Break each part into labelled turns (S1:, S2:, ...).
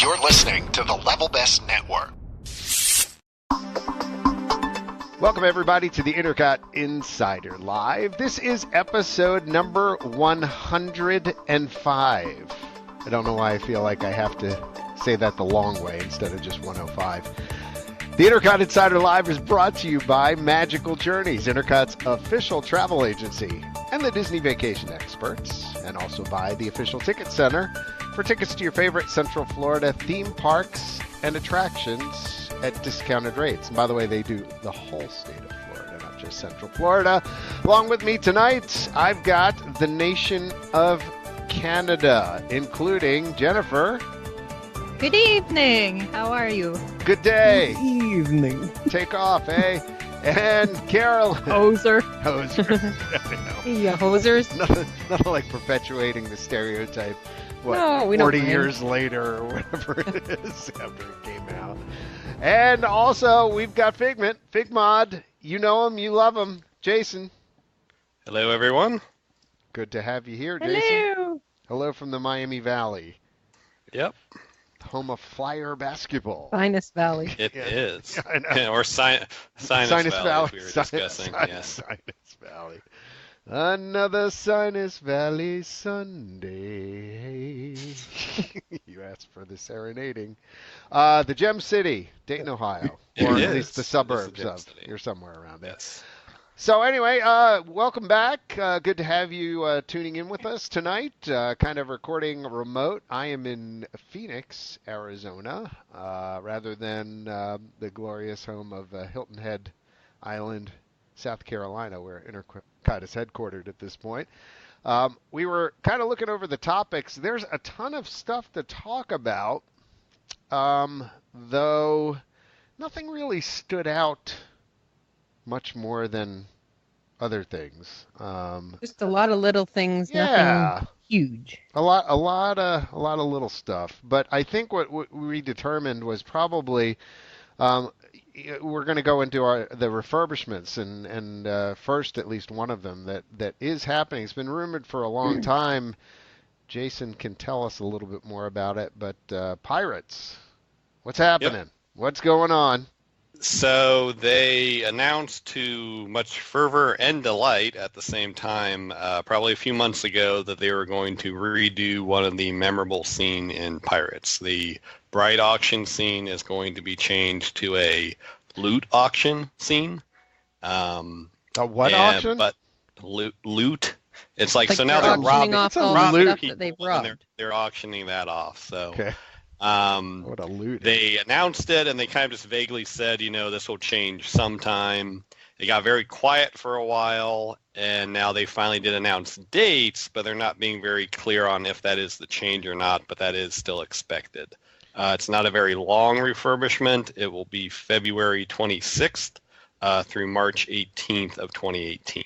S1: You're listening to the Level Best Network.
S2: Welcome, everybody, to the INTERCOT Insider Live. This is episode number 105. I don't know why I feel like I have to say that the long way instead of just 105. The INTERCOT Insider Live is brought to you by Magical Journeys, INTERCOT's official travel agency, and the Disney Vacation Experts, and also by the official ticket center for tickets to your favorite Central Florida theme parks and attractions at discounted rates. And by the way, they do the whole state of Florida, not just Central Florida. Along with me tonight, I've got the nation of Canada, including Jennifer.
S3: Good evening. How are you?
S2: Good day.
S4: Good evening.
S2: Take off, eh? And Carolyn.
S3: Hoser.
S2: Yeah,
S3: hosers.
S2: Nothing like perpetuating the stereotype. What,
S3: no, we don't
S2: 40 years later or whatever it is after it came out. And also, we've got Figment. Figmod. You know him. You love him. Jason.
S5: Hello, everyone.
S2: Good to have you here,
S3: Hello.
S2: Jason. Hello from the Miami Valley.
S5: Yep.
S2: Home of Flyer basketball.
S3: Sinus Valley.
S5: It is.
S2: I know.
S5: Or Sinus Valley, we were discussing. Yes.
S2: Sinus Valley. Another Sinus Valley Sunday. You asked for the serenading. The Gem City, Dayton, Ohio. Or at least the suburbs of. You're somewhere around there.
S5: Yes.
S2: So anyway, welcome back. Good to have you tuning in with us tonight. Kind of recording remote. I am in Phoenix, Arizona, rather than the glorious home of Hilton Head Island, South Carolina, where INTERCOT is headquartered at this point. We were kind of looking over the topics. There's a ton of stuff to talk about, though nothing really stood out much more than other things.
S3: Just a lot of little things.
S2: Yeah.
S3: Nothing huge.
S2: A lot of little stuff. But I think what we determined was probably we're going to go into the refurbishments and first at least one of them that is happening. It's been rumored for a long time. Jason can tell us a little bit more about it. But Pirates, what's happening?
S5: Yep.
S2: What's going on?
S5: So they announced to much fervor and delight at the same time, probably a few months ago, that they were going to redo one of the memorable scene in Pirates. The bride auction scene is going to be changed to a loot auction scene.
S2: A what auction?
S5: But loot. It's like so
S3: they're
S5: now they're
S3: auctioning
S5: robbing
S3: off all the stuff
S5: people,
S3: that they've
S5: and
S3: robbed.
S5: they're auctioning that off. So.
S2: Okay. What a loot.
S5: They announced it, and they kind of just vaguely said, this will change sometime. It got very quiet for a while, and now they finally did announce dates, but they're not being very clear on if that is the change or not, but that is still expected. It's not a very long refurbishment. It will be February 26th through March 18th of 2018.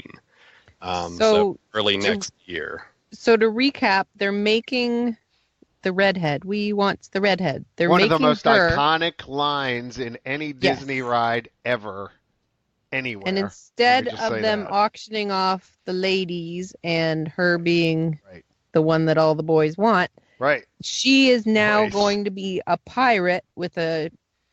S5: So early next year.
S3: So to recap, they're making the Redhead. We want the Redhead. They're
S2: one of
S3: making
S2: the most
S3: her,
S2: iconic lines in any Disney ride ever, anywhere.
S3: and instead
S2: Let me just
S3: of
S2: say
S3: them
S2: that.
S3: auctioning off the ladies and her being
S2: Right.
S3: the one that all the boys want,
S2: Right.
S3: she is now
S2: Nice.
S3: going to be a pirate with a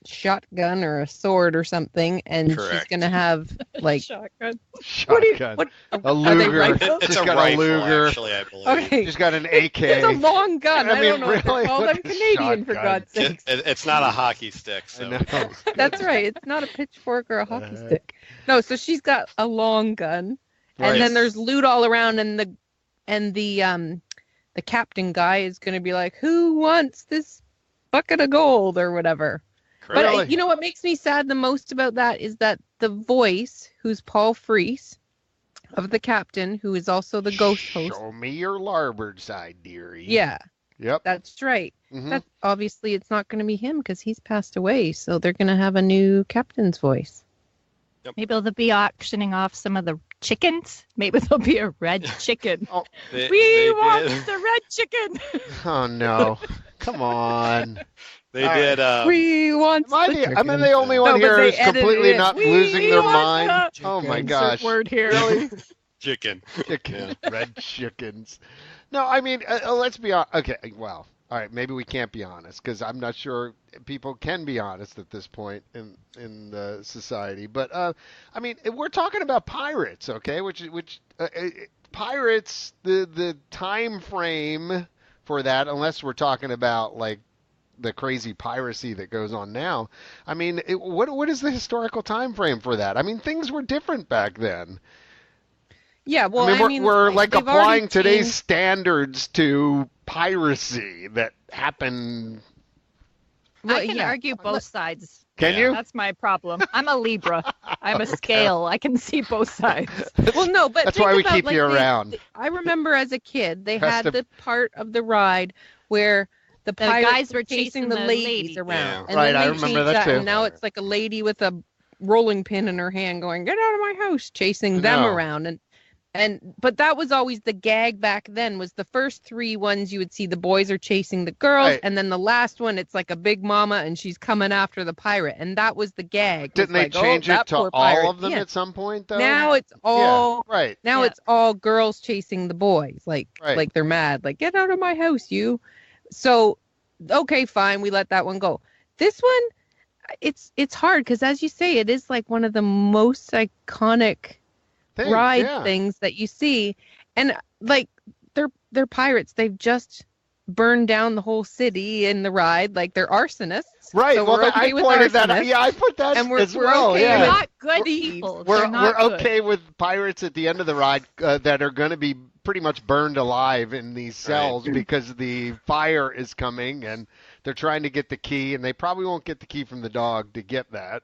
S3: shotgun or a sword or something, and she's
S5: Correct.
S3: going to have like
S4: Shotgun.
S2: Shotgun.
S3: What
S2: A
S3: are they
S2: Luger.
S3: rifles?
S5: It's
S2: She's
S5: a
S2: got
S5: rifle,
S2: a Luger.
S5: actually, I believe.
S3: Okay,
S2: She's got an AK.
S3: it's a long gun.
S2: I
S3: I,
S2: mean,
S3: don't know what
S2: really?
S3: they're called.
S2: What
S3: I'm
S2: a
S3: Canadian, for
S2: shotgun.
S3: God's sake.
S5: It's not a hockey stick, so.
S2: I know.
S3: That's right. It's not a pitchfork or a hockey stick. No, so she's got a long gun,
S2: Right.
S3: and then there's loot all around, and the captain guy is going to be like, "Who wants this bucket of gold or whatever?"
S5: Correct.
S3: But
S2: Really?
S3: you know what makes me sad the most about that is that the voice, who's Paul Frees, of the captain, who is also the ghost host.
S2: Show me your larboard side, dearie.
S3: Yeah,
S2: Yep.
S3: that's right.
S2: Mhm.
S3: That's obviously it's not going to be him because he's passed away. So they're going to have a new captain's voice.
S4: Maybe they'll be auctioning off some of the chickens. Maybe there'll be a red chicken.
S5: They
S4: We want
S5: did.
S4: the red chicken.
S2: Oh, no. Come on.
S5: They
S2: All
S5: did.
S3: We want.
S2: Am I the only one
S3: No, but
S2: here
S3: they
S2: who's
S3: edited
S2: completely
S3: it.
S2: not
S4: We
S2: losing their
S4: want
S2: mind?
S4: the
S2: Oh, my
S4: Insert
S2: gosh.
S4: word here.
S2: Really?
S5: Chicken.
S2: Chicken. Red chickens. No, I mean, let's be honest. Okay, well, all right, maybe we can't be honest because I'm not sure people can be honest at this point in the society. But I mean, we're talking about pirates, okay? Which pirates, the time frame for that, unless we're talking about like the crazy piracy that goes on now. I mean, what is the historical time frame for that? I mean, things were different back then.
S3: Yeah, well,
S2: I mean, we're like
S3: they've already
S2: applying today's
S3: changed-
S2: standards to piracy that happened.
S3: Well,
S4: I can
S3: yeah.
S4: argue both sides.
S2: Can
S5: Yeah.
S2: you?
S4: That's my problem. I'm a Libra. I'm a scale. I can see both sides.
S3: Well, no, but
S2: That's
S3: think
S2: why we
S3: about,
S2: keep
S3: like,
S2: you around.
S3: I remember as a kid, they
S2: Has
S3: had
S2: to-
S3: the part of the ride where the pirates
S4: guys were
S3: chasing
S4: chasing
S3: the
S4: the
S3: ladies
S4: ladies.
S3: around.
S5: Yeah.
S3: And
S2: Right,
S3: then
S2: I
S3: they
S2: remember
S3: changed
S2: that too.
S3: And now it's like a lady with a rolling pin in her hand going, "Get out of my house," chasing them
S2: No.
S3: around. But that was always the gag back then, was the first three ones you would see the boys are chasing the girls,
S2: Right.
S3: and then the last one it's like a big mama and she's coming after the pirate, and that was the gag. Was
S2: Didn't they
S3: like, oh,
S2: change
S3: that
S2: it to
S3: poor
S2: all
S3: pirate.
S2: of them
S3: Yeah.
S2: at some point, though?
S3: Now it's all
S2: right.
S3: now
S4: Yeah.
S3: it's all girls chasing the boys,
S2: Right.
S3: like they're mad, like, "Get out of my house, you." So, okay, fine, we let that one go. This one, it's hard because, as you say, it is like one of the most iconic ride things that you see, and like they're pirates. They've just burned down the whole city in the ride, like they're arsonists.
S2: Right.
S3: So
S2: well,
S3: we're okay
S2: I
S3: with
S2: pointed that out.
S3: arsonists.
S2: Yeah, I put that
S3: And we're
S2: as well.
S3: okay
S2: Yeah.
S4: They're
S3: with
S4: not good
S3: thieves.
S4: people.
S2: We're
S4: They're not good.
S2: okay with pirates at the end of the ride that are going to be pretty much burned alive in these cells because the fire is coming and they're trying to get the key, and they probably won't get the key from the dog to get that.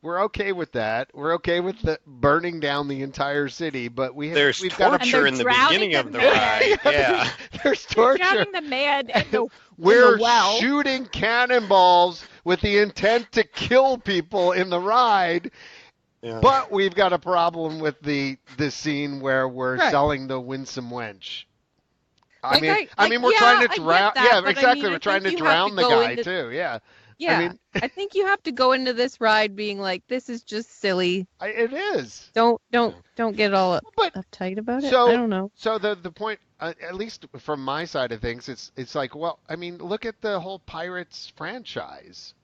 S2: We're okay with that. We're okay with the burning down the entire city, but we've got
S5: torture in the beginning of the ride. Yeah.
S2: There's torture.
S4: Drowning the man in the,
S2: We're
S4: in the well.
S2: shooting cannonballs with the intent to kill people in the ride.
S5: Yeah.
S2: But we've got a problem with the scene where we're
S3: Right.
S2: selling the winsome wench. I
S3: Like,
S2: mean,
S3: I-
S2: we're
S3: yeah,
S2: trying
S3: I
S2: to
S3: get
S2: drown.
S3: that,
S2: Yeah,
S3: but I
S2: exactly.
S3: mean, I
S2: We're trying to
S3: think you have
S2: drown
S3: to
S2: the
S3: go
S2: guy
S3: into-
S2: too. Yeah.
S3: Yeah,
S2: mean-
S3: I think you have to go into this ride being like, "This is just silly.
S2: It is.
S3: Don't get all
S2: But
S3: uptight about it."
S2: So-
S3: I don't know.
S2: so the point, at least from my side of things, it's like, well, I mean, look at the whole Pirates franchise.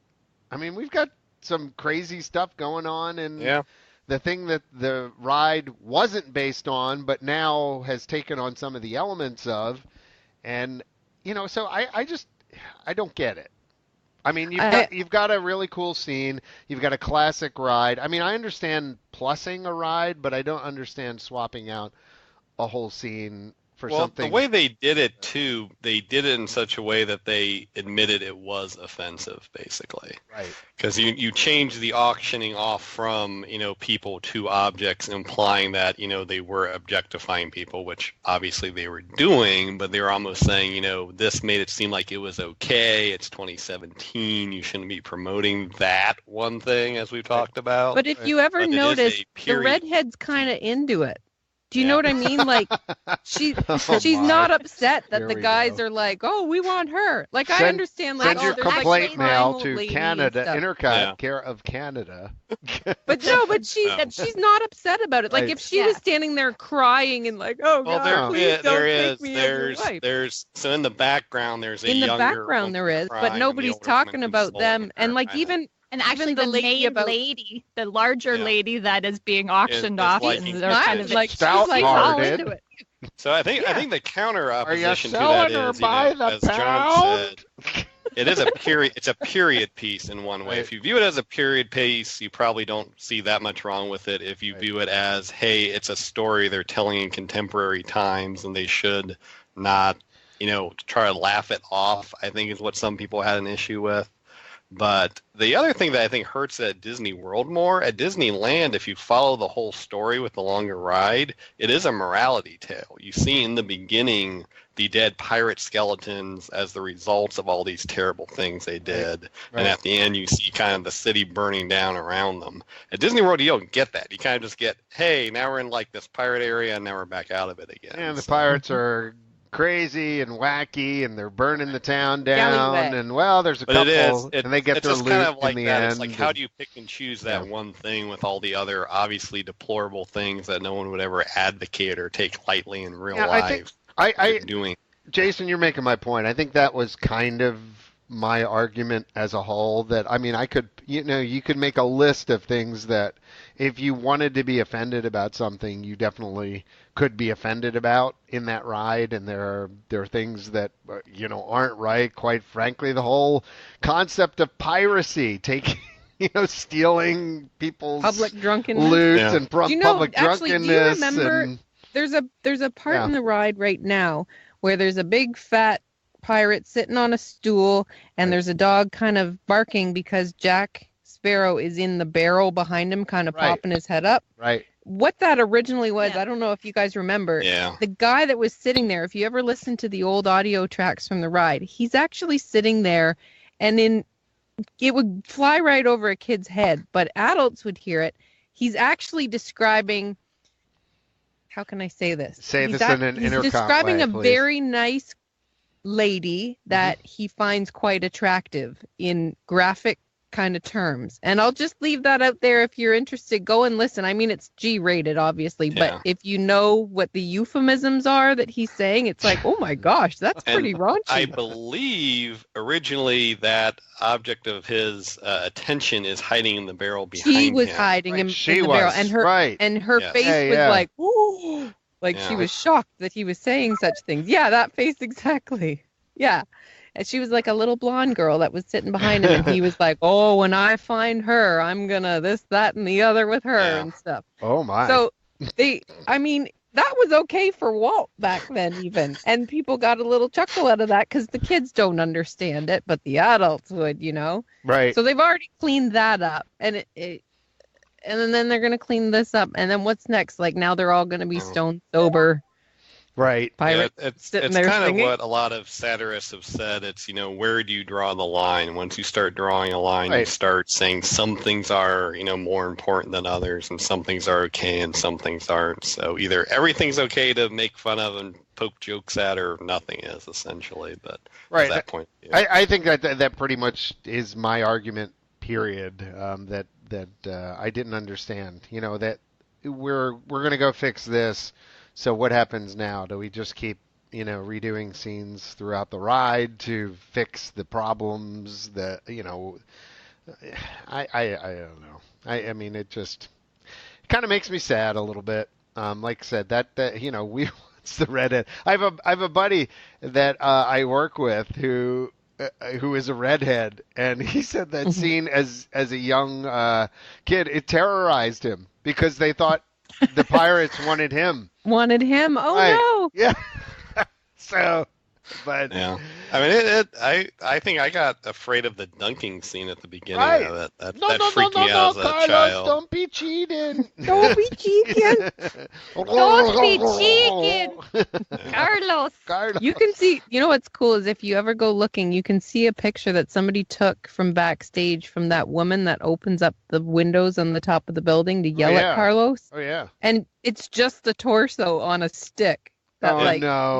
S2: I mean, we've got some crazy stuff going on, and
S5: Yeah.
S2: the thing that the ride wasn't based on, but now has taken on some of the elements of, and so I don't get it. I mean, you've got a really cool scene, you've got a classic ride. I mean, I understand plussing a ride, but I don't understand swapping out a whole scene for something.
S5: The way they did it too, they did it in such a way that they admitted it was offensive, basically.
S2: Right.
S5: Because you change the auctioning off from people to objects, implying that they were objectifying people, which obviously they were doing, but they were almost saying this made it seem like it was okay. It's 2017. You shouldn't be promoting that one thing, as we've talked about.
S3: But if you ever
S5: But it is
S3: notice,
S5: a
S3: the
S5: period.
S3: redhead's kind of into it. Do you
S5: Yeah.
S3: know what I mean? Like, she's
S2: Oh,
S3: not
S2: my.
S3: upset that
S2: Here
S3: the
S2: we
S3: guys
S2: go.
S3: are like, "Oh, we want her." Like, I
S2: Send-
S3: understand, like,
S2: Send
S3: oh,
S2: your
S3: there's
S2: complaint
S3: like
S2: mail
S3: old
S2: to
S3: lady
S2: Canada,
S3: and stuff.
S2: INTERCOT,
S5: Yeah.
S2: care of Canada.
S3: But no, but she's not upset about it. Like,
S2: Right.
S3: if she was
S4: Yeah.
S3: standing there crying and like, "Oh
S5: Well,
S3: God, please don't take me as your wife."
S5: there's so in the background there's a
S3: In the
S5: younger
S3: background
S5: woman
S3: there is,
S5: crying,
S3: but
S5: and the
S3: nobody's
S5: older
S3: talking
S5: woman
S3: about them.
S5: consoling
S3: And
S5: her.
S3: like,
S5: I know.
S3: even
S4: And actually,
S3: the
S4: the
S3: lady
S4: main
S3: about-
S4: lady, the larger
S5: Yeah.
S4: lady that is being auctioned
S5: is
S4: off,
S5: liking
S4: they're
S3: not
S4: kind of
S3: like,
S2: Stout
S3: she's like
S2: hearted.
S3: all into it.
S5: So I think
S3: Yeah.
S5: the counter
S2: Are you
S5: opposition to
S2: selling
S5: that
S2: her
S5: is,
S2: by the
S5: as John
S2: pound?
S5: said, it is a period. It's a period piece in one way.
S2: Right.
S5: If you view it as a period piece, you probably don't see that much wrong with it. If you
S2: Right.
S5: view it as, hey, it's a story they're telling in contemporary times, and they should not, try to laugh it off, I think is what some people had an issue with. But the other thing that I think hurts at Disney World more, at Disneyland, if you follow the whole story with the longer ride, it is a morality tale. You see in the beginning the dead pirate skeletons as the results of all these terrible things they did.
S2: Right.
S5: And at the end, you see kind of the city burning down around them. At Disney World, you don't get that. You kind of just get, hey, now we're in like this pirate area, and now we're back out of it again.
S2: And the
S5: So-
S2: pirates are crazy and wacky, and they're burning the town down.
S3: Scallywag.
S2: And well, there's a
S5: But it
S2: couple,
S5: is.
S2: and they get
S5: it's
S2: their
S5: just
S2: loot
S5: kind of like
S2: in the
S5: that.
S2: end.
S5: It's like, how do you pick and choose that
S2: Yeah.
S5: one thing with all the other obviously deplorable things that no one would ever advocate or take lightly in real
S2: Yeah,
S5: life?
S2: I
S5: you're doing.
S2: Jason, you're making my point. I think that was kind of my argument as a whole. That I mean, I could, you could make a list of things that if you wanted to be offended about something, you definitely could be offended about in that ride. And there are things that aren't right. Quite frankly, the whole concept of piracy, taking. Stealing people's
S3: public drunkenness,
S2: loot and public drunkenness.
S3: Do you remember? There's a part in the ride right now where there's a big fat pirate sitting on a stool, and there's a dog kind of barking because Jack Sparrow is in the barrel behind him, kind of popping his head up.
S2: Right.
S3: What that originally was, I don't know if you guys remember.
S5: Yeah.
S3: The guy that was sitting there, if you ever listen to the old audio tracks from the ride, he's actually sitting there, and it would fly right over a kid's head, but adults would hear it. He's actually describing, how can I say this?
S2: He's
S3: describing
S2: way,
S3: a
S2: please.
S3: very nice lady that he finds quite attractive in graphic kind of terms. And I'll just leave that out there if you're interested. Go and listen. I mean, it's G-rated, obviously, but if you know what the euphemisms are that he's saying, it's like, oh my gosh, that's pretty raunchy.
S5: I believe originally that object of his attention is hiding in the barrel behind him.
S3: She was hiding in the barrel, and her face was like, ooh, like she was shocked that he was saying such things. Yeah, that face exactly. Yeah. And she was like a little blonde girl that was sitting behind him, and he was like, oh, when I find her, I'm gonna this, that, and the other with her and stuff.
S2: Oh my.
S3: So that was okay for Walt back then even. And people got a little chuckle out of that because the kids don't understand it, but the adults would,
S2: Right.
S3: So they've already cleaned that up. And and then they're going to clean this up. And then what's next? Like now they're all going to be stone sober.
S2: Right.
S3: Pirates
S5: it's
S3: sitting
S5: kind
S3: there
S5: of
S3: singing.
S5: what a lot of satirists have said. It's, where do you draw the line? Once you start drawing a line, you start saying some things are, more important than others, and some things are okay and some things aren't. So either everything's okay to make fun of and poke jokes at, or nothing is, essentially. But at that point,
S2: I think that pretty much is my argument, period, that I didn't understand. That we're going to go fix this. So what happens now? Do we just keep, redoing scenes throughout the ride to fix the problems that, I don't know. I mean, it just kind of makes me sad a little bit. Like I said, that it's the redhead. I have a buddy that I work with who is a redhead, and he said that scene as a young kid, it terrorized him because they thought the pirates wanted him. Oh
S3: no!
S2: Yeah. So, but
S5: yeah, I mean, I think I got afraid of the dunking scene at the beginning of it. That freaked me out as a
S2: Carlos,
S5: child.
S2: Don't be cheating.
S3: Don't be cheating.
S4: Don't be cheeking, Carlos.
S3: You can see, what's cool is if you ever go looking, you can see a picture that somebody took from backstage from that woman that opens up the windows on the top of the building to yell at Carlos.
S2: Oh, yeah.
S3: And it's just the torso on a stick that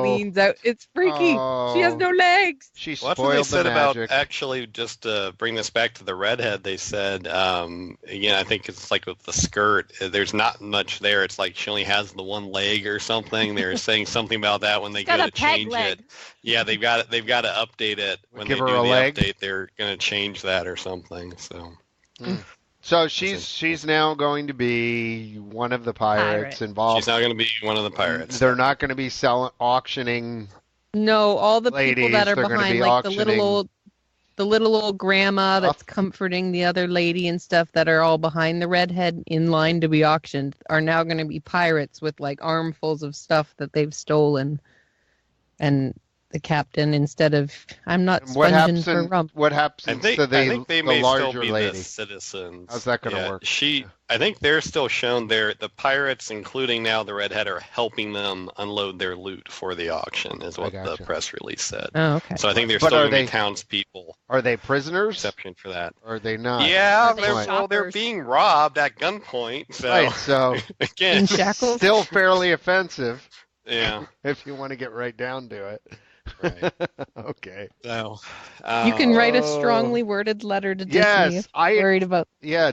S3: leans out. It's freaky. She has no legs.
S2: She
S5: Well,
S2: spoiled
S5: that's what they said
S2: the
S5: about,
S2: magic.
S5: actually, just to bring this back to the redhead, they said, again, I think it's like with the skirt, there's not much there. It's like she only has the one leg or something. They're saying something about that when they go to change it. Yeah, they've got to update it. When
S2: Give
S5: they
S2: her
S5: do
S2: a
S5: the
S2: leg?
S5: update, they're going to change that or something. So.
S2: So she's now going to be one of the pirates involved.
S5: She's now going to be one of the pirates.
S2: They're not going to be auctioning.
S3: No, all the
S2: ladies,
S3: people that are
S2: they're gonna
S3: behind,
S2: be
S3: like
S2: auctioning.
S3: the little old grandma that's comforting the other lady and stuff that are all behind the redhead in line to be auctioned are now going to be pirates with like armfuls of stuff that they've stolen. And the captain, instead of, I'm not sponging for rum.
S2: What happens to
S5: I think they may
S2: larger
S5: still be
S2: lady?
S5: the citizens.
S2: How's that going to work?
S5: I think they're still shown there. The pirates, including now the redhead, are helping them unload their loot for the auction, is what the press release said.
S3: Oh, okay.
S5: So I think they're still going to be townspeople.
S2: Are they prisoners?
S5: Exception for that.
S2: Or are they not?
S5: Yeah,
S4: Are they
S5: they're being robbed at gunpoint. So,
S2: Right, so
S5: again,
S3: In shackles?
S2: still fairly offensive.
S5: yeah.
S2: If you want to get right down to it.
S5: Right.
S2: Okay.
S5: So,
S3: You can write a
S2: Oh.
S3: strongly worded letter to Disney
S2: Yes,
S3: if you're worried about.
S2: Yeah,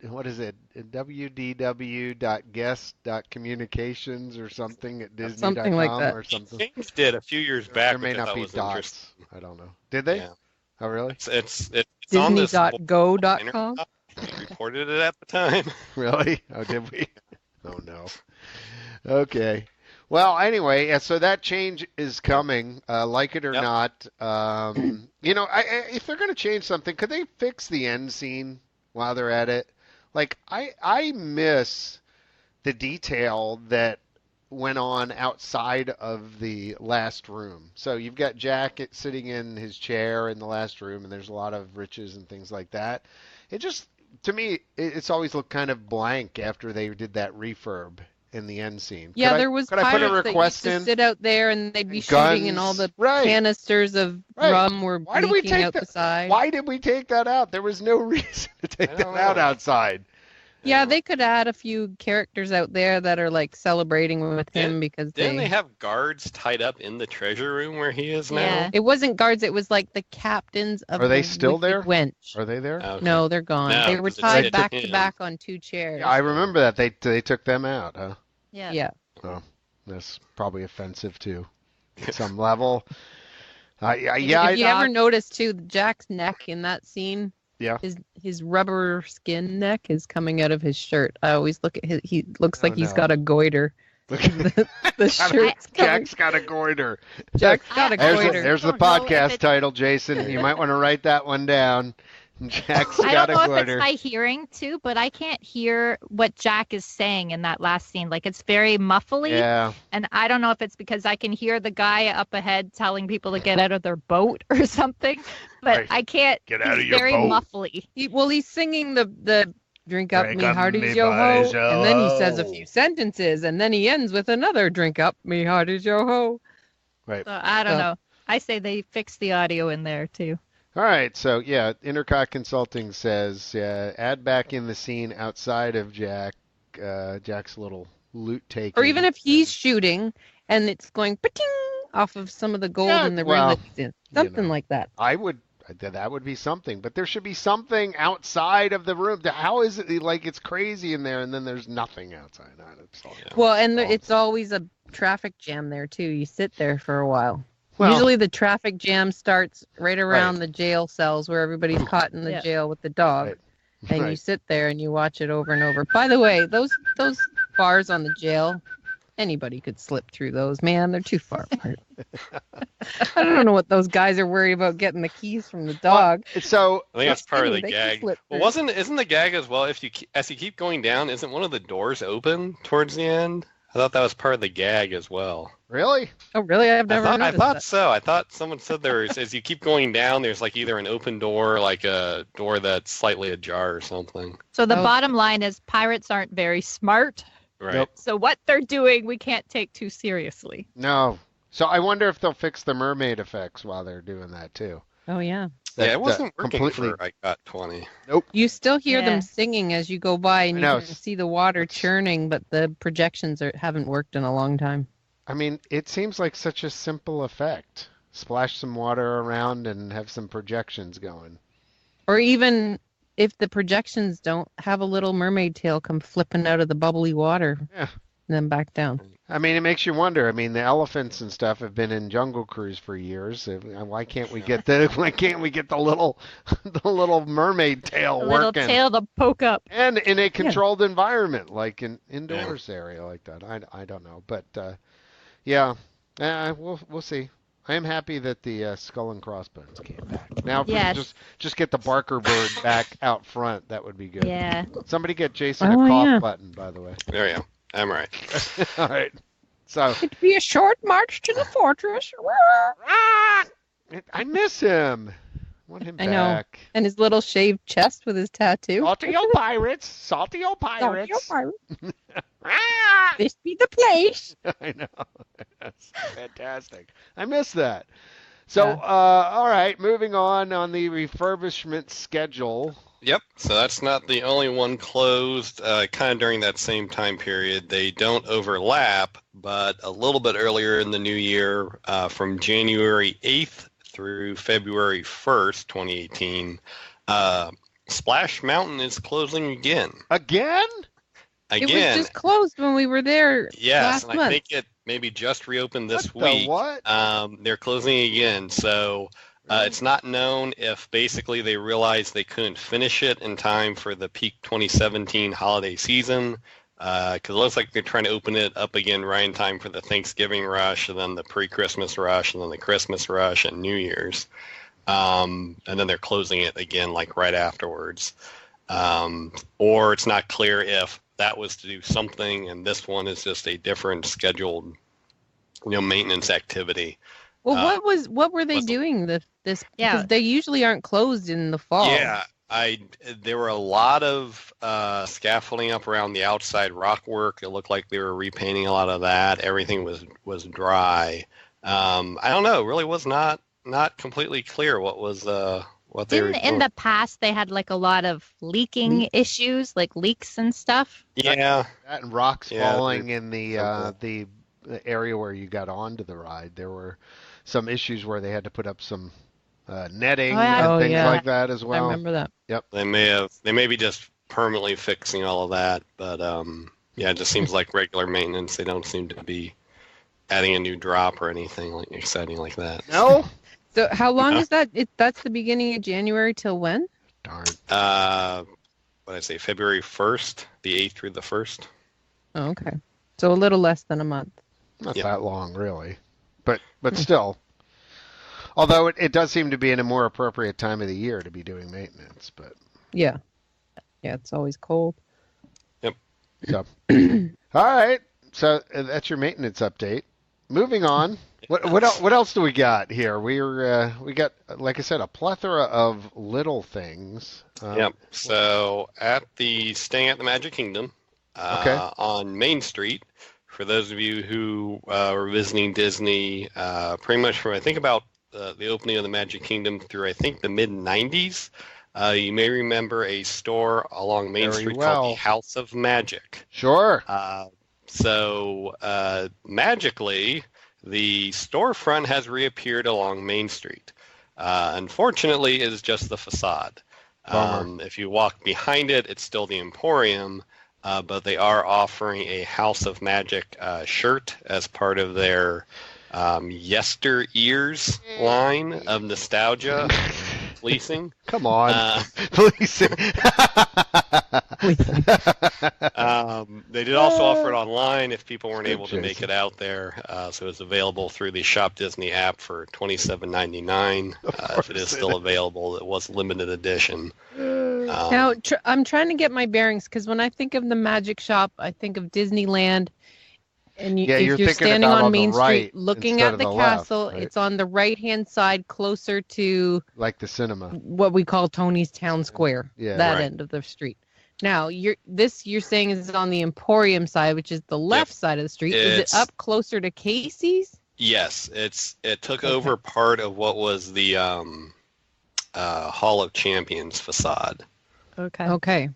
S2: what is it? www.guest.communications or something at Disney.com
S3: Something like that.
S2: or something.
S5: changed it a few years back,
S2: There may
S5: which I
S2: not
S5: thought
S2: be
S5: was
S2: dots.
S5: interesting.
S2: I don't know. Did they?
S5: Yeah.
S2: Oh, really?
S5: It's on this
S3: Disney.go.com.
S5: We reported it at the time.
S2: Really? Oh, did we? Oh, no. Okay. Well, anyway, yeah, so that change is coming, like it or
S5: Yep.
S2: not. If they're going to change something, could they fix the end scene while they're at it? Like, I miss the detail that went on outside of the last room. So you've got Jack sitting in his chair in the last room, and there's a lot of riches and things like that. It just, to me, it's always looked kind of blank after they did that refurb in the end scene.
S3: Yeah, there was
S2: could I put a
S3: pirates that
S2: request
S3: used to
S2: in?
S3: sit out there and they'd be
S2: Guns.
S3: shooting and all the
S2: Right.
S3: canisters of
S2: Right.
S3: rum were
S2: Why did we
S3: leaking
S2: take
S3: out
S2: that?
S3: the side.
S2: Why did we take that out? There was no reason to take
S5: I
S2: that
S5: don't
S2: out
S5: know.
S2: outside.
S3: Yeah, they could add a few characters out there that are like celebrating with him because
S5: Didn't they have guards tied up in the treasure room where he is now?
S4: Yeah.
S3: It wasn't guards, it was like the captains of
S2: Are they
S3: the
S2: still
S3: Wicked
S2: there?
S3: Wench.
S2: Are they there?
S5: Okay.
S3: No, they're gone.
S5: No,
S3: they were
S5: 'cause it's
S3: tied
S5: like
S3: back to
S5: him.
S3: back on two chairs.
S2: Yeah, I remember that they took them out. Huh?
S4: Yeah.
S3: Yeah.
S2: Oh, that's probably offensive too, at some level.
S3: If you
S2: I
S3: ever notice too, Jack's neck in that scene,
S2: Yeah.
S3: his rubber skin neck is coming out of his shirt. I always look at he looks like he's
S2: no.
S3: got a goiter. The shirt's coming.
S2: Jack's got a goiter.
S3: Jack's got a goiter.
S2: There's the
S4: Don't know if
S2: podcast
S4: it-
S2: title, Jason. You might want to write that one down. Jack's
S4: I
S2: got
S4: don't
S2: a
S4: know if it's
S2: goiter.
S4: my hearing too, but I can't hear what Jack is saying in that last scene. Like it's very muffly,
S2: Yeah.
S4: and I don't know if it's because I can hear the guy up ahead telling people to get out of their boat or something, but
S2: Right.
S4: I can't.
S2: Get out of
S4: he's
S2: your
S4: very
S2: boat.
S4: muffly.
S3: He's singing the drink up
S2: Drink
S3: me
S2: up
S3: hearties
S2: me
S3: yo ho,
S2: hearties, yo
S3: and then he says a
S2: ho.
S3: few sentences, and then he ends with another drink up me hearties yo ho.
S2: Right.
S4: So I don't
S3: So-
S4: know. I say they fix the audio in there too.
S2: All right, so yeah, INTERCOT Consulting says add back in the scene outside of Jack's little loot taking.
S3: Or even if he's shooting and it's going pa-ting off of some of the gold
S2: Yeah,
S3: in the
S2: well,
S3: ring that he's in. Something
S2: know.
S3: like that.
S2: that would be something, but there should be something outside of the room. How is it like it's crazy in there and then there's nothing outside?
S3: Well, and it's always a traffic jam there too. You sit there for a while.
S2: Well-
S3: Usually the traffic jam starts right around
S2: Right.
S3: the jail cells where everybody's caught in the
S4: Yeah.
S3: jail with the dog.
S2: Right.
S3: And you
S2: Right.
S3: sit there and you watch it over and over. By the way, those bars on the jail, anybody could slip through those, man. They're too far apart. I don't know what those guys are worried about getting the keys from the dog.
S2: So
S5: I think that's part of the
S3: They can
S5: gag.
S3: slip
S5: Well,
S3: through.
S5: isn't the gag as well? As you keep going down, isn't one of the doors open towards the end? I thought that was part of the gag as well.
S2: really?
S3: Oh, really? I've never
S5: I
S3: noticed
S5: thought
S3: that.
S5: so. I thought someone said there's as you keep going down, there's like either an open door, or like a door that's slightly ajar or something.
S4: So the
S3: Oh.
S4: bottom line is pirates aren't very smart.
S5: Right.
S2: Nope.
S4: So what they're doing, we can't take too seriously.
S2: No. So I wonder if they'll fix the mermaid effects while they're doing that too.
S3: Oh, yeah.
S5: Yeah, it wasn't working
S2: completely.
S5: for I got 20.
S3: You still hear
S4: Yeah.
S3: them singing as you go by, and
S2: I
S3: you
S2: know.
S3: can see the water churning, but the projections haven't worked in a long time.
S2: I mean, it seems like such a simple effect. Splash some water around and have some projections going.
S3: Or even if the projections don't have a little mermaid tail come flipping out of the bubbly water,
S2: Yeah.
S3: and then back down.
S2: I mean, it makes you wonder. I mean, the elephants and stuff have been in Jungle Cruise for years. Why can't we get the little the little mermaid tail
S4: A little
S2: working?
S4: tail to poke up.
S2: And in a controlled environment, like an indoors area like that. I don't know, but yeah, we'll see. I am happy that the skull and crossbones came back. Now, if we
S4: Yes.
S2: could just get the Barker bird back out front, that would be good.
S4: Yeah.
S2: Somebody get Jason a
S3: Oh,
S2: cough
S3: yeah.
S2: button, by the way.
S5: There you go. I'm right.
S2: All right. So
S3: It'd be a short march to the fortress.
S2: I miss him. I want him
S3: I know.
S2: back.
S3: And his little shaved chest with his tattoo.
S2: Salty old pirates. Salty old pirates.
S3: This be the place.
S2: I know. That's fantastic. I miss that. So,
S3: Yeah.
S2: all right, moving on the refurbishment schedule.
S5: Yep, so that's not the only one closed kind of during that same time period. They don't overlap, but a little bit earlier in the new year, from January 8th through February 1st, 2018, Splash Mountain is closing again.
S2: Again?
S3: It was just closed when we were there
S5: Yes,
S3: last
S5: and
S3: month.
S5: I think it maybe just reopened this
S2: What the
S5: week.
S2: what?
S5: They're closing again, so it's not known if basically they realized they couldn't finish it in time for the peak 2017 holiday season, because it looks like they're trying to open it up again right in time for the Thanksgiving rush, and then the pre-Christmas rush, and then the Christmas rush, and New Year's. And then they're closing it again like right afterwards. Or it's not clear if that was to do something, and this one is just a different scheduled, maintenance activity.
S3: Well, what were they doing this?
S4: Yeah.
S3: Because they usually aren't closed in the fall.
S5: Yeah, there were a lot of scaffolding up around the outside rock work. It looked like they were repainting a lot of that. Everything was dry. I don't know. It really was not completely clear what was what they were doing.
S4: In the past, they had like a lot of leaking issues, like leaks and stuff.
S5: Yeah.
S2: That and rocks
S5: Yeah,
S2: falling in the
S5: simple.
S2: the area where you got onto the ride. There were some issues where they had to put up some netting and things like that as well.
S3: I remember that.
S2: Yep.
S5: They may be just permanently fixing all of that, but it just seems like regular maintenance. They don't seem to be adding a new drop or anything like exciting like that.
S2: No?
S3: So how long is that? That's the beginning of January till when?
S2: Darn.
S5: What did I say? February 1st, the 8th through the 1st.
S3: Oh, okay. So a little less than a month.
S2: Not that long, really. But still. Although it does seem to be in a more appropriate time of the year to be doing maintenance, but
S3: Yeah. Yeah, it's always cold.
S5: Yep.
S2: so. All right. So that's your maintenance update. Moving on. What else do we got here? We got, like I said, a plethora of little things.
S5: Yep. So staying at the Magic Kingdom on Main Street, for those of you who were visiting Disney, pretty much from I think about the opening of the Magic Kingdom through I think the mid-90s, you may remember a store along Main Street called the House of Magic.
S2: Sure.
S5: So magically, the storefront has reappeared along Main Street. Unfortunately, it is just the facade. If you walk behind it, it's still the Emporium, but they are offering a House of Magic shirt as part of their Yesteryears line of nostalgia fleecing.
S2: Come on, fleecing.
S5: They did also offer it online if people weren't able to make it out there. So it's available through the Shop Disney app for $27.99. If it is still available, it was limited edition.
S3: Now, I'm trying to get my bearings because when I think of the Magic Shop, I think of Disneyland. And if you're standing on Main Street looking at the castle, right? It's on the right-hand side closer to
S2: like the cinema,
S3: what we call Tony's Town Square, end of the street. Now, you're saying is on the Emporium side, which is the left side of the street. Is it up closer to Casey's?
S5: Yes, it took over part of what was the Hall of Champions facade.
S3: Okay.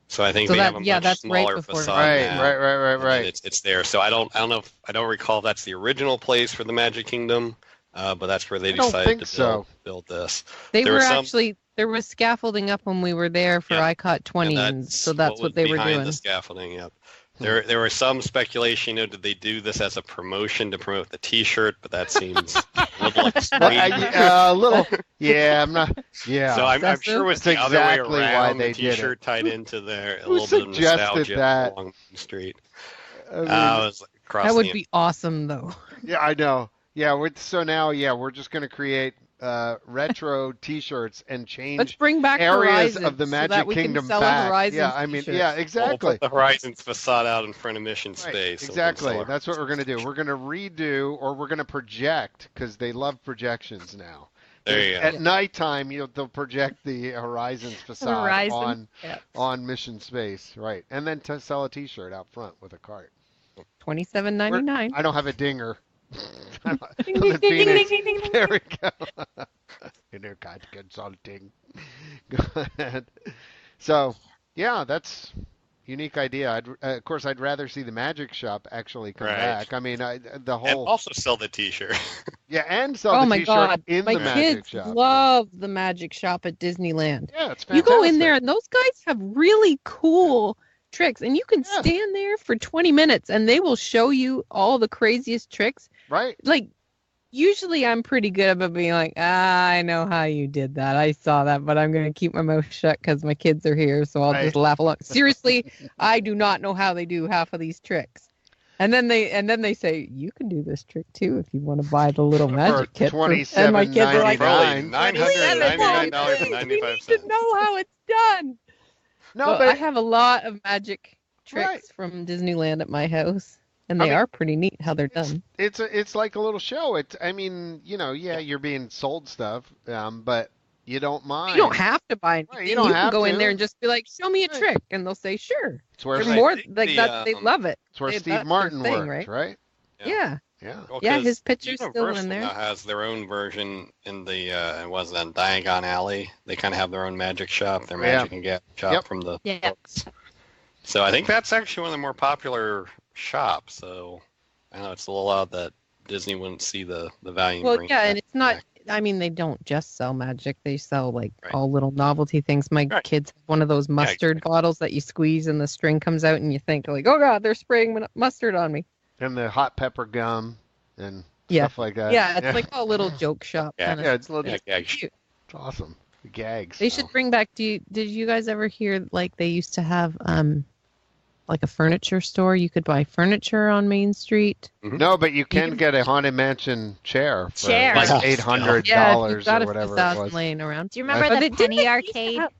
S5: So I think they have a much smaller facade now.
S2: Right.
S5: It's there. So I don't recall if that's the original place for the Magic Kingdom, but that's where they decided to build this.
S3: There was scaffolding up when we were there for ICOT 20, and so that's what they were doing.
S5: Behind the scaffolding, yep. There was some speculation, did they do this as a promotion to promote the T-shirt? But that seems a little extreme.
S2: I'm not. Yeah.
S5: So I'm sure it was the other way around. The T-shirt tied into there a little bit of nostalgia along the street.
S3: That would be awesome, though.
S2: Yeah, I know. Yeah, so now, we're just going to create retro T-shirts and change.
S3: Let's bring back
S2: areas
S3: Horizons
S2: of the Magic Kingdom back. Exactly.
S5: We'll put the Horizons facade out in front of Mission Space.
S2: Exactly. That's what we're going to do. We're going to redo, or we're going to project, because they love projections now.
S5: There you go.
S2: At nighttime, they'll project the Horizons facade on Mission Space, right? And then to sell a T-shirt out front with a cart.
S3: $27.99.
S2: I don't have a dinger.
S3: Ding, ding, ding, ding, ding, ding,
S2: There we go. INTERCOT Consulting. Go ahead. So, yeah, that's unique idea. Of course, I'd rather see the magic shop actually come
S5: Right.
S2: back. I mean, the
S5: And
S2: whole
S5: also sell the T-shirt.
S2: yeah, and sell
S3: Oh
S2: the
S3: my
S2: T-shirt
S3: God,
S2: in
S3: my
S2: the magic
S3: kids
S2: shop.
S3: love the magic shop at Disneyland.
S2: Yeah, it's
S3: You
S2: fantastic.
S3: go in there and those guys have really cool tricks, and you can
S2: Yeah.
S3: stand there for 20 minutes and they will show you all the craziest tricks.
S2: Right?
S3: Like, usually I'm pretty good about being like, I know how you did that. I saw that, but I'm going to keep my mouth shut because my kids are here, so I'll
S2: Right.
S3: just laugh along. Seriously, I do not know how they do half of these tricks. And then they say, you can do this trick too if you want to buy the little magic kit. And my kids are like,
S2: $27.99.
S5: $999.95.
S3: you need to know how it's done.
S2: No,
S3: Well,
S2: but
S3: I have a lot of magic tricks
S2: Right.
S3: from Disneyland at my house, and
S2: I
S3: they
S2: mean,
S3: are pretty neat how they're done.
S2: it's like a little show. I mean, yeah, you're being sold stuff, but you don't mind.
S3: You don't have to buy anything.
S2: Right, you don't
S3: can
S2: have
S3: go in
S2: to.
S3: there and just be like, "Show me a
S2: Right.
S3: trick," and they'll say, "Sure."
S2: It's where,
S3: They're
S5: Right.
S3: more
S5: The-
S3: like
S5: the,
S3: that. They love it.
S2: it's where
S3: That's
S2: Steve
S3: their
S2: Martin
S3: thing,
S2: worked,
S3: right?
S2: right?
S3: Yeah.
S2: Yeah.
S5: Well,
S3: Yeah,
S5: 'cause
S3: his picture's still
S5: Universal
S3: in there.
S5: now has their own version in the it was that Diagon Alley. They kind of have their own magic shop, their
S2: Yeah.
S5: magic and gadget shop
S2: Yep.
S5: from the
S4: Yeah.
S5: books. So I think that's actually one of the more popular shops. So I know it's a little odd that Disney wouldn't see the value. in
S3: Well,
S5: bringing
S3: yeah,
S5: that
S3: and it's not.
S5: back.
S3: I mean, they don't just sell magic; they sell like
S5: Right.
S3: all little novelty things. My
S5: Right.
S3: kids have one of those mustard bottles that you squeeze and the string comes out, and you think like, "Oh God, they're spraying mustard on me."
S2: And the hot pepper gum and
S3: Yeah.
S2: stuff like that.
S3: Yeah, it's like a little joke shop.
S5: Yeah.
S3: Kind of.
S2: Yeah, it's a little.
S5: Yeah,
S3: It's
S5: gag
S3: cute.
S2: It's awesome. The gags.
S3: They should bring back. Did you guys ever hear like they used to have like a furniture store? You could buy furniture on Main Street.
S2: No, but you can
S3: can-
S2: get a Haunted Mansion chair for
S4: Chair.
S2: like
S5: Yeah.
S2: $800
S3: Yeah, if you've got
S2: or
S3: a
S2: whatever it
S3: thousand
S2: was.
S3: laying around.
S4: Do you remember
S3: But
S4: the
S3: didn't
S4: penny
S3: they used to
S4: arcade?
S3: have-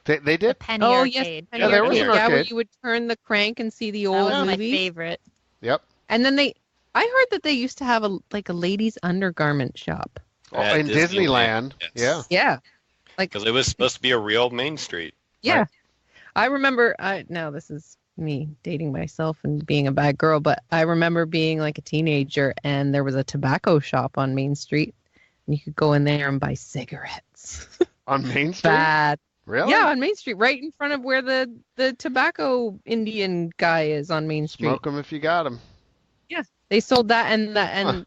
S2: They
S4: The
S2: did.
S4: penny
S3: Oh
S4: arcade.
S3: yes,
S2: Yeah, there was an
S3: yeah, where
S2: arcade.
S3: you would turn the crank and see the
S4: That
S3: old
S4: was my
S3: movies.
S4: favorite.
S2: Yep.
S3: And then I heard that they used to have a ladies' undergarment shop.
S5: At
S2: In Disneyland.
S5: yes.
S3: Yeah,
S5: Because it was supposed to be a real Main Street.
S3: yeah. I remember. Now this is me dating myself and being a bad girl, but I remember being like a teenager and there was a tobacco shop on Main Street, and you could go in there and buy cigarettes.
S2: On Main Street?
S3: Bad.
S2: Really?
S3: Yeah, on Main Street, right in front of where the tobacco Indian guy is on Main Street.
S2: Smoke them if you got them.
S3: They sold that and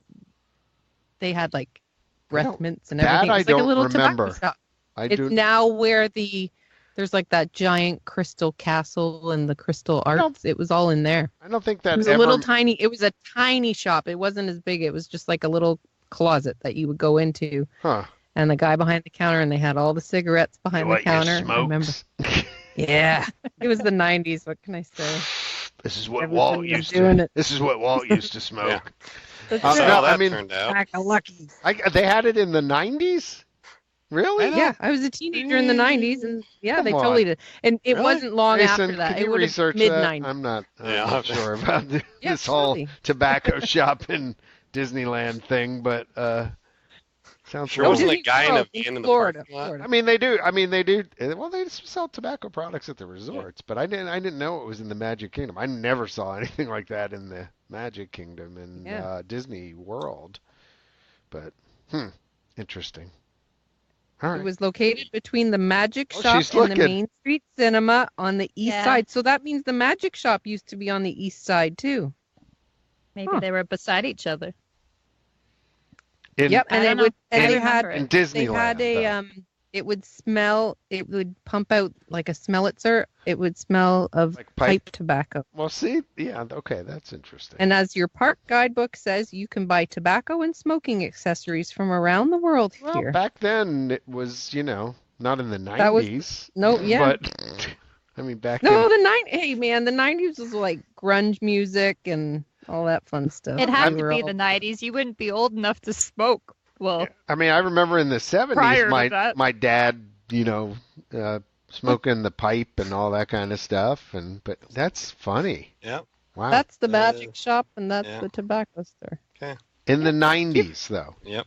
S3: they had like breath
S2: don't-
S3: mints and
S2: that
S3: everything. It
S2: I
S3: was like a
S2: don't
S3: little
S2: remember.
S3: tobacco shop.
S2: I
S3: It's
S2: do.
S3: now where there's like that giant crystal castle and the crystal arts. It was all in there.
S2: I don't think
S3: It
S2: that
S3: was
S2: ever.
S3: a little tiny. It was a tiny shop. It wasn't as big. It was just like a little closet that you would go into.
S2: Huh.
S3: And the guy behind the counter, and they had all the cigarettes behind the counter. I remember. Yeah, it was the '90s. What can I say?
S2: This is what
S3: Everybody
S2: Walt
S3: was
S2: used
S3: doing
S2: to.
S3: it.
S2: This is what Walt used to smoke.
S3: That's
S5: So
S2: no,
S5: how
S2: I
S5: that
S2: mean-
S5: turned out.
S3: Pack of Luckies.
S2: They had it in the 90s? Really?
S3: Yeah, I was a teenager in the '90s, and yeah,
S2: Come
S3: they
S2: on.
S3: totally did. And it
S2: Really?
S3: wasn't long
S2: Jason,
S3: after that.
S2: Can
S3: It
S2: you
S3: would have
S2: research
S3: mid
S2: that?
S3: '90s.
S2: I'm not
S5: Yeah.
S2: sure about this
S3: Yeah,
S2: whole
S3: totally.
S2: tobacco shop in Disneyland thing, but sounds
S5: Sure wasn't
S3: Disney
S5: a guy in a
S3: World
S5: van in the
S3: Florida,
S5: parking lot?
S3: Florida.
S2: I mean, they do. Well, they sell tobacco products at the resorts, but I didn't know it was in the Magic Kingdom. I never saw anything like that in the Magic Kingdom in
S3: Yeah.
S2: Disney World. But interesting. All right.
S3: It was located between the Magic
S2: Oh,
S3: Shop
S2: she's
S3: and
S2: looking.
S3: the Main Street Cinema on the east
S4: Yeah.
S3: side. So that means the Magic Shop used to be on the east side too.
S4: Maybe
S3: Huh.
S4: they were beside each other.
S3: Yep,
S4: I
S3: and
S4: don't
S3: it
S4: know.
S3: would.
S4: I
S3: And they
S4: remember
S3: had
S4: it.
S2: in
S3: they
S2: Disneyland.
S3: had a
S2: though.
S3: It would smell. It would pump out like a smellitzer. It would smell of
S2: Like
S3: pipe
S2: pipe.
S3: tobacco.
S2: Well, see, yeah, okay, that's interesting.
S3: And as your park guidebook says, you can buy tobacco and smoking accessories from around the world
S2: Well,
S3: here.
S2: back then it was, not in the 90s.
S3: That was- no, yeah.
S2: But I mean, back
S3: No,
S2: in
S3: Hey man, the '90s was like grunge music and all that fun stuff.
S4: It had
S3: We
S4: to
S3: were
S4: be
S3: all-
S4: the 90s. You wouldn't be old enough to smoke. Well,
S2: I mean, I remember in the 70s,
S4: Prior to
S2: my
S4: that.
S2: my dad, smoking the pipe and all that kind of stuff. But that's funny.
S5: Yeah.
S2: Wow.
S3: That's the
S5: That
S3: magic
S5: is-
S3: shop, and that's
S5: yeah.
S3: the tobacco store.
S2: in the 90s, though.
S5: Yep.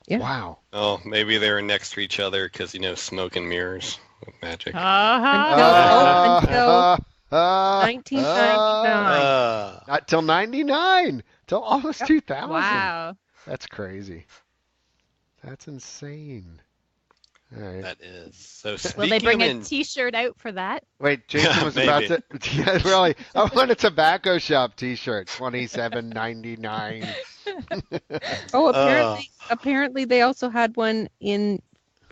S3: Yeah.
S2: Wow.
S5: Oh, maybe they were next to each other because smoke and mirrors with magic.
S4: uh-huh.
S3: Until 1999.
S2: Not till 99. Till almost 2000.
S4: Wow.
S2: That's crazy. That's insane. All right.
S5: That is. So
S4: Will they bring
S5: speaking
S4: a T-shirt out for that?
S2: Wait, Jason was about to. Yeah, really. I want a tobacco shop T-shirt, $27.99.
S3: Oh, apparently they also had one in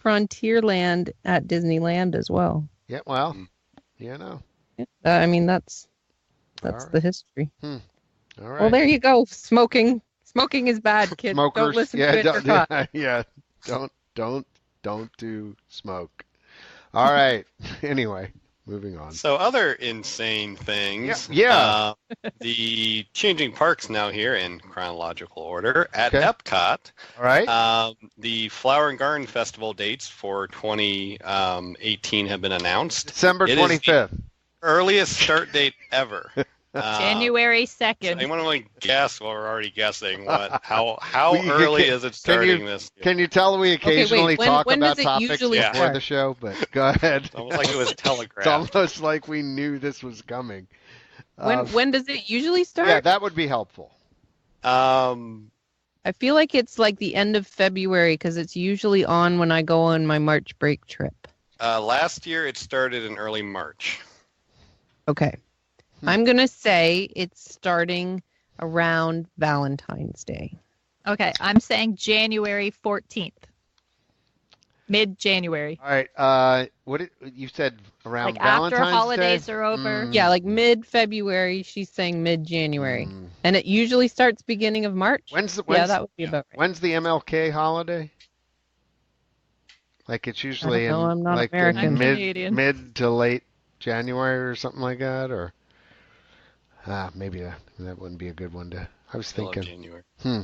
S3: Frontierland at Disneyland as well.
S2: Yeah, well, you know.
S3: I mean, that's
S2: All right.
S3: the history.
S2: All right.
S3: Well, there you go. Smoking is bad, kids.
S2: Smokers,
S3: Don't listen
S2: yeah,
S3: to INTERCOT.
S2: yeah. Don't do smoke. All right. Anyway, moving on.
S5: So other insane things.
S2: Yeah.
S5: The changing parks now here in chronological order at
S2: Okay.
S5: Epcot.
S2: All right.
S5: The Flower and Garden Festival dates for 2018 have been announced.
S2: December
S5: It is
S2: 25th.
S5: Earliest start date ever.
S4: January 2nd.
S5: Anyone want to guess? Well, we're already guessing. How
S2: We-
S5: early
S2: can-
S5: is it starting this year?
S2: Can you tell we occasionally
S3: when
S2: talk
S3: does
S2: about
S3: it
S2: topics
S3: usually
S2: before
S3: start?
S2: the show? But go ahead.
S5: It's almost like it was
S2: It's
S5: telegraphed.
S2: almost like we knew this was coming.
S3: When does it usually start?
S2: Yeah, that would be helpful.
S3: I feel like it's like the end of February because it's usually on when I go on my March break trip.
S5: Last year it started in early March.
S3: Okay. I'm going to say it's starting around Valentine's Day.
S4: Okay, I'm saying January 14th. Mid-January.
S2: All right. You said around
S4: Like after
S2: Valentine's
S4: holidays
S2: Day?
S4: are over.
S3: Yeah, like mid-February. She's saying mid-January. And it usually starts beginning of March.
S2: When's
S3: that would be about right.
S2: When's the MLK holiday? Like it's usually
S3: I don't know, I'm not
S2: like
S3: American.
S2: in
S4: I'm Canadian.
S2: mid to late January or something like that, or maybe that wouldn't be a good one to. I was
S5: Middle of
S2: thinking.
S5: January.
S2: Hmm.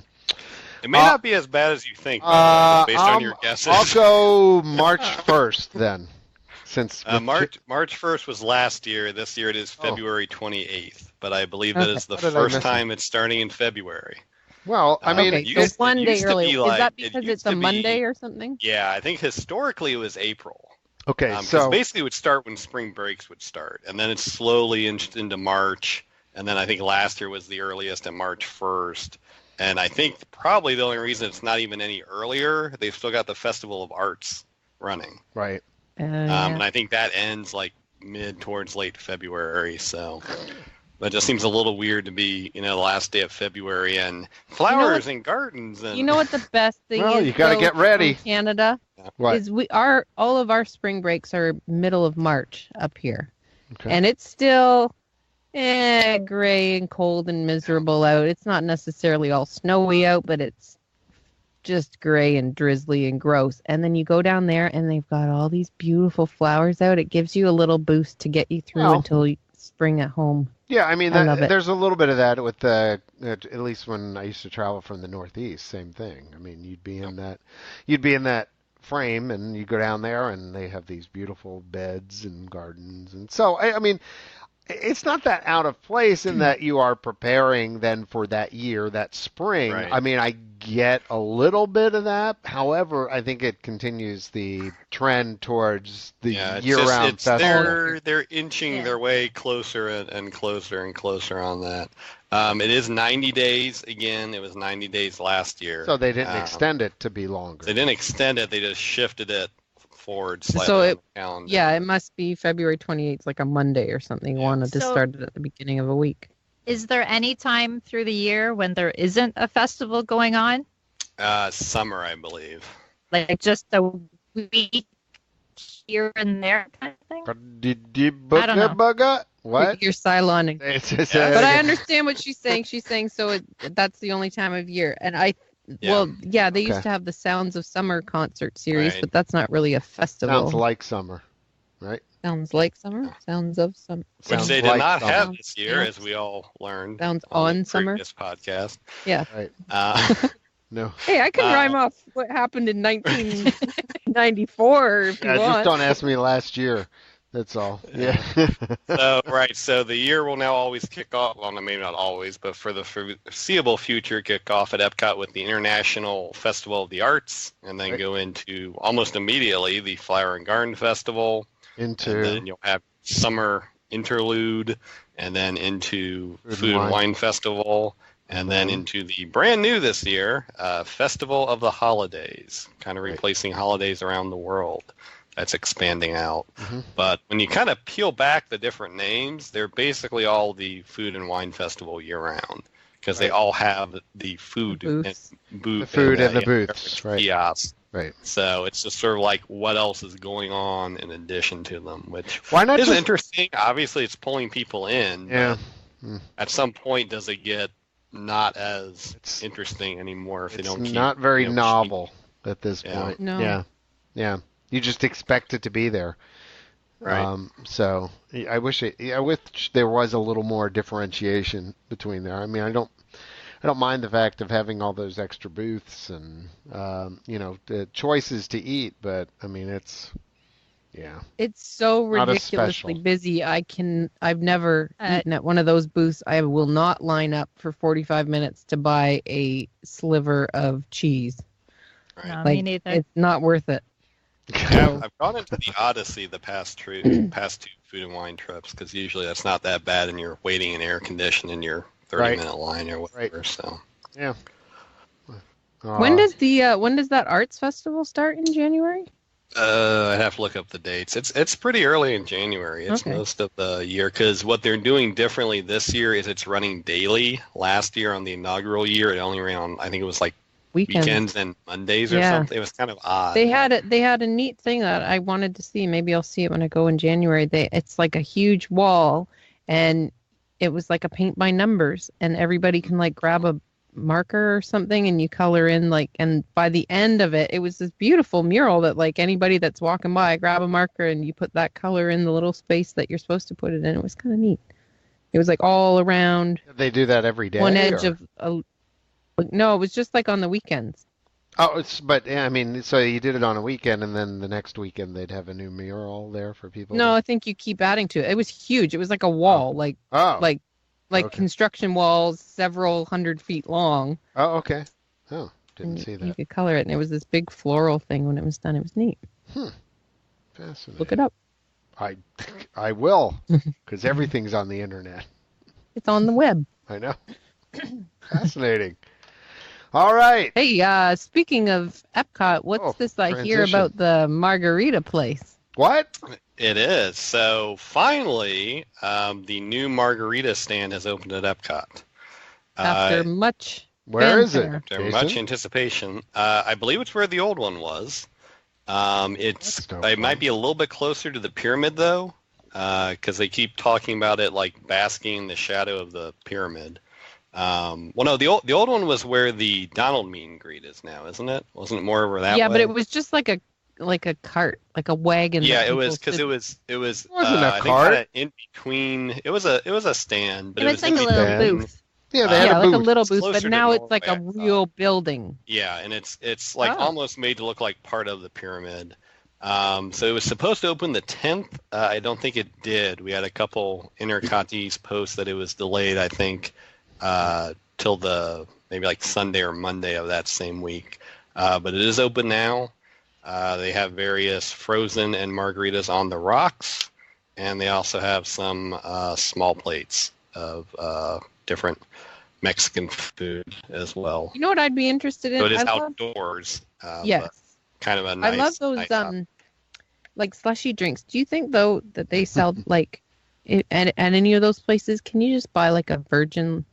S5: It may not be as bad as you think, though, based on your guesses.
S2: I'll go March 1st then, since
S5: March 1st was last year. This year it is February 28th, but I believe that is the
S2: How did I
S5: first
S2: miss it?
S5: time it's starting in February.
S2: Well, I mean,
S3: Okay,
S5: it
S3: so one
S5: used
S3: day
S5: to be
S3: early.
S5: like-
S3: Is that
S5: it
S3: because
S5: used
S3: it's a
S5: to be-
S3: Monday or something?
S5: Yeah, I think historically it was April.
S2: okay,
S5: 'Cause
S2: so
S5: basically it would start when spring breaks would start, and then it's slowly inched into March, and then I think last year was the earliest at March 1st. And I think probably the only reason it's not even any earlier, they've still got the Festival of Arts running.
S2: right.
S5: And I think that ends like mid towards late February. So that just seems a little weird to be, the last day of February and flowers and gardens. And
S3: You know what the best thing
S2: Well,
S3: is?
S2: you gotta
S3: though,
S2: get ready.
S3: from Canada
S2: What?
S3: is all of our spring breaks are middle of March up here,
S2: Okay.
S3: and it's still gray and cold and miserable out. It's not necessarily all snowy out, but it's just gray and drizzly and gross. And then you go down there and they've got all these beautiful flowers out. It gives you a little boost to get you through
S2: Well,
S3: until spring at home.
S2: Yeah, I mean,
S3: I love it.
S2: there's a little bit of that with at least when I used to travel from the Northeast, same thing. I mean, you'd be in that frame, and you go down there, and they have these beautiful beds and gardens, and so I mean, it's not that out of place in that you are preparing then for that year, that spring.
S5: Right.
S2: I mean, I get a little bit of that. However, I think it continues the trend towards the
S5: it's
S2: year-round
S5: just,
S2: festival.
S5: they're inching their way closer and closer and closer on that. It is 90 days again. It was 90 days last year.
S2: So they didn't extend it to be longer.
S5: They didn't extend it. They just shifted it forward slightly
S3: So
S5: on
S3: it-
S5: the calendar.
S3: Yeah, it must be February 28th, like a Monday or something. You wanted to
S4: So-
S3: start it at the beginning of a week.
S4: Is there any time through the year when there isn't a festival going on?
S5: Summer, I believe.
S4: Like just a week here and there kind of thing?
S2: I
S4: don't know.
S2: What?
S3: You're Cylon.
S5: Yeah.
S3: But I understand what she's saying. She's saying that's the only time of year. And they
S2: Okay.
S3: used to have the Sounds of Summer concert series,
S5: Right.
S3: but that's not really a festival.
S2: Sounds like summer, right?
S3: Sounds like summer. Sounds of summer.
S5: Which
S2: Sounds
S5: they did
S2: like
S5: not
S2: summer.
S5: have this year,
S3: Sounds-
S5: as we all learned.
S3: Sounds
S5: on
S3: on
S5: the
S3: summer.
S5: previous podcast.
S3: Yeah.
S2: Right. No.
S3: Hey, I can rhyme off what happened in 1994 if you
S2: Yeah,
S3: want.
S2: just don't ask me last year. That's all. Yeah.
S5: So the year will now always kick off. Well, maybe not always, but for the foreseeable future, kick off at Epcot with the International Festival of the Arts, and then
S2: Right.
S5: go into almost immediately the Flower and Garden Festival, and then
S2: Into
S5: you'll have Summer Interlude, and then into
S2: Food
S5: Food
S2: and
S5: and
S2: Wine.
S5: Wine Festival, And then into the brand new this year, Festival of the Holidays, kind of replacing holidays around the world. That's expanding out.
S2: Mm-hmm.
S5: But when you kind of peel back the different names, they're basically all the food and wine festival year-round. Because they all have the food and
S3: Booths.
S2: The booths, right?
S5: Kiosks.
S2: Right.
S5: So it's just sort of like what else is going on in addition to them, which
S2: Why not
S5: is
S2: just...
S5: interesting. Obviously, it's pulling people in.
S2: Yeah.
S5: But at some point, does it get not as interesting anymore if they don't keep...
S2: It's not very novel at this point.
S3: No.
S2: Yeah. You just expect it to be there.
S5: Right.
S2: So I wish there was a little more differentiation between there. I mean, I don't mind the fact of having all those extra booths and the choices to eat, but I mean it's so
S3: ridiculously busy. I've never eaten at one of those booths. I will not line up for 45 minutes to buy a sliver of cheese.
S5: Right.
S4: No, me neither.
S3: It's not worth it.
S5: Yeah, I've gone into the Odyssey the past two food and wine trips because usually that's not that bad, and you're waiting in air conditioned in your 30-minute line or whatever. Right. So
S2: yeah.
S3: When does that arts festival start in January?
S5: I'd have to look up the dates. It's pretty early in January. It's most of the year because what they're doing differently this year is it's running daily. Last year on the inaugural year, it only ran on, I think it was like weekends and Mondays or something. It was kind of odd.
S3: They had a neat thing that I wanted to see. Maybe I'll see it when I go in January. It's like a huge wall, and it was like a paint by numbers, and everybody can like grab a marker or something and you color in and by the end of it was this beautiful mural that like anybody that's walking by, grab a marker and you put that color in the little space that you're supposed to put it in. It was kind of neat. It was like all around.
S2: They do that every day.
S3: One edge of no, it was just like on the weekends.
S2: So you did it on a weekend, and then the next weekend they'd have a new mural there for people.
S3: No, I think you keep adding to it. It was huge. It was like a wall, construction walls, several 100 feet long.
S2: Oh, okay. Oh, didn't see that.
S3: You could color it, and it was this big floral thing when it was done. It was neat.
S2: Fascinating.
S3: Look it up.
S2: I will, because everything's on the internet.
S3: It's on the web.
S2: I know. Fascinating. All right.
S3: Hey, speaking of Epcot, what's this I hear about the margarita place?
S2: What?
S5: It is. So finally, the new margarita stand has opened at Epcot.
S3: After much
S2: Where is it?
S5: After
S2: Jason?
S5: much anticipation. I believe it's where the old one was. It might be a little bit closer to the pyramid, though, because they keep talking about it like basking in the shadow of the pyramid. The old one was where the Donald meet and greet is now, isn't it? Wasn't it more over that way?
S3: Yeah, but it was just like a cart, like a wagon.
S5: Yeah, it was because it was.
S2: It wasn't a cart.
S5: In between, it was a stand, but
S4: it was like a little booth.
S2: Yeah, they had a booth.
S3: Like a little booth, but now it's like a real building.
S5: Yeah, and it's like almost made to look like part of the pyramid. So it was supposed to open the 10th. I don't think it did. We had a couple INTERCOTties post that it was delayed, I think, till maybe like Sunday or Monday of that same week. But it is open now. They have various frozen and margaritas on the rocks, and they also have some small plates of different Mexican food as well.
S3: You know what I'd be interested in?
S5: So it is outdoors.
S3: Yes.
S5: Kind of a nice.
S3: I love those like slushy drinks. Do you think though that they sell like at any of those places? Can you just buy like a virgin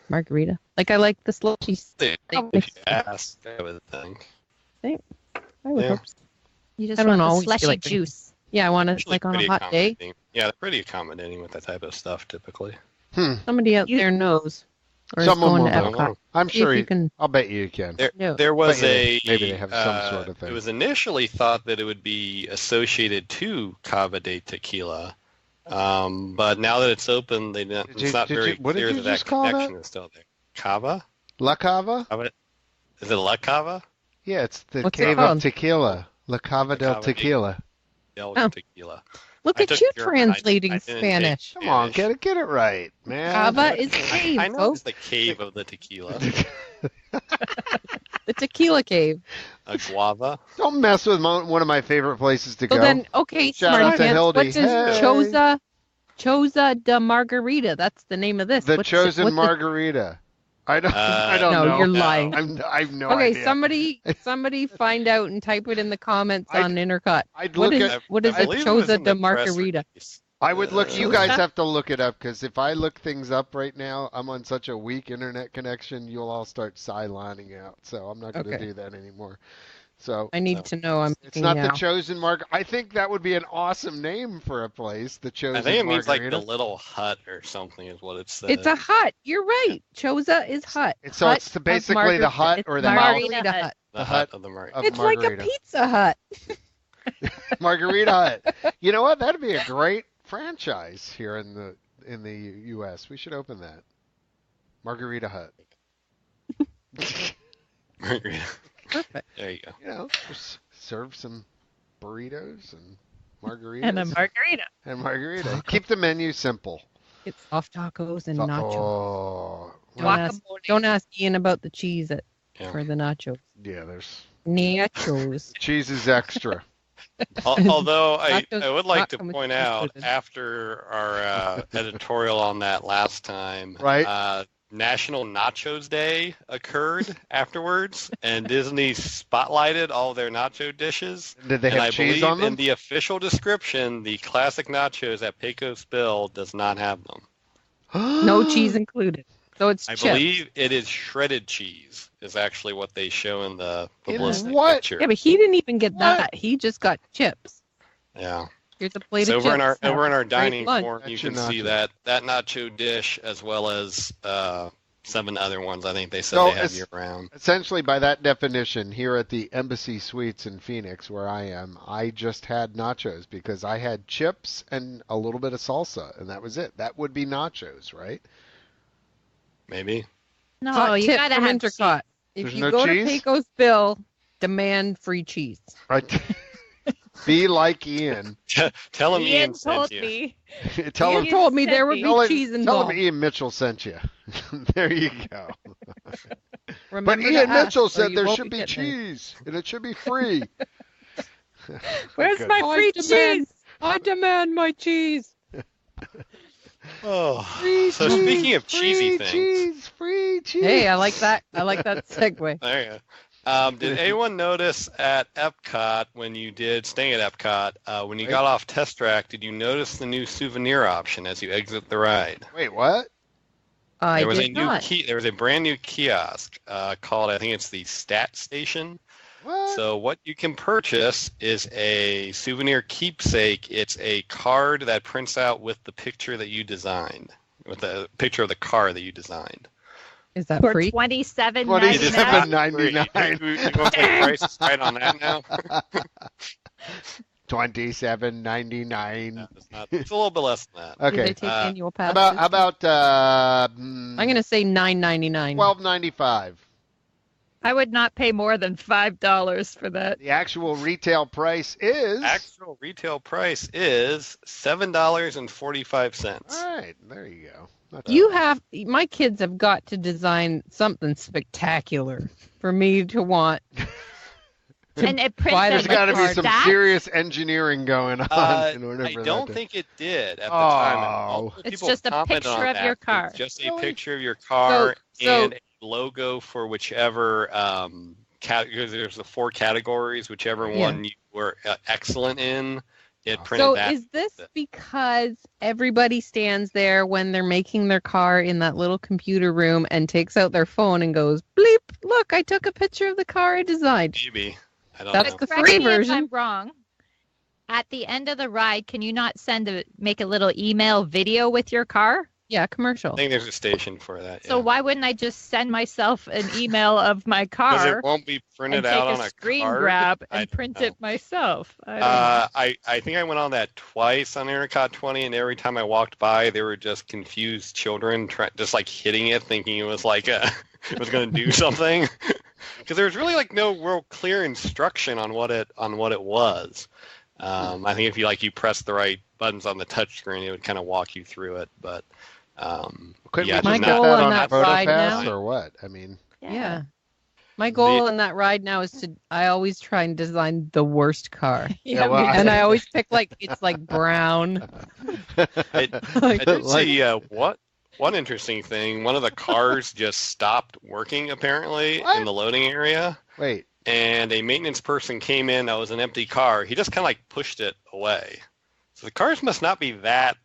S3: margarita? Like I like the slushy.
S5: If you ask, I would think.
S3: I would hope so.
S4: You just want the slushy juice.
S3: Yeah, I want to like on a hot day.
S5: Yeah, they're pretty accommodating with that type of stuff typically.
S3: Somebody out there knows. Or
S2: someone
S3: is going
S2: will
S3: to
S2: know.
S3: Epcot.
S2: I'm sure
S3: you can.
S2: I'll bet you can.
S5: There was
S2: maybe they have some sort of thing.
S5: It was initially thought that it would be associated to Cava de Tequila, but now that it's open, it's not very clear that connection is still there. Cava?
S2: La Cava?
S5: Is it La Cava?
S2: Yeah, it's the Cave of Tequila. La Cava del Tequila.
S5: Tequila.
S3: Look at you translating Spanish.
S2: Come on, get it right, man.
S3: Cava is cave.
S5: I know it's the cave of the tequila.
S3: The tequila cave.
S5: A guava.
S2: Don't mess with one of my favorite places to go.
S3: Then, okay,
S2: shout out to Hildy.
S3: What does Choza de Margarita? That's the name of this.
S2: The Chosen Margarita. I don't
S3: No,
S2: know.
S3: you're lying.
S2: I have no
S3: Okay,
S2: idea.
S3: somebody find out and type it in the comments on INTERCOT.
S2: I'd
S3: What
S2: look
S3: is
S2: at.
S3: what is
S5: I
S3: a
S5: believe it was
S3: Choza
S5: in the
S3: de
S5: press
S3: Margarita?
S5: release.
S2: I would look. You guys have to look it up because if I look things up right now, I'm on such a weak internet connection. You'll all start sidelining out. So I'm not going to
S3: Okay.
S2: do that anymore. So
S3: I need to know. I'm
S2: it's
S3: looking
S2: not
S3: now.
S2: the Chosen Margarita. I think that would be an awesome name for a place. The Chosen
S5: I think it means like
S2: Margarita.
S5: the little hut or something is what it says.
S3: It's a hut. You're right. Choza is hut.
S2: So
S3: Hut
S2: it's
S3: of
S2: basically the hut
S3: It's
S2: or the
S3: Margarita
S4: Margarita
S3: hut.
S4: hut.
S5: the
S2: the
S5: hut
S2: hut
S5: of the Margarita.
S2: of
S3: It's like a
S2: Margarita.
S3: Pizza Hut.
S2: Margarita Hut. You know what? That'd be a great franchise here in the U.S. We should open that. Margarita Hut.
S5: Margarita.
S3: Perfect.
S5: There you go.
S2: You know, just serve some burritos and margaritas.
S4: And a margarita.
S2: And margarita. Keep the menu simple.
S3: It's soft tacos and nachos.
S2: Oh,
S3: Don't ask Ian about the cheese
S5: Yeah.
S3: for the nachos.
S2: yeah, there's
S3: Nachos.
S2: cheese is extra.
S5: Although I
S3: Nachos
S5: would like
S3: not
S5: to
S3: come with
S5: point
S3: cheese
S5: out
S3: with it.
S5: after our editorial on that last time,
S2: Right.
S5: National Nachos Day occurred afterwards, and Disney spotlighted all their nacho dishes.
S2: Did they
S5: And
S2: have
S5: I
S2: cheese
S5: believe
S2: on them?
S5: in the official description, the classic nachos at Pecos Bill does not have them.
S3: No cheese included. So it's
S5: I
S3: chips.
S5: believe it is shredded cheese is actually what they show in the
S2: In
S5: publicity
S2: what?
S5: picture.
S3: Yeah, but he didn't even get
S2: What?
S3: that. He just got chips.
S5: Yeah.
S3: Here's a plate
S5: So
S3: of
S5: over
S3: chips.
S5: in our
S3: Great
S5: dining
S3: lunch.
S5: room, you
S2: That's your
S5: can see
S2: nacho.
S5: that nacho dish as well as 7 other ones. I think they said
S2: So
S5: they have
S2: it's-
S5: year round.
S2: Essentially, by that definition, here at the Embassy Suites in Phoenix, where I am, I just had nachos because I had chips and a little bit of salsa, and that was it. That would be nachos, right?
S5: Maybe.
S4: No,
S3: Hot
S4: you
S3: tip
S4: gotta
S3: from
S4: have
S3: INTERCOT. If
S2: There's
S3: you
S2: no
S3: go
S2: cheese?
S3: to Pecos Bill, demand free cheese.
S2: Right. Be like Ian.
S5: Tell him Ian
S4: Ian
S5: sent
S4: told
S5: you.
S4: me.
S2: Tell
S3: Ian
S2: him.
S3: told me there would be
S2: Tell him,
S3: cheese
S2: tell
S3: involved.
S2: him Ian Mitchell sent you. There you go. But
S3: Remember to
S2: Ian
S3: ask,
S2: Mitchell
S3: or
S2: said
S3: you
S2: there
S3: won't
S2: should be
S3: getting it.
S2: cheese, and it should be free.
S4: Where's
S2: Good.
S4: my free
S3: demand-
S4: cheese?
S3: I demand my cheese.
S5: Oh.
S2: Free
S5: So
S2: cheese,
S5: speaking of
S2: free
S5: cheesy things.
S2: cheese, free cheese.
S3: Hey, I like that. I like that segue.
S5: There you go. Did anyone notice at Epcot when you did staying at Epcot when you
S2: Right.
S5: got off Test Track? Did you notice the new souvenir option as you exit the ride?
S2: Wait, what?
S3: I
S5: There was
S3: did
S5: a new
S3: not.
S5: There was a brand new kiosk called, I think it's the Stat Station.
S2: What?
S5: So what you can purchase is a souvenir keepsake. It's a card that prints out with the picture that you designed, with the picture of the car that you designed.
S3: Is that
S4: For
S3: free?
S4: $27.99.
S2: $27.99.
S5: You want to put the price right on that now?
S2: $27.99.
S5: No, it's not. It's a little bit less than that.
S3: Do they
S2: Okay.
S3: take annual passes?
S2: How about
S3: I'm gonna say $9.99.
S2: $12.95?
S4: I would not pay more than $5 for that.
S2: The actual retail price is.
S5: Actual retail price is $7.45.
S2: All right, there you go. Not that
S3: You
S2: bad.
S3: have my kids have got to design something spectacular for me to want.
S4: And it
S3: Why
S4: prints
S2: There's
S3: my
S2: got to be
S3: card.
S2: some
S4: That-
S2: serious engineering going on in order
S5: I
S2: for
S5: don't
S2: that to...
S5: think it did at the time. And multiple
S4: It's
S5: people
S4: just a
S5: commented
S4: picture
S5: on
S4: of
S5: that.
S4: your car.
S5: It's just a
S2: Really?
S5: picture of your car
S3: So-
S5: and a logo for whichever because there's the 4 categories, whichever
S3: Yeah.
S5: one you were excellent in. It
S2: So
S5: printed
S3: So
S5: that.
S3: is this because everybody stands there when they're making their car in that little computer room and takes out their phone and goes, bleep, look, I took a picture of the car I designed.
S5: Maybe. I don't
S3: That's
S5: know.
S3: the
S4: Correct
S3: free
S4: me if
S3: version.
S4: I'm wrong. At the end of the ride, can you not make a little email video with your car?
S3: Yeah, commercial.
S5: I think there's a station for that.
S4: So
S5: yeah.
S4: why wouldn't I just send myself an email of my
S5: Because
S4: car
S5: it won't be printed
S4: and take
S5: out on
S4: a screen
S5: card?
S4: grab
S5: I
S4: and
S5: don't
S4: print
S5: know.
S4: it myself? I don't know.
S5: I think I went on that twice on INTERCOT 20, and every time I walked by, there were just confused children just like hitting it, thinking it was like it was going to do something. Because there was really like no real clear instruction on what it was. I think if you press the right buttons on the touchscreen, it would kind of walk you through it. But
S2: Couldn't
S5: yeah,
S2: we
S3: My
S2: just
S5: just
S2: get
S3: goal
S2: that
S3: on
S2: on
S3: that ride
S2: PhotoPass
S3: now-
S2: or what? I mean,
S3: Yeah. My goal on that ride now is I always try and design the worst car.
S2: Yeah, well,
S3: And I always pick it's like brown.
S5: I did
S2: Like-
S5: see what One interesting thing, one of the cars just stopped working apparently
S2: What?
S5: in the loading area.
S2: Wait.
S5: And a maintenance person came in that was an empty car. He just kind of like pushed it away. So the cars must not be that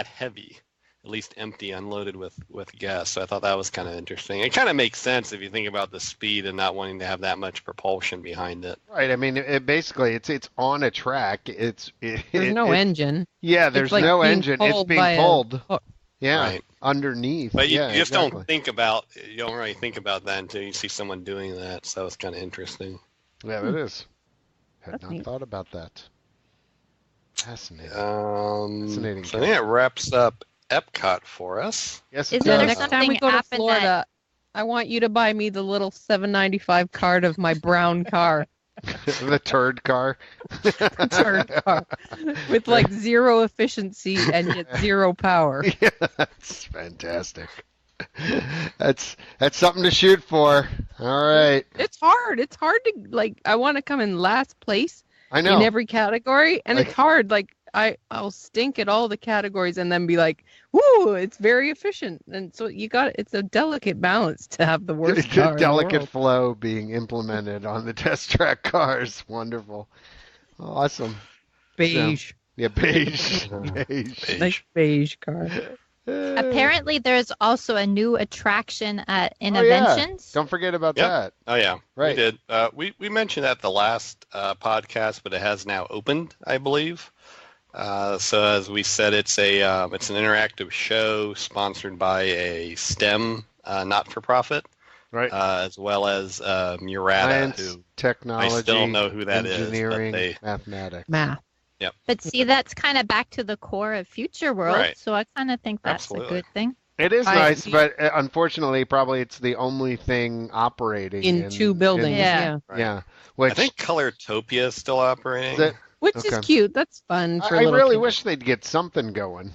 S5: heavy, at least empty, unloaded with guests. So I thought that was kind of interesting. It kind of makes sense if you think about the speed and not wanting to have that much propulsion behind it.
S2: Right. I mean, it basically it's on a track. There's
S3: no engine.
S2: Yeah, there's
S3: like
S2: no
S3: being
S2: engine. It's
S3: pulled
S2: being
S3: by
S2: pulled.
S3: a-
S2: Yeah,
S5: Right.
S2: underneath.
S5: But you just
S2: exactly.
S5: you don't really think about that until you see someone doing that. So it's kind of interesting.
S2: Yeah, it is. Had
S3: That's
S2: not
S3: neat.
S2: thought about that. Fascinating.
S5: Fascinating.
S2: Fascinating.
S5: So I think that wraps up Epcot for us.
S2: Yes,
S4: Is
S2: it
S4: there
S2: does.
S3: Next time we
S4: something
S3: go to
S4: happened
S3: Florida, I want you to buy me the little $7.95 card of my brown car.
S2: The turd car.
S3: Turd car with like zero efficiency and yet zero power.
S2: Yeah, that's fantastic. That's something to shoot for. All right.
S3: It's hard. It's hard to like. I want to come in last place
S2: I know.
S3: in every category, and
S2: Like-
S3: it's hard. Like I'll stink at all the categories and then be like, "Woo, it's very efficient." And so it's a delicate balance to have the worst
S2: It's
S3: car
S2: a
S3: in the
S2: delicate
S3: world.
S2: flow being implemented on the test track cars. Wonderful. Awesome.
S3: beige,
S2: Yeah, beige. Beige.
S3: nice beige car.
S4: Apparently, there's also a new attraction at
S2: yeah.
S4: Innoventions.
S2: Don't forget about
S5: Yep.
S2: that.
S5: Oh yeah,
S2: Right.
S5: we did. We mentioned that the last podcast, but it has now opened, I believe. So as we said, it's an interactive show sponsored by a STEM not-for-profit,
S2: Right.
S5: as well as Murata,
S2: Science,
S5: who
S2: technology,
S5: I still don't know who that is, but
S2: engineering,
S5: they-
S2: mathematics.
S3: Math.
S4: But see, that's kind of back to the core of Future World,
S5: Right.
S4: so I kind of think that's
S5: Absolutely.
S4: a good thing.
S2: It is
S3: I-
S2: nice, but unfortunately, probably it's the only thing operating
S3: In two buildings.
S4: Yeah.
S5: Right.
S2: Yeah, which
S5: I think Colortopia is still operating.
S2: that-
S3: Which
S2: Okay.
S3: is cute. That's fun for
S2: I
S3: little
S2: really
S3: kids.
S2: wish they'd get something going,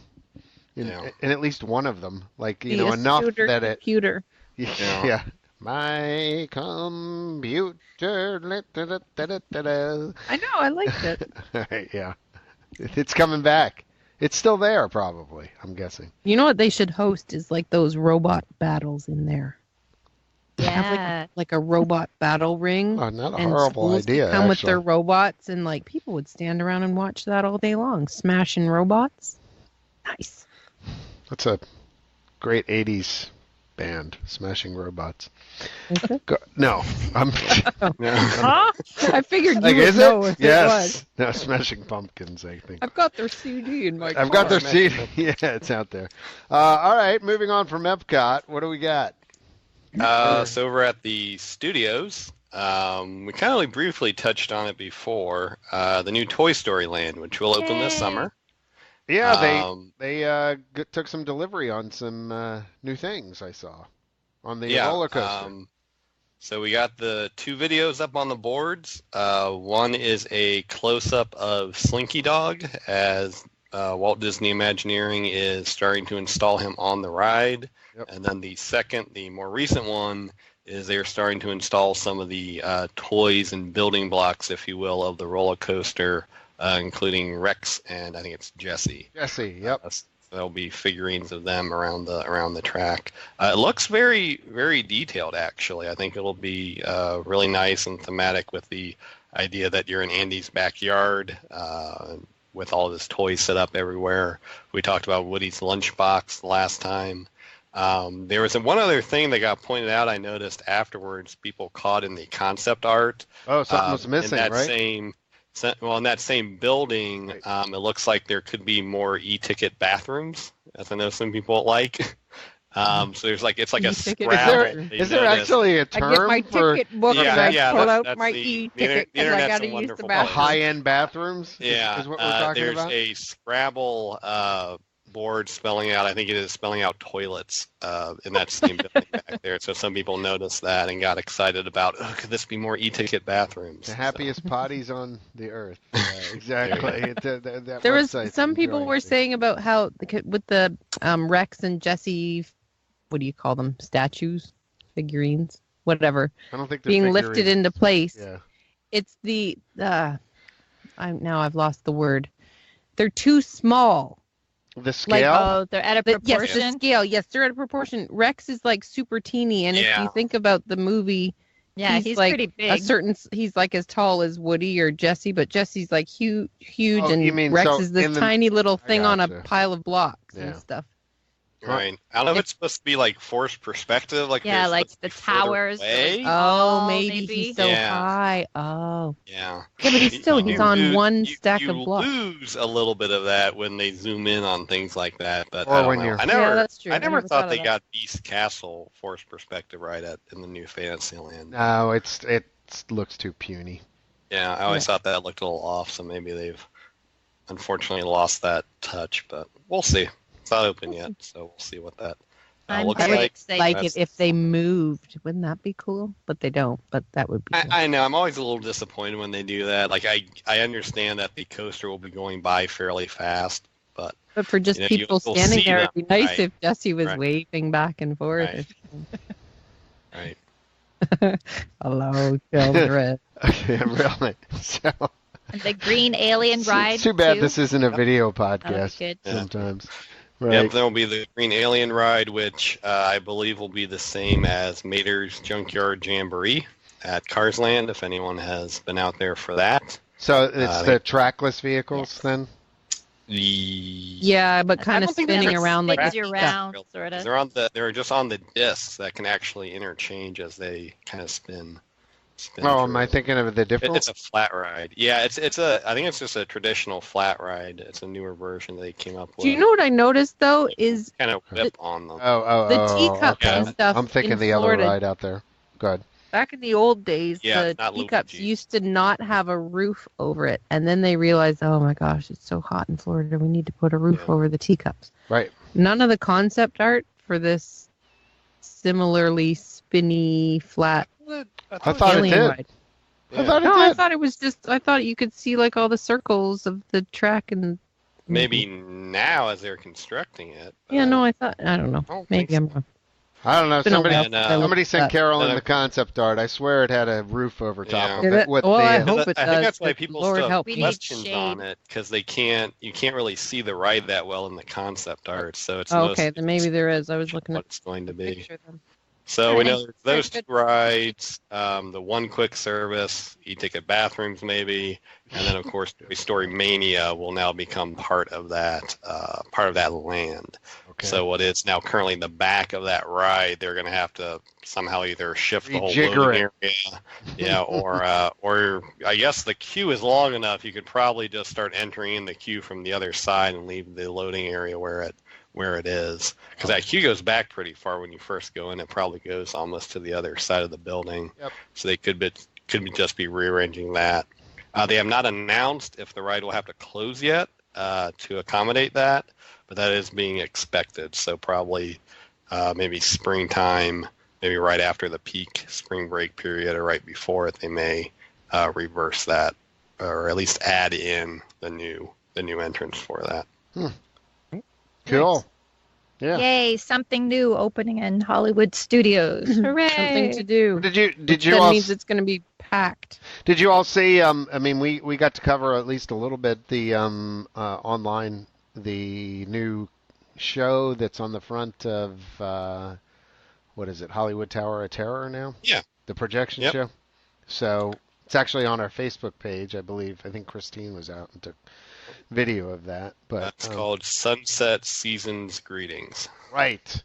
S2: in
S5: Yeah.
S2: at least one of them. Like
S3: Be
S2: know
S3: a
S2: enough
S3: scooter
S2: that it.
S3: computer.
S2: Yeah. My computer. Da-da-da-da-da.
S3: I know. I liked it.
S2: Right, yeah, it's coming back. It's still there, probably. I'm guessing.
S3: You know what they should host is like those robot battles in there. Have
S4: Yeah.
S3: like a robot battle ring.
S2: Oh, not a
S3: and
S2: horrible
S3: schools could
S2: idea.
S3: come with
S2: actually.
S3: their robots, and like people would stand around and watch that all day long, smashing robots. Nice.
S2: That's a great '80s band, Smashing Robots.
S3: Is it?
S2: No, I'm.
S3: Huh? I figured you
S2: Like,
S3: would
S2: is
S3: know
S2: it?
S3: if it
S2: Yes.
S3: was.
S2: No, Smashing Pumpkins, I think.
S3: I've got their CD in my
S2: I've got their
S3: car.
S2: CD. Yeah, it's out there. All right, moving on from Epcot. What do we got?
S5: So over at the studios, we kind of only briefly touched on it before. The new Toy Story Land, which will open this
S4: Yay.
S5: summer.
S2: Yeah,
S5: Um,
S2: they took some delivery on some new things I saw on the
S5: yeah,
S2: roller coaster.
S5: So we got the two videos up on the boards. One is a close-up of Slinky Dog as Walt Disney Imagineering is starting to install him on the ride.
S2: Yep.
S5: And then the second, the more recent one, is they're starting to install some of the toys and building blocks, if you will, of the roller coaster, including Rex and I think it's Jessie.
S2: Jesse, yep.
S5: There'll be figurines of them around the track. It looks very, very detailed, actually. I think it'll be really nice and thematic with the idea that you're in Andy's backyard with all this toys set up everywhere. We talked about Woody's lunchbox last time. There was one other thing that got pointed out. I noticed afterwards, people caught in the concept art.
S2: Oh, something was missing,
S5: in that
S2: right?
S5: In that same building, it looks like there could be more e-ticket bathrooms, as I know some people like. So there's it's like a
S3: E-ticket
S5: Scrabble.
S3: bathroom.
S2: Is there actually a
S3: I
S2: term
S3: get my
S2: for
S3: ticket book
S5: Yeah,
S3: and I
S5: yeah,
S3: pull
S5: that's
S3: out my
S5: the
S3: e-ticket because I
S5: internet's
S3: got
S5: a
S3: to use the
S5: wonderful
S2: the
S3: bathroom.
S2: high-end bathrooms?
S5: Yeah,
S2: is what we're talking
S5: there's
S2: about?
S5: a Scrabble board spelling out toilets in that same building back there. So some people noticed that and got excited about, could this be more e-ticket bathrooms?
S2: The happiest potties on the earth. Exactly. That
S3: There was
S2: website's
S3: some people
S2: enjoying
S3: were
S2: it.
S3: saying about how with the Rex and Jessie, what do you call them? Statues, figurines, whatever,
S2: I don't think they're
S3: being lifted
S2: figurines.
S3: into place.
S2: Yeah.
S3: It's I've lost the word. They're too small.
S2: The scale?
S4: Oh, they're at a proportion.
S3: Yes, the scale. Yes, they're at a proportion. Rex is like super teeny, and if you think about the movie,
S4: yeah, he's
S3: like
S4: pretty big.
S3: He's like as tall as Woody or Jesse, but Jesse's like huge,
S2: Oh,
S3: and
S2: you mean
S3: Rex
S2: so
S3: is this
S2: in the-
S3: tiny little
S2: I
S3: thing on a
S2: gotcha.
S3: pile of blocks
S2: Yeah.
S3: and stuff.
S5: Right. I don't know if it's supposed to be like forced perspective, like
S4: Yeah,
S5: they're
S4: like
S5: supposed to
S4: the
S5: be further
S4: towers.
S5: away.
S3: Oh,
S4: Oh,
S3: maybe
S4: maybe.
S3: he's so
S5: Yeah.
S3: high. Oh,
S5: Yeah.
S3: yeah, but he's
S5: You
S3: on
S5: lose-
S3: one
S5: you-
S3: stack
S5: you
S3: of blocks.
S5: lose a little bit of that when they zoom in on things like that, but
S2: Or
S5: I don't
S2: when
S5: know.
S2: you're-
S5: I never,
S3: Yeah, that's true.
S5: I
S3: I
S5: never
S3: never
S5: thought
S3: thought of
S5: they
S3: that.
S5: got Beast Castle forced perspective right in the new Fantasyland.
S2: No, it looks too puny.
S5: Yeah, I always thought that looked a little off, so maybe they've unfortunately lost that touch, but we'll see. It's not open yet, so we'll see what that
S4: I'm
S5: looks
S4: very
S5: like.
S4: excited.
S3: Like
S5: That's-
S3: it if they moved. Wouldn't that be cool? But they don't. But that would be. Cool.
S5: I know. I'm always a little disappointed when they do that. Like, I understand that the coaster will be going by fairly fast, but
S3: But for just
S5: you know,
S3: people
S5: you'll
S3: standing
S5: see
S3: there,
S5: them,
S3: it'd be nice
S5: right,
S3: if Jesse was
S5: right.
S3: waving back and forth.
S5: Right. right.
S3: Hello, children.
S2: Okay, really. So,
S4: And the green alien ride.
S2: it's too bad
S4: too.
S2: this isn't a video
S4: Oh,
S2: podcast
S4: good.
S5: Yeah.
S2: sometimes.
S5: Yep,
S2: Right.
S5: there will be the Green Alien ride, which I believe will be the same as Mater's Junkyard Jamboree at Cars Land, if anyone has been out there for that.
S2: So it's the trackless vehicles
S4: Yes.
S2: then?
S3: Yeah, but kind of
S5: don't think they
S3: spinning
S5: ever
S3: around like
S4: spins
S3: a
S4: you
S3: pickup.
S4: around, sort of.
S5: They're just on the discs that can actually interchange as they kind of spin.
S2: Oh, am
S5: through.
S2: I thinking of the different?
S5: It's a flat ride. Yeah, I think it's just a traditional flat ride. It's a newer version they came up with.
S3: Do you know what I noticed though is
S5: Kind of whip on them.
S3: the teacups
S2: okay.
S3: and stuff
S2: I'm thinking
S3: in
S2: the
S3: Florida.
S2: other ride out there. Good.
S3: Back in the old days,
S5: Yeah,
S3: the
S5: not Loopy
S3: teacups
S5: Jeep.
S3: used to not have a roof over it, and then they realized, oh my gosh, it's so hot in Florida, we need to put a roof
S5: Yeah.
S3: over the teacups.
S2: Right.
S3: None of the concept art for this similarly spinny flat
S2: I thought it
S3: alien
S2: did.
S3: ride.
S2: I thought it
S3: No, I
S2: did.
S3: thought it was just. I thought you could see like all the circles of the track and.
S5: Maybe now as they're constructing it. but
S3: Yeah, no, I thought. I don't know.
S5: I don't
S3: Maybe
S5: think
S3: I'm wrong.
S2: I don't know.
S3: Been a
S2: Somebody,
S3: while
S5: And,
S3: since I looked
S2: somebody
S3: at
S2: sent
S3: that.
S2: Carolyn
S5: Uh,
S2: the concept art. I swear it had a roof over top
S5: Yeah.
S2: of
S3: Did
S2: it
S3: it?
S2: with
S3: Well, I
S2: the.
S3: hope it
S5: I think
S3: does,
S5: that's why
S3: but
S5: people
S3: Lord
S5: still
S3: help
S5: have
S4: me.
S5: questions
S4: We need
S5: on
S4: shade.
S5: it because you can't really see the ride that well in the concept art. So it's
S3: Oh,
S5: mostly
S3: okay, then maybe
S5: just
S3: there is. I was looking
S5: what
S3: at
S5: it's going to
S3: the
S5: be.
S3: picture then.
S5: So we know
S4: Alright.
S5: there's those
S4: Very
S5: two rides, the one quick service, e-ticket bathrooms maybe, and then of course Toy Story Mania will now become part of that land.
S2: Okay.
S5: So what is now currently the back of that ride, they're going to have to somehow either shift the whole
S2: Rejigger
S5: loading
S2: it.
S5: area, yeah, or I guess the queue is long enough. You could probably just start entering in the queue from the other side and leave the loading area where it is, because that queue goes back pretty far when you first go in. It probably goes almost to the other side of the building.
S2: Yep.
S5: So they could just be rearranging that. They have not announced if the ride will have to close yet to accommodate that, but that is being expected. So probably maybe springtime, maybe right after the peak spring break period or right before it, they may reverse that, or at least add in the new entrance for that.
S2: Cool. Yeah.
S4: Yay, something new opening in Hollywood Studios. Hooray.
S3: Something to do.
S2: Did you
S3: That
S2: all
S3: means it's going to be packed.
S2: did you all see? I mean, we got to cover at least a little bit the online the new show that's on the front of what is it, Hollywood Tower of Terror now?
S5: Yeah.
S2: The projection
S5: Yep.
S2: show. So it's actually on our Facebook page, I believe. I think Christine was out and took video of that. But
S5: That's called Sunset Seasons Greetings.
S2: right.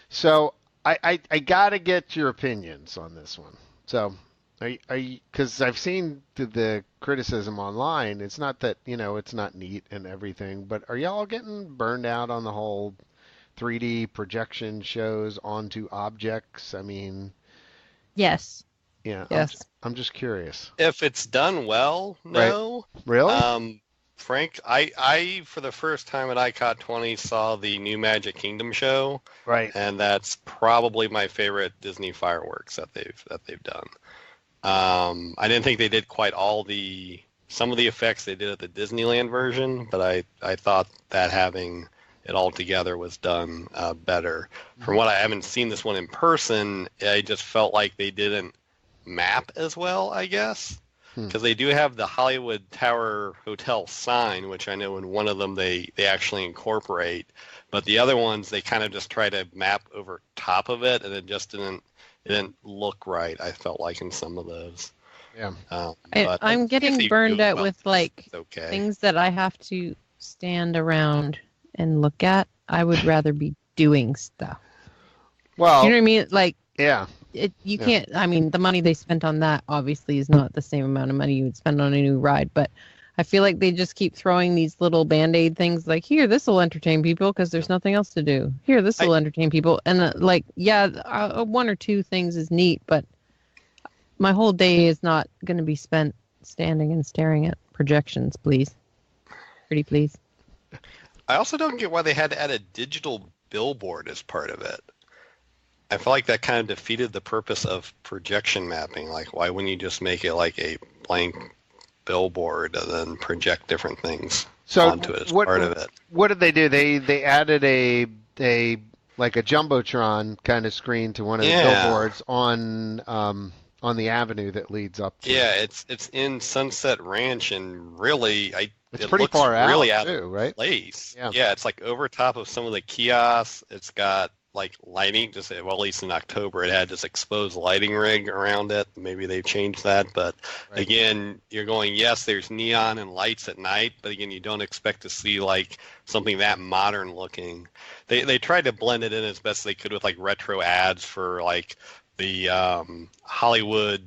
S2: So I gotta get your opinions on this one. So are you, because I've seen the criticism online. It's not that, it's not neat and everything, but are y'all getting burned out on the whole 3D projection shows onto objects? I mean,
S4: Yes.
S2: yeah.
S3: Yes.
S2: I'm just curious.
S5: If it's done well, no.
S2: Really?
S5: Frank, I for the first time at ICOT 20 saw the new Magic Kingdom show,
S2: Right.
S5: and that's probably my favorite Disney fireworks that they've done. I didn't think they did quite some of the effects they did at the Disneyland version, but I thought that having it all together was done better. From what I haven't seen this one in person, I just felt like they didn't map as well, I guess. because they do have the Hollywood Tower Hotel sign, which I know in one of them they actually incorporate, but the other ones they kind of just try to map over top of it, and it just didn't look right. I felt like in some of those.
S2: Yeah.
S3: I'm getting burned out with like
S5: okay.
S3: things that I have to stand around and look at. I would rather be doing stuff.
S2: Well,
S3: you know what I mean? Like,
S2: yeah.
S3: You can't. I mean, the money they spent on that obviously is not the same amount of money you would spend on a new ride. But I feel like they just keep throwing these little Band-Aid things. Like, here, this will entertain people because there's nothing else to do. Here, this will entertain people. And one or two things is neat, but my whole day is not going to be spent standing and staring at projections. Please, pretty please.
S5: I also don't get why they had to add a digital billboard as part of it. I feel like that kind of defeated the purpose of projection mapping. Like, why wouldn't you just make it like a blank billboard and then project different things onto it as part of it?
S2: What did they do? They added a like a jumbotron kind of screen to one of the billboards on the avenue that leads up to.
S5: Yeah, it's in Sunset Ranch, and really,
S2: it's pretty
S5: looks
S2: far out
S5: really
S2: too,
S5: out of
S2: right?
S5: place.
S2: Yeah,
S5: it's like over top of some of the kiosks. It's got like lighting, at least in October, it had this exposed lighting rig around it. Maybe they've changed that, but again, you're going, yes, there's neon and lights at night, but again, you don't expect to see like something that modern looking. They tried to blend it in as best they could with like retro ads for like the Hollywood,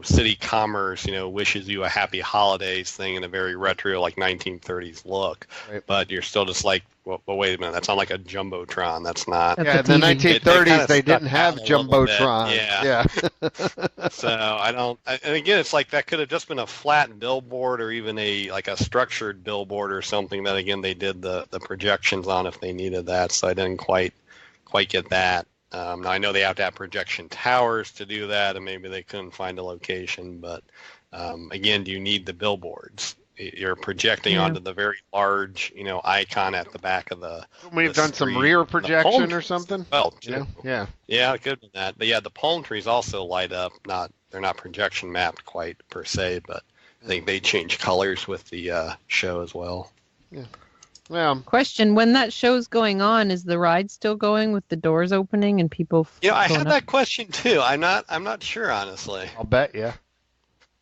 S5: city commerce, wishes you a happy holidays thing in a very retro, like 1930s look. Right. But you're still just like, well, wait a minute, that's not like a jumbotron. That's not.
S2: Yeah, in the 1930s, they didn't have jumbotron.
S5: Yeah. So and again, it's like that could have just been a flat billboard or even a structured billboard or something that, again, they did the projections on if they needed that. So I didn't quite get that. Now, I know they have to have projection towers to do that, and maybe they couldn't find a location. But, again, do you need the billboards? You're projecting onto the very large, icon at the back of the
S2: We've done some rear projection or something?
S5: Well, too.
S2: Yeah.
S5: Yeah, it could be that. But, yeah, the palm trees also light up. They're not projection mapped quite per se, but I think they change colors with the show as well.
S2: Yeah. Well,
S3: question: when that show's going on, is the ride still going with the doors opening and people?
S5: I had that question too. I'm not sure, honestly.
S2: I'll bet you.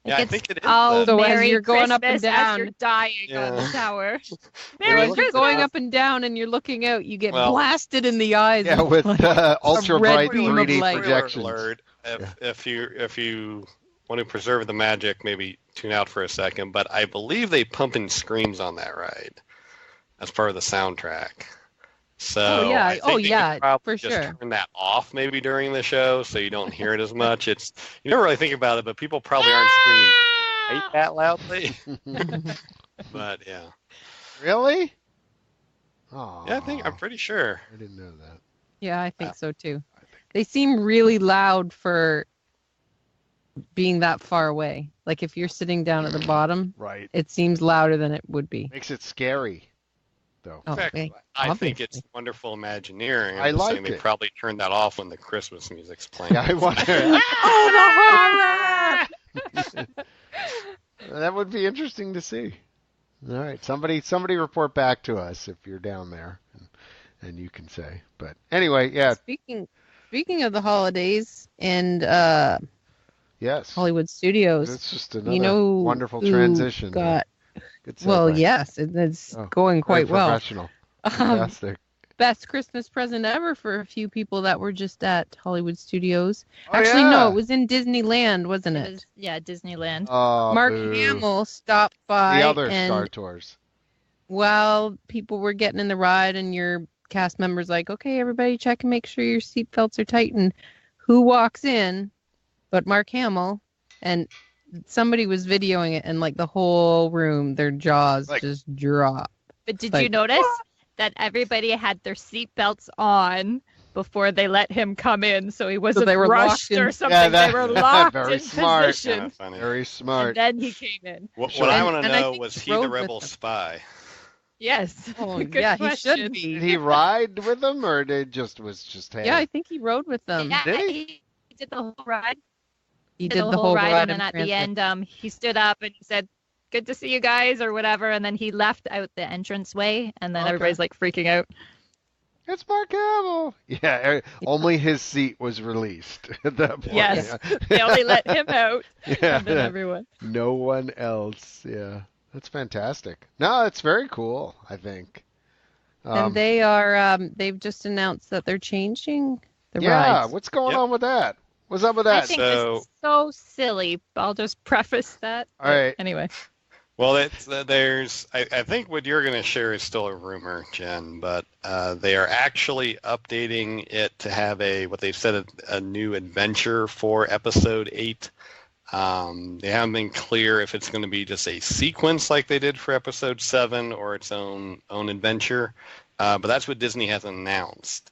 S5: Yeah, I think it is.
S4: Oh,
S3: so
S4: Merry
S3: as you're going
S4: Christmas
S3: up and down,
S4: as you're dying on the tower.
S3: Merry Christmas. You're going up and down, and you're looking out. You get blasted in the eyes.
S2: Yeah, with ultra bright 3D projections.
S5: Alert. If you want to preserve the magic, maybe tune out for a second. But I believe they pump in screams on that ride as part of the soundtrack. So I think you could probably just turn that off maybe during the show so you don't hear it as much. You don't really think about it, but people probably aren't screaming that loudly. But yeah.
S2: Really? Oh.
S5: Yeah, I'm pretty sure.
S2: I didn't know that.
S3: Yeah, I think so too. They seem really loud for being that far away. Like if you're sitting down at the bottom,
S2: right,
S3: it seems louder than it would be.
S2: Makes it scary. Though.
S5: In fact, I think it's wonderful Imagineering.
S2: I like
S5: it. They probably turned that off when the Christmas music's playing.
S2: Yeah, I wonder.
S3: Oh, the horror!
S2: That would be interesting to see. All right, somebody report back to us if you're down there, and you can say. But anyway, yeah.
S3: Speaking of the holidays and
S2: yes,
S3: Hollywood Studios.
S2: It's just another wonderful transition.
S3: Yes, it's going quite well.
S2: Professional. Fantastic.
S3: Best Christmas present ever for a few people that were just at Hollywood Studios. Actually, no, it was in Disneyland, wasn't it?
S4: Disneyland.
S2: Oh,
S3: Mark Hamill stopped by.
S2: The other Star Tours.
S3: While people were getting in the ride and your cast members like, okay, everybody check and make sure your seatbelts are tight. And who walks in but Mark Hamill? And somebody was videoing it, and like the whole room, their jaws just drop.
S4: But did you notice that everybody had their seatbelts on before they let him come in, so he wasn't rushed or something?
S2: Yeah,
S4: they were locked
S2: very
S4: in
S2: smart.
S4: position.
S2: Very smart.
S4: And then he came in.
S5: What I want to know was he the rebel spy?
S4: Yes.
S3: Oh,
S4: Good
S3: yeah,
S4: question.
S3: he should be.
S2: Did he ride with them, or did it was just hey?
S3: Yeah, I think he rode with them.
S4: Yeah,
S2: Did he?
S4: He did the whole ride.
S3: He
S4: did the whole ride, and then at the end, he stood up and he said, "Good to see you guys," or whatever, and then he left out the entranceway, and then everybody's like freaking out.
S2: It's Mark Hamill. Yeah, only his seat was released at that point.
S4: Yes, they only let him out.
S2: Yeah,
S4: And then everyone.
S2: No one else. Yeah, that's fantastic. No, it's very cool. I think.
S3: And they are. They've just announced that they're changing the rides.
S2: Yeah, what's going on with that? What's up with that?
S4: I think this is so silly. I'll just preface that.
S2: All right.
S4: Anyway.
S5: Well, I think what you're going to share is still a rumor, Jen, but they are actually updating it to have what they've said, a new adventure for episode 8. They haven't been clear if it's going to be just a sequence like they did for episode 7 or its own adventure, but that's what Disney has announced.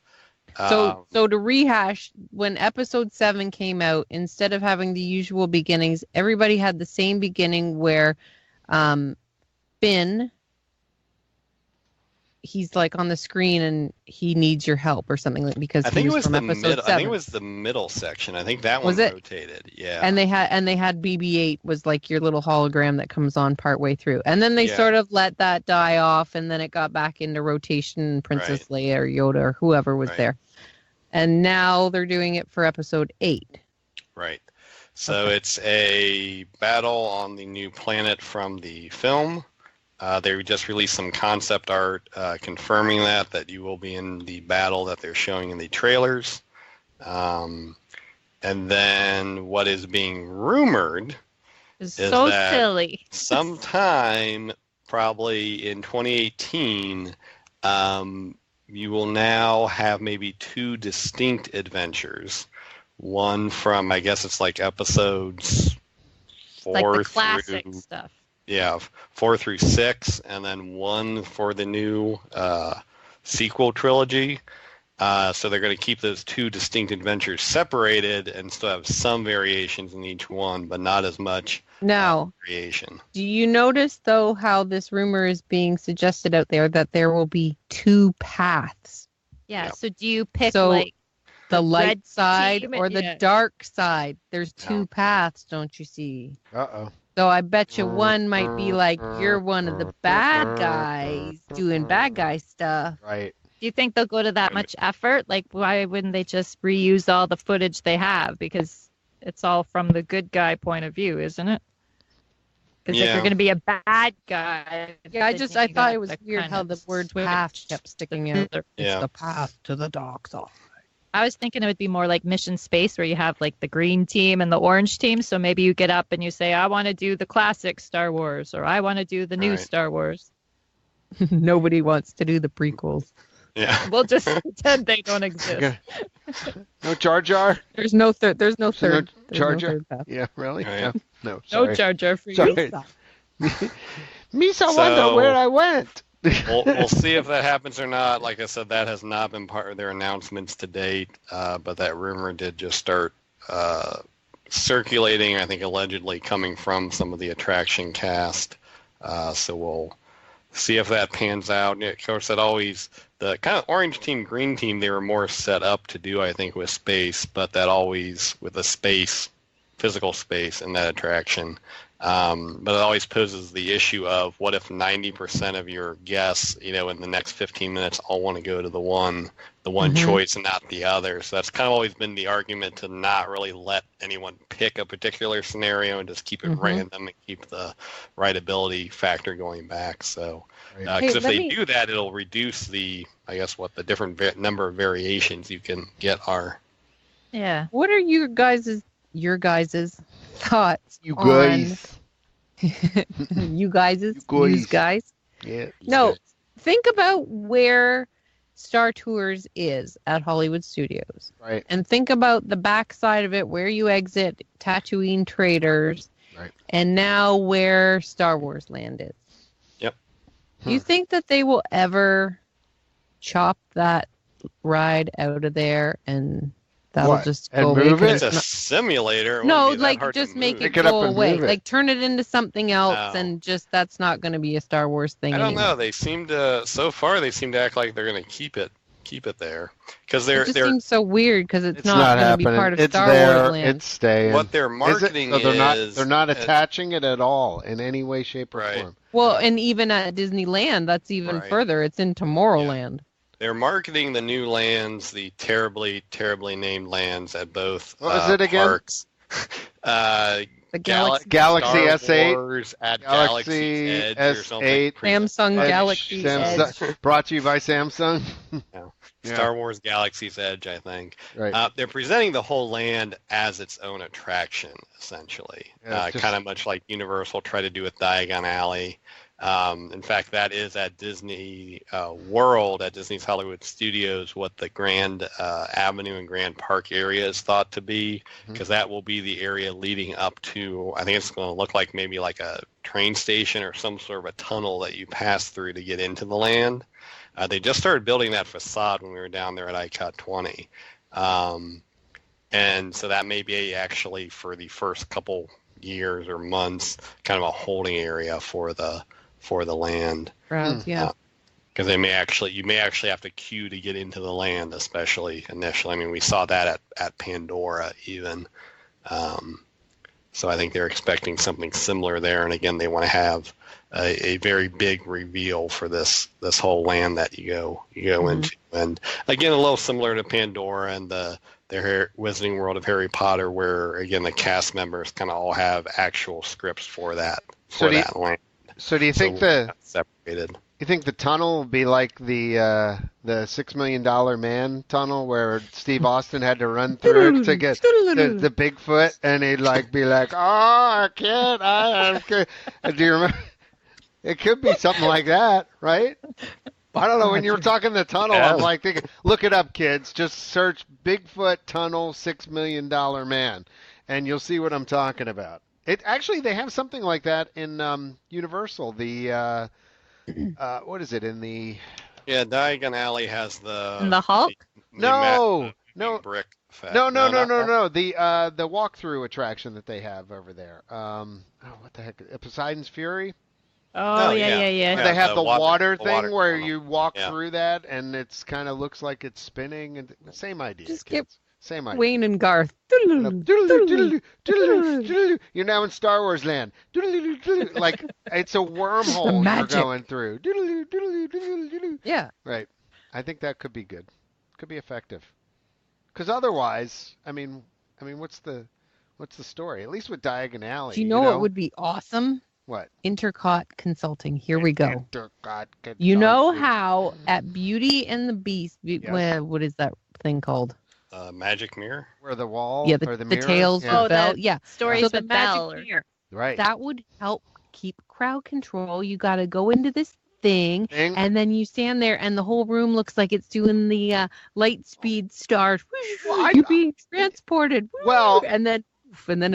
S3: So to rehash, when episode 7 came out, instead of having the usual beginnings, everybody had the same beginning where Finn, he's like on the screen and he needs your help or something, like, because
S5: I think
S3: he
S5: it was
S3: from
S5: the
S3: episode
S5: middle.
S3: 7.
S5: I think it was the middle section. I think that one
S3: Was it?
S5: rotated. Yeah.
S3: And they had BB-8 was like your little hologram that comes on partway through, and then they sort of let that die off, and then it got back into rotation. Princess Leia or Yoda or whoever was there, and now they're doing it for episode 8.
S5: Right. So it's a battle on the new planet from the film. They just released some concept art confirming that you will be in the battle that they're showing in the trailers. And then what is being rumored is
S4: so
S5: that
S4: silly.
S5: sometime probably in 2018, you will now have maybe 2 distinct adventures. One from, I guess it's like episodes 4
S4: like the classic
S5: through
S4: stuff.
S5: Yeah, 4 through 6, and then 1 for the new sequel trilogy. So they're going to keep those 2 distinct adventures separated and still have some variations in each one, but not as much variation.
S3: Do you notice, though, how this rumor is being suggested out there that there will be 2 paths?
S4: Yeah, so do you pick
S3: the light
S4: red
S3: side
S4: team,
S3: or the dark side? There's 2 paths, don't you see?
S2: Uh-oh.
S3: So I bet you one might be like, you're one of the bad guys doing bad guy stuff.
S2: Right.
S4: Do you think they'll go to that much effort? Like, why wouldn't they just reuse all the footage they have? Because it's all from the good guy point of view, isn't it? Because if you're going to be a bad guy...
S3: Yeah, I thought it was weird how the word path kept sticking out. It's the path to the dark side.
S4: I was thinking it would be more like Mission Space, where you have like the green team and the orange team. So maybe you get up and you say, I want to do the classic Star Wars, or I want to do the new Star Wars.
S3: Nobody wants to do the prequels.
S5: Yeah.
S4: We'll just pretend they don't exist.
S2: No Jar Jar?
S3: There's no third. There's no third.
S2: Jar Jar?
S3: No third path.
S2: Yeah, really?
S5: Right.
S2: Yeah. No, sorry.
S4: No Jar Jar for
S2: Sorry.
S4: you.
S2: Misa wonder where I went.
S5: We'll see if that happens or not. Like I said, that has not been part of their announcements to date, but that rumor did just start circulating, I think allegedly coming from some of the attraction cast. So we'll see if that pans out. Of course, the kind of orange team, green team, they were more set up to do, I think, with space, but that always, with the space, physical space in that attraction, but it always poses the issue of what if 90% of your guests, in the next 15 minutes, all want to go to the one choice and not the other. So that's kind of always been the argument, to not really let anyone pick a particular scenario and just keep it random and keep the rideability factor going back. So, because if they do that, it'll reduce the different number of variations you can get are.
S4: Yeah.
S3: What are your guys' thoughts?
S2: You guys.
S3: You guys.
S2: Yeah.
S3: No, think about where Star Tours is at Hollywood Studios.
S2: Right.
S3: And think about the backside of it, where you exit Tatooine Traders.
S2: Right.
S3: And now where Star Wars Land is.
S5: Yep.
S3: Do you think that they will ever chop that ride out of there and that'll just go away?
S5: It's a simulator.
S3: No, like just make it go away. Like turn it into something else,
S5: No.
S3: and just that's not going to be a Star Wars thing.
S5: I don't
S3: anymore.
S5: know. So far they seem to act like they're going to keep keep it there because
S3: It just seems so weird because it's not going to be
S2: happening.
S3: part of
S2: It's
S3: Star
S2: there.
S3: Wars Land.
S2: It's staying.
S5: what they're marketing
S2: So
S5: is
S2: they're not attaching it at all in any way, shape, or
S5: Right.
S2: form.
S3: Well, and even at Disneyland, that's even
S5: Right.
S3: further. It's in Tomorrowland.
S5: they're marketing the new lands, the terribly named lands at both
S2: What was it again?
S5: parks.
S3: The Galaxy
S2: Galaxy
S5: Star
S2: S8,
S5: Wars at
S2: Galaxy
S5: Galaxy's Edge or something.
S2: S8,
S3: Samsung
S2: Edge,
S3: Galaxy Edge.
S2: Brought to you by Samsung. Yeah.
S5: Star Wars Galaxy's Edge, I think.
S2: Right.
S5: They're presenting the whole land as its own attraction, essentially.
S2: Yeah, it's just-
S5: Kind of much like Universal tried to do with Diagon Alley. In fact, that is at Disney World, at Disney's Hollywood Studios, what the Grand Avenue and Grand Park area is thought to be, because that will be the area leading up to, I think it's going to look like maybe like a train station or some sort of a tunnel that you pass through to get into the land. They just started building that facade when we were down there at ICOT 20. And so that may be actually for the first couple years or months, kind of a holding area for the land.
S3: Crowds, yeah.
S5: Because you may actually have to queue to get into the land, especially initially. I mean, we saw that at Pandora even. So I think they're expecting something similar there. And again, they want to have a very big reveal for this whole land that you go into. And again, a little similar to Pandora and their Wizarding World of Harry Potter, where again the cast members kind of all have actual scripts for that land.
S2: So do you think
S5: separated?
S2: You think the tunnel will be like the $6 Million Man tunnel where Steve Austin had to run through to get the Bigfoot, and he'd be like, "Oh, I can't. Do you remember? It could be something like that, right? I don't know. When you were talking the tunnel, I'm like thinking, look it up, kids. Just search Bigfoot tunnel $6 Million Man, and you'll see what I'm talking about. It actually, they have something like that in Universal. The what is it in the?
S5: Yeah, Diagon Alley has
S4: the Hulk.
S2: No.
S5: Brick effect.
S2: No. The walkthrough attraction that they have over there. What the heck? Poseidon's Fury.
S4: Oh, yeah.
S2: They have the water thing
S5: water
S2: where
S5: tunnel.
S2: you walk through that, and it's kind of looks like it's spinning. And same idea.
S3: Just
S2: kids. Same idea.
S3: Wayne and Garth.
S2: You're now in Star Wars land. Like it's a wormhole you're going through.
S3: Yeah.
S2: Right. I think that could be good. Could be effective. Because otherwise, I mean, what's the story? At least with Diagon Alley.
S3: Do you know what would be awesome?
S2: What?
S3: INTERCOT Consulting. Here we go.
S2: INTERCOT Consulting.
S3: You know how at Beauty and the Beast,
S2: Yes.
S3: what is that thing called?
S5: Magic Mirror?
S2: Where the wall or the mirror?
S3: tails,
S2: Yeah.
S3: the bell. Yeah.
S4: Stories
S3: So
S4: of
S3: the
S4: Bell.
S3: magic mirror.
S2: Right.
S3: That would help keep crowd control. You got to go into this thing, and then you stand there, and the whole room looks like it's doing the light speed stars. You're being transported.
S2: Well,
S3: and then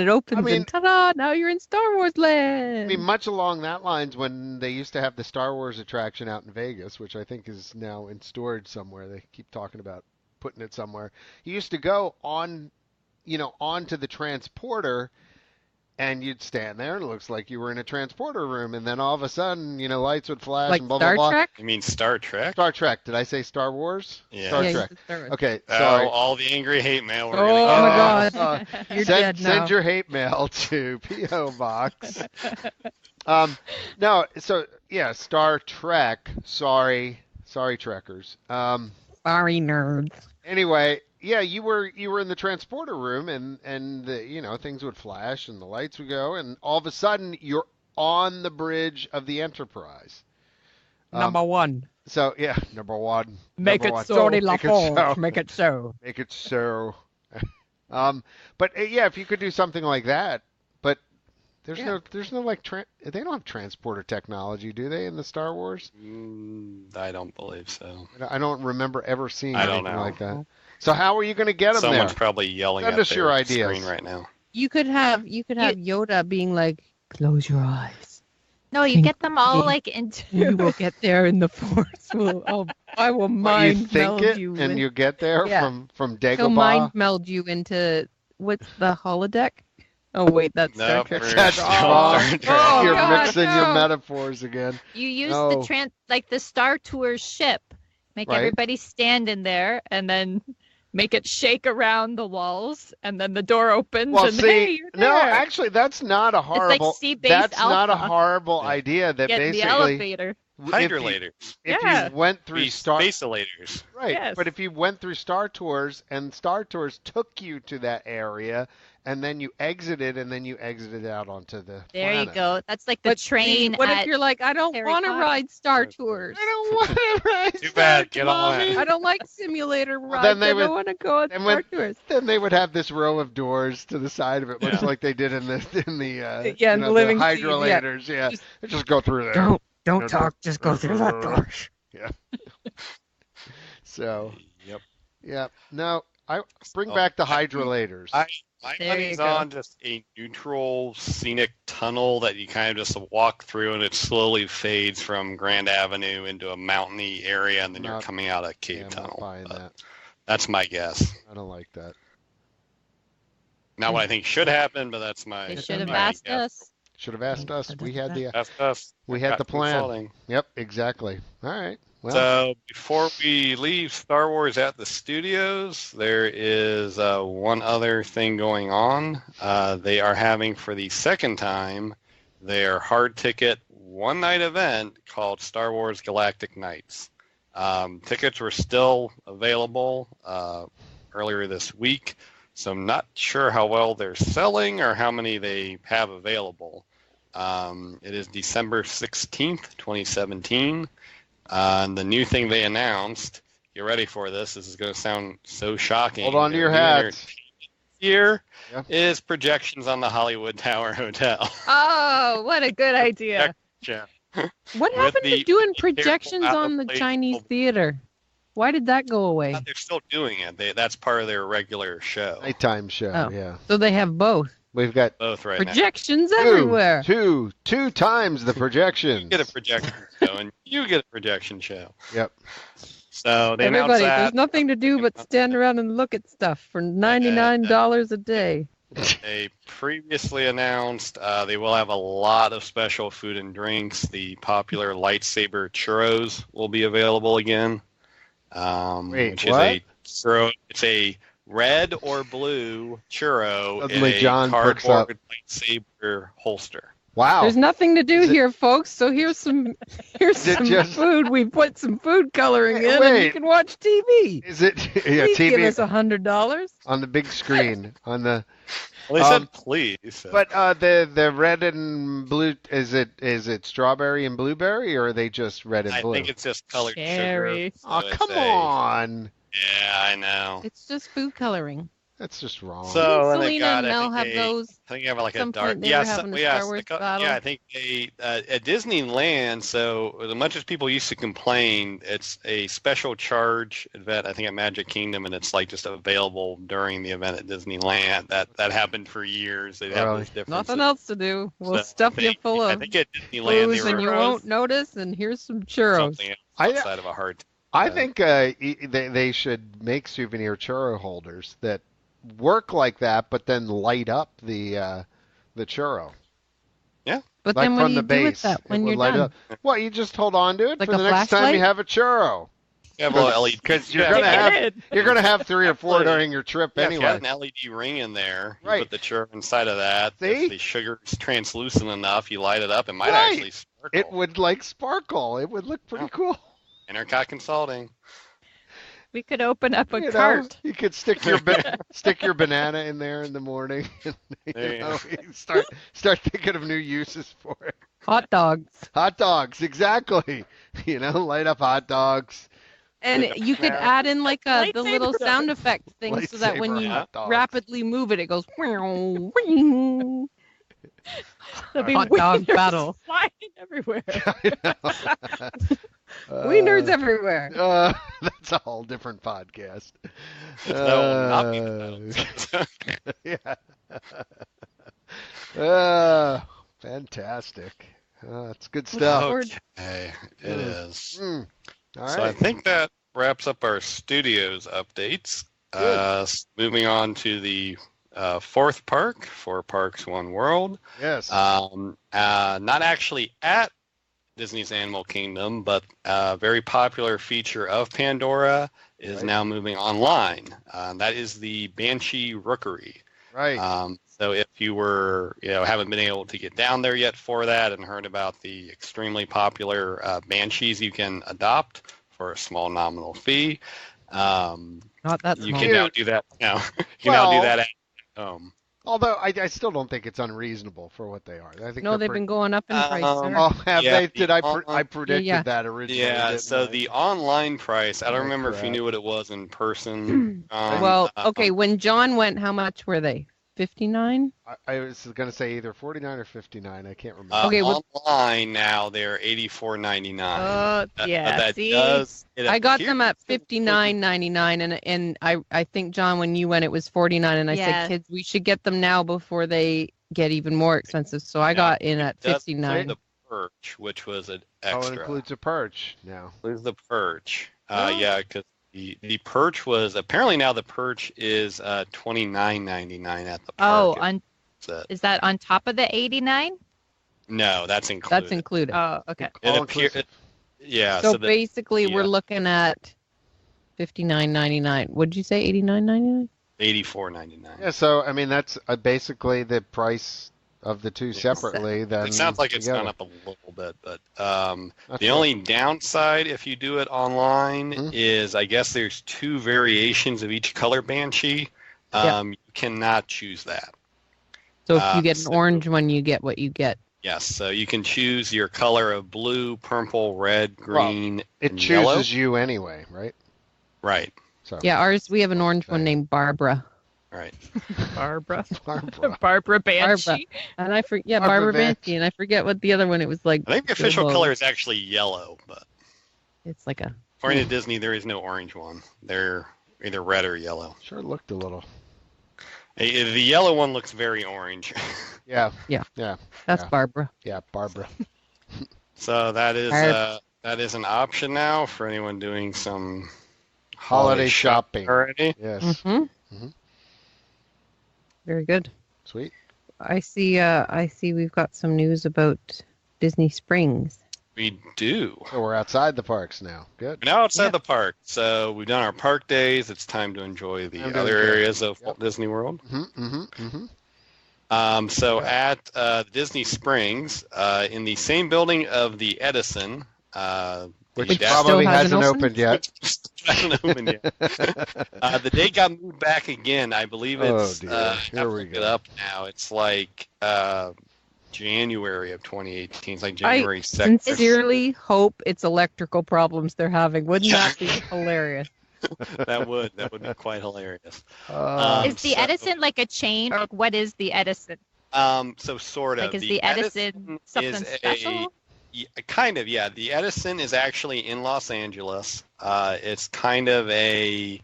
S3: it opens, and ta-da! Now you're in Star Wars land.
S2: I mean, much along that lines, when they used to have the Star Wars attraction out in Vegas, which I think is now in storage somewhere. They keep talking about putting it somewhere. You used to go onto the transporter, and you'd stand there, and it looks like you were in a transporter room, and then all of a sudden, lights would flash
S3: like
S2: and blah,
S3: Star
S2: blah, blah.
S3: Trek?
S5: You mean Star Trek?
S2: Star Trek. Did I say Star Wars?
S5: Yeah.
S2: Star
S3: Yeah, you
S2: Trek.
S3: said Star Wars.
S2: Okay, sorry.
S5: all the angry hate mail we're
S3: Oh
S5: gonna
S3: my
S5: get.
S3: God. You're dead now.
S2: Send your hate mail to P.O. Box. No, so yeah, Star Trek. Sorry, Trekkers.
S3: Sorry, nerds.
S2: Anyway, yeah, you were in the transporter room, and things would flash and the lights would go, and all of a sudden you're on the bridge of the Enterprise.
S3: Number one.
S2: So yeah, number one.
S3: Make
S2: number
S3: it so.
S2: Make it so.
S3: Make it so.
S2: Make it so. But yeah, if you could do something like that, but there's no they don't have transporter technology, do they, in the Star Wars?
S5: I don't believe so.
S2: I don't remember ever seeing
S5: I don't
S2: anything
S5: know.
S2: like that. So how are you going to get them
S5: Someone's
S2: there?
S5: probably yelling
S2: Send
S5: at
S2: us your
S5: their
S2: ideas.
S5: screen right now.
S3: You could have Yoda being like, "Close your eyes.
S4: No, you get them all into.
S3: You will get there in the Force. I will
S2: What, you
S3: mind
S2: think
S3: meld
S2: it,
S3: you,
S2: and you get there from Dagobah?
S3: He'll mind meld you into what's the holodeck? Oh wait, that's Star
S5: Nope,
S3: Trek.
S2: That's
S5: Oh,
S2: wrong.
S5: Star Trek.
S3: Oh,
S2: You're
S3: God,
S2: mixing
S3: no.
S2: your metaphors again.
S4: You use
S2: No.
S4: the Star Tour ship, Make
S2: Right.
S4: everybody stand in there, and then make it shake around the walls, and then the door opens,
S2: Well,
S4: and
S2: see,
S4: hey, you're there.
S2: no, actually, that's not a horrible.
S4: sea-based
S2: That's not a
S4: alpha.
S2: horrible
S5: Yeah.
S2: idea. That
S4: Get in the
S2: basically,
S4: elevator.
S5: Hydrolators.
S2: if
S4: Yeah.
S2: you went through Star,
S5: Spaceolators.
S2: right?
S4: Yes.
S2: But if you went through Star Tours and Star Tours took you to that area, and then you exited, and then you exited out onto the
S4: There
S2: planet.
S4: you go. That's like the
S3: But see,
S4: train
S3: what if
S4: at
S3: you're like, I don't
S4: Harry
S3: want to
S4: Potter.
S3: ride Star Tours.
S2: I don't want to ride
S5: Too
S2: Star
S5: bad, get on
S2: Mommy.
S5: it.
S3: I don't like simulator rides.
S2: then they
S3: I
S2: would-
S3: don't want to go on
S2: then
S3: Star
S2: when-
S3: Tours.
S2: Then they would have this row of doors to the side of it, much
S5: Yeah.
S2: like they did in the
S3: Yeah, in the living
S2: the
S3: seas, yeah.
S2: hydrolators. Yeah,
S3: Just-
S2: just go through there.
S3: Don't
S2: No,
S3: talk. Just go through that door.
S2: So
S5: Yep.
S2: yeah, no, I bring
S5: So,
S2: back the hydrolators.
S5: My
S4: There you
S5: money's
S4: go.
S5: on just a neutral scenic tunnel that you kind of just walk through, and it slowly fades from Grand Avenue into a mountainy area, and then you're
S2: Not-
S5: coming out a
S2: Yeah,
S5: cave
S2: I'm
S5: tunnel.
S2: not buying
S5: But
S2: that.
S5: that's my guess.
S2: I don't like that.
S5: Not what I think should happen, but that's my.
S4: They
S2: It's
S4: should have
S5: my
S4: asked
S5: guess.
S4: us.
S2: Should have asked us. We had the
S5: That's us.
S2: we had the
S5: Got
S2: plan.
S5: consulting.
S2: Yep, exactly. All right. Well,
S5: So before we leave Star Wars at the studios, there is one other thing going on. They are having for the second time their hard ticket one-night event called Star Wars Galactic Nights. Tickets were still available earlier this week, so I'm not sure how well they're selling or how many they have available. It is December 16th, 2017. And the new thing they announced, get ready for this. This is going to sound so shocking.
S2: hold on to
S5: Their
S2: your
S5: new
S2: hats.
S5: Here
S2: Yeah.
S5: is projections on the Hollywood Tower Hotel.
S4: Oh, what a good idea.
S5: Yeah.
S3: What
S5: With
S3: happened to
S5: the
S3: doing
S5: careful
S3: projections on the
S5: application
S3: Chinese
S5: of-
S3: theater? Why did that go away?
S5: They're still doing it. That's part of their regular show.
S2: Nighttime show.
S3: Oh.
S2: Yeah,
S3: So they have both.
S2: we've got
S5: Both right now.
S3: Projections everywhere.
S2: two times the projections.
S5: You get a projection show, and you get a projection show.
S2: Yep.
S5: So they announced
S3: Everybody,
S5: that.
S3: there's nothing to do but stand around and look at stuff for $99 a day.
S5: They previously announced they will have a lot of special food and drinks. The popular lightsaber churros will be available again.
S2: Wait,
S5: which
S2: what?
S5: is a churro. It's a red or blue churro
S2: Suddenly
S5: in a
S2: John perks up.
S5: cardboard lightsaber holster.
S2: Wow.
S3: There's nothing to do
S2: Is it-
S3: here, folks. So here's some
S2: Is it
S3: some
S2: just-
S3: food. We put some food coloring
S2: Wait,
S3: in, and
S2: wait.
S3: you can watch TV.
S2: Is it? Yeah,
S3: Please give
S2: TV
S3: us $100.
S2: on the big screen on the.
S5: Well, they said please. So.
S2: But the red and blue is it strawberry and blueberry, or are they just red and
S5: I
S2: blue?
S5: think it's just colored
S4: Cherry.
S5: sugar.
S2: Oh,
S5: so it's
S2: come
S5: a-
S2: on.
S5: Yeah, I know.
S3: It's just food coloring.
S2: That's just wrong.
S5: So and they
S3: Selena
S5: got,
S3: and
S5: I
S3: Mel
S5: think
S3: have
S5: they-
S3: those.
S5: I think you have like a
S3: Some
S5: dark.
S3: point they
S5: Yeah,
S3: were
S5: some,
S3: having a
S5: yeah,
S3: Star Wars battle.
S5: yeah. I think they at Disneyland. So as much as people used to complain, it's a special charge event. I think at Magic Kingdom, and it's like just available during the event at Disneyland. That happened for years. They have
S2: Really?
S5: those differences.
S3: Nothing else to do. We'll
S5: So
S3: stuff
S5: I
S3: you
S5: think-
S3: full
S5: I
S3: of
S5: think at Disneyland
S3: booze
S5: they
S3: and you
S5: were
S3: won't notice. And here's some churros.
S5: something else
S2: I-
S5: outside of a hard.
S2: I think they should make souvenir churro holders that work like that, but then light up the churro.
S3: But
S2: Like
S3: then
S2: from
S3: when you
S2: the
S3: do
S2: base,
S3: with that,
S2: it
S3: when
S2: would
S3: you're
S2: light
S3: done,
S2: up. Well, you just hold on to it
S3: Like
S2: for
S3: a
S2: the next time
S3: flashlight?
S2: you have a churro.
S5: You have a little LED
S2: Because you're
S5: yeah,
S2: gonna
S5: yeah,
S2: have you're gonna have 3 or 4 during your trip
S5: Yeah, if you had
S2: anyway.
S5: an LED ring in there, you
S2: Right.
S5: put the churro inside of that.
S2: See?
S5: If the sugar's translucent enough, you light it up. It might
S2: Right.
S5: actually sparkle.
S2: It would like sparkle. It would look pretty
S5: Yeah.
S2: cool.
S5: INTERCOT Consulting.
S4: We could open up a
S2: You know,
S4: cart.
S2: you could stick your banana in there in the morning. And,
S5: There
S2: you
S5: you
S2: know, you start thinking of new uses for it.
S3: hot dogs.
S2: Hot dogs, exactly. You know, light up hot dogs.
S3: And you could add in like the little
S4: Lightsaber.
S3: sound effect thing so that when
S2: Lightsaber
S3: you
S2: hot dogs.
S3: rapidly move it, it goes. Hot
S4: There'll be
S3: dog
S4: wieners
S3: battle.
S4: flying everywhere.
S3: Wieners everywhere.
S2: That's a whole different podcast.
S5: That will not be the
S2: yeah. Fantastic. That's good stuff.
S5: Okay, it is.
S2: Mm. All
S5: So I
S2: right.
S5: think that wraps up our studios updates. Moving on to the fourth park for Parks One World.
S2: Yes.
S5: Not actually at Disney's Animal Kingdom, but a very popular feature of Pandora is now moving online. That is the Banshee Rookery.
S2: Right.
S5: So if you were, haven't been able to get down there yet for that and heard about the extremely popular banshees you can adopt for a small nominal fee,
S3: Not that
S5: you
S3: small.
S5: can now do that. Now you can now do that at home.
S2: Although I still don't think it's unreasonable for what they are. I think
S3: No, they've been going up in price. Sir.
S2: Oh, have
S5: Yeah,
S2: they? Did I predicted that originally?
S5: Yeah. So
S2: I?
S5: the online price, I don't remember if you
S2: crap.
S5: knew what it was in person.
S3: Well, okay. When John went, how much were they? 59.
S2: I was going to say either 49 or 59. I can't remember.
S3: Okay,
S5: online now they're $84.99.
S4: Yeah.
S5: That
S4: See?
S3: I got them at $59.99, and I think John, when you went, it was 49, and I said, kids, we should get them now before they get even more expensive. So I got in at 59.
S5: The perch, which was an
S2: Oh,
S5: extra.
S2: it includes a perch now.
S5: Includes the perch. Yeah, because the perch was apparently now the perch is $29.99 at the park.
S4: Is that on top of the 89?
S5: No, that's included.
S3: That's included.
S4: Oh, okay.
S2: All inclusive.
S5: Yeah.
S3: So basically, we're looking at $59.99. What did you say? $89.99?
S5: $84.99.
S2: Yeah. So I mean, that's basically the price of the two separately. Then
S5: it sounds like it's
S2: together.
S5: gone up a little bit, but the only downside if you do it online is I guess there's two variations of each color banshee. You cannot choose that.
S3: So if you get an orange one, you get what you get.
S5: Yes, so you can choose your color of blue, purple, red, green,
S2: it
S5: and
S2: chooses
S5: yellow.
S2: you anyway, right?
S5: Right.
S2: So
S3: Yeah, ours, we have an orange one named Barbara.
S5: Right.
S4: Barbara.
S2: Barbara.
S4: Barbara Banshee.
S3: Barbara. And I forget
S2: Barbara
S3: Barbara Banshee, and I forget what the other one. It was like.
S5: I think the official color is actually yellow, but
S3: it's like a.
S5: according to Disney, there is no orange one. They're either red or yellow.
S2: Sure looked a little.
S5: The yellow one looks very orange.
S2: Yeah.
S3: That's Barbara.
S2: Yeah, Barbara.
S5: So that is an option now for anyone doing some
S2: Holiday shopping
S5: already.
S2: Yes.
S3: Mm-hmm. Very good.
S2: Sweet.
S3: I see we've got some news about Disney Springs.
S5: We do.
S2: So we're outside the parks now. Good.
S5: We're now outside the park. So we've done our park days. It's time to enjoy the other areas of Walt Disney World. At Disney Springs, in the same building of the Edison,
S2: which probably hasn't opened yet.
S5: Hasn't opened yet. The date got moved back again. I believe it's
S2: Here we go.
S5: up now. It's like January of 2018. It's like January 2nd.
S3: I sincerely hope it's electrical problems they're having. Wouldn't that be hilarious?
S5: That would be quite hilarious.
S4: Is the Edison like a chain? Or what is the Edison?
S5: So sort of.
S4: Like, is the Edison something special?
S5: Kind of, yeah. The Edison is actually in Los Angeles. It's kind of a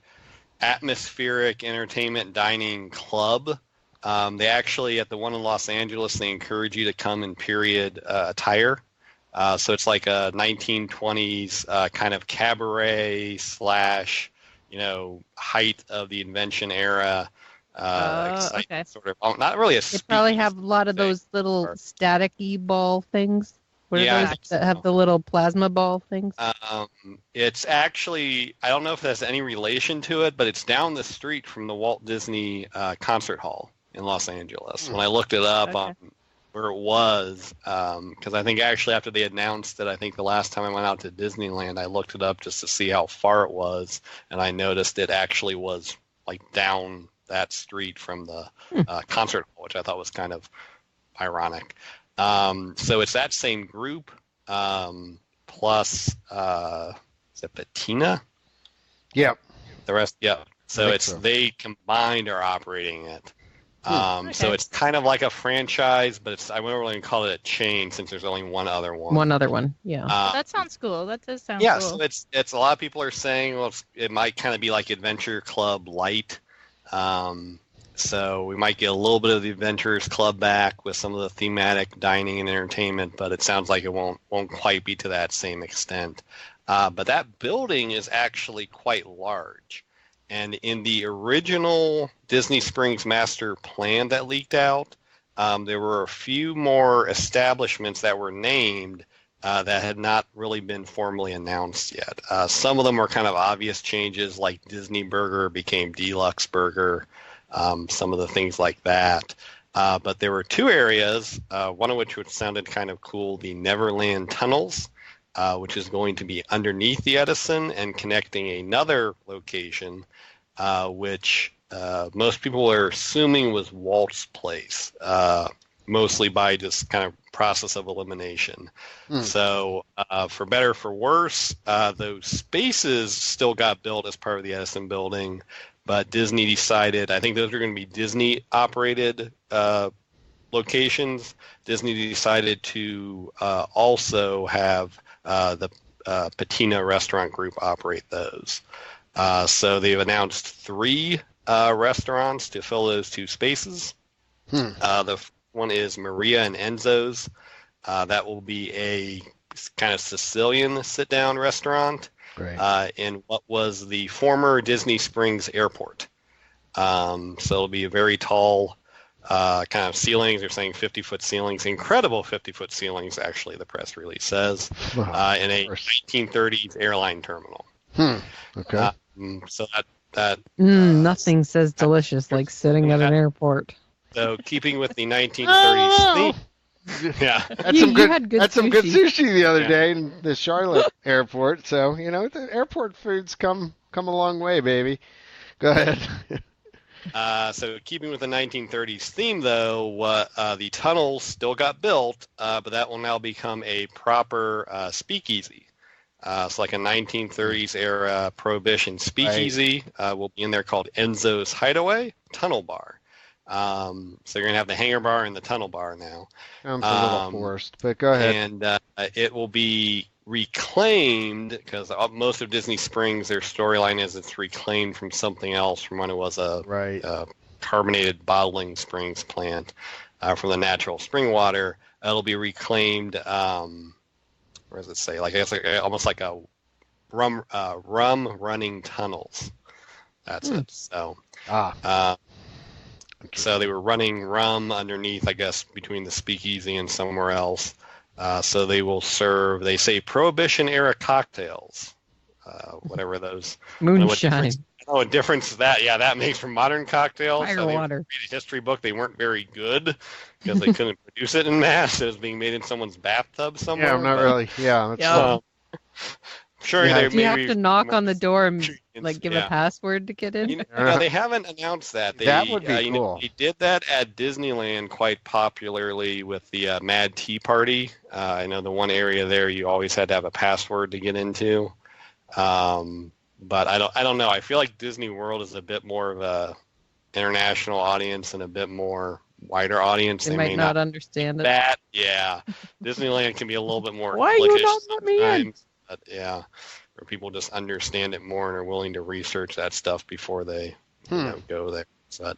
S5: atmospheric entertainment dining club. They actually, at the one in Los Angeles, they encourage you to come in period attire. So it's like a 1920s kind of cabaret / height of the invention era.
S4: Okay.
S5: Sort of, not really a.
S3: They probably have a lot of those little static-y ball things. What are those that have the little plasma ball things?
S5: It's actually, I don't know if it has any relation to it, but it's down the street from the Walt Disney Concert Hall in Los Angeles. When I looked it up on where it was, because I think actually after they announced it, I think the last time I went out to Disneyland, I looked it up just to see how far it was, and I noticed it actually was like down that street from the concert hall, which I thought was kind of ironic. So it's that same group, plus, is it Patina?
S2: Yep.
S5: The rest, yeah. So they combined are operating it. So it's kind of like a franchise, but I wouldn't really call it a chain since there's only one other one.
S3: One other one, yeah.
S4: That sounds cool. That does sound cool.
S5: Yeah, so it's a lot of people are saying, well, it might kind of be like Adventure Club Light. So we might get a little bit of the Adventurers Club back with some of the thematic dining and entertainment, but it sounds like it won't quite be to that same extent. But that building is actually quite large. And in the original Disney Springs master plan that leaked out, there were a few more establishments that were named, that had not really been formally announced yet. Some of them were kind of obvious changes, like Disney Burger became Deluxe Burger, some of the things like that. But there were two areas, one of which sounded kind of cool, the Neverland Tunnels, which is going to be underneath the Edison and connecting another location, which most people are assuming was Walt's Place, mostly by just kind of process of elimination. So for better or for worse, those spaces still got built as part of the Edison building, but Disney decided, I think those are going to be Disney operated locations. Disney decided to also have the Patina Restaurant Group operate those. So they've announced 3 restaurants to fill those 2 spaces. The one is Maria and Enzo's. That will be a kind of Sicilian sit-down restaurant in what was the former Disney Springs Airport. So it'll be a very tall kind of ceilings. They're saying 50-foot ceilings, incredible 50-foot ceilings, actually, the press release says, in a 1930s airline terminal.
S2: Okay.
S5: So that
S3: nothing says delicious like sitting at an airport.
S5: So keeping with the 1930s theme. Yeah.
S2: Had some good
S3: sushi
S2: the other day in the Charlotte airport. So, the airport foods come a long way, baby. Go ahead.
S5: So keeping with the 1930s theme, though, the tunnels still got built, but that will now become a proper speakeasy. It's like a 1930s era Prohibition speakeasy. Will be in there called Enzo's Hideaway Tunnel Bar. So you're going to have the hangar bar and the tunnel bar now.
S2: Sounds a little forced, but go ahead.
S5: And it will be reclaimed, because most of Disney Springs, their storyline is it's reclaimed from something else, from when it was a carbonated bottling springs plant from the natural spring water. It'll be reclaimed, where does it say? Like, I guess almost like a rum running tunnels. That's it. So. So they were running rum underneath, I guess, between the speakeasy and somewhere else. So they will serve, they say, Prohibition-era cocktails, whatever those.
S3: Moonshine.
S5: A difference that makes from modern cocktails.
S3: Fire
S5: so they
S3: water.
S5: read a history book. They weren't very good because they couldn't produce it in mass. It was being made in someone's bathtub somewhere.
S2: Yeah, not really. Yeah.
S5: Sure.
S3: Do you have to knock on the door and give a password to get in?
S5: They haven't announced that.
S2: That would be cool.
S5: They did that at Disneyland quite popularly with the Mad Tea Party. I know the one area there you always had to have a password to get into. But I don't know. I feel like Disney World is a bit more of a international audience and a bit more wider audience.
S3: They might not understand it.
S5: Disneyland can be a little bit more.
S3: Why you not let me in?
S5: But, where people just understand it more and are willing to research that stuff before they go there. So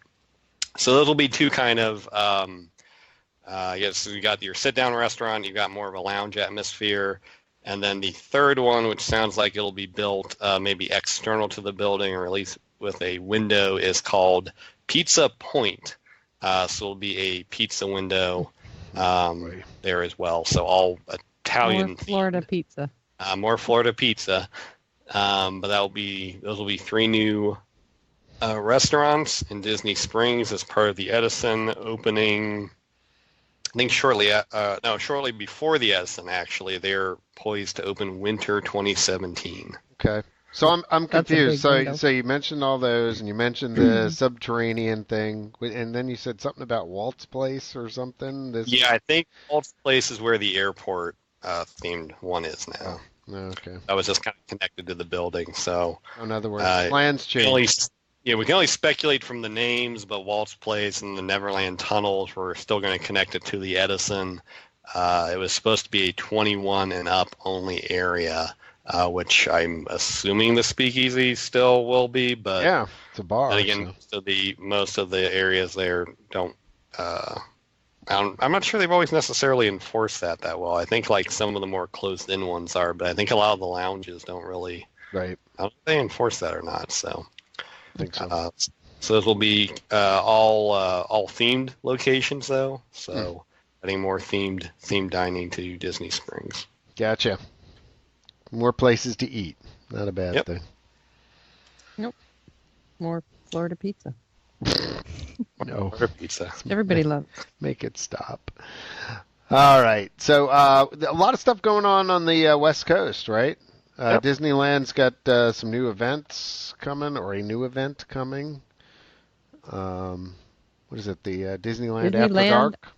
S5: those will be 2 kind of. I guess you got your sit-down restaurant. You got more of a lounge atmosphere. And then the third one, which sounds like it'll be built maybe external to the building or at least with a window, is called Pizza Point. So it'll be a pizza window there as well. So all Italian.
S3: More Florida pizza.
S5: More Florida pizza. But those will be 3 new restaurants in Disney Springs as part of the Edison opening. I think shortly before the Edison, actually. They're poised to open winter 2017.
S2: Okay. So I'm confused. So you mentioned all those, and you mentioned the subterranean thing, and then you said something about Walt's Place or something?
S5: I think Walt's Place is where the airport themed one is now.
S2: Oh, okay.
S5: That was just kind of connected to the building. So
S2: in other words, plans change.
S5: We can only speculate from the names, but Walt's Place and the Neverland Tunnels were still going to connect it to the Edison. It was supposed to be a 21 and up only area, which I'm assuming the speakeasy still will be. But
S2: yeah, it's a bar.
S5: And again, so most of the areas there don't. I'm not sure they've always necessarily enforced that well. I think like some of the more closed-in ones are, but I think a lot of the lounges don't really.
S2: Right.
S5: I don't know if they enforce that or not. So.
S2: I think so.
S5: So those will be all themed locations, though. So adding more themed dining to Disney Springs.
S2: Gotcha. More places to eat. Not a bad thing.
S3: Nope. More Florida pizza.
S2: No.
S5: Florida pizza.
S3: Everybody loves.
S2: Make it stop. All right. So a lot of stuff going on the West Coast, right? Disneyland's got some new events coming, or a new event coming. What is it? The Disneyland After Dark?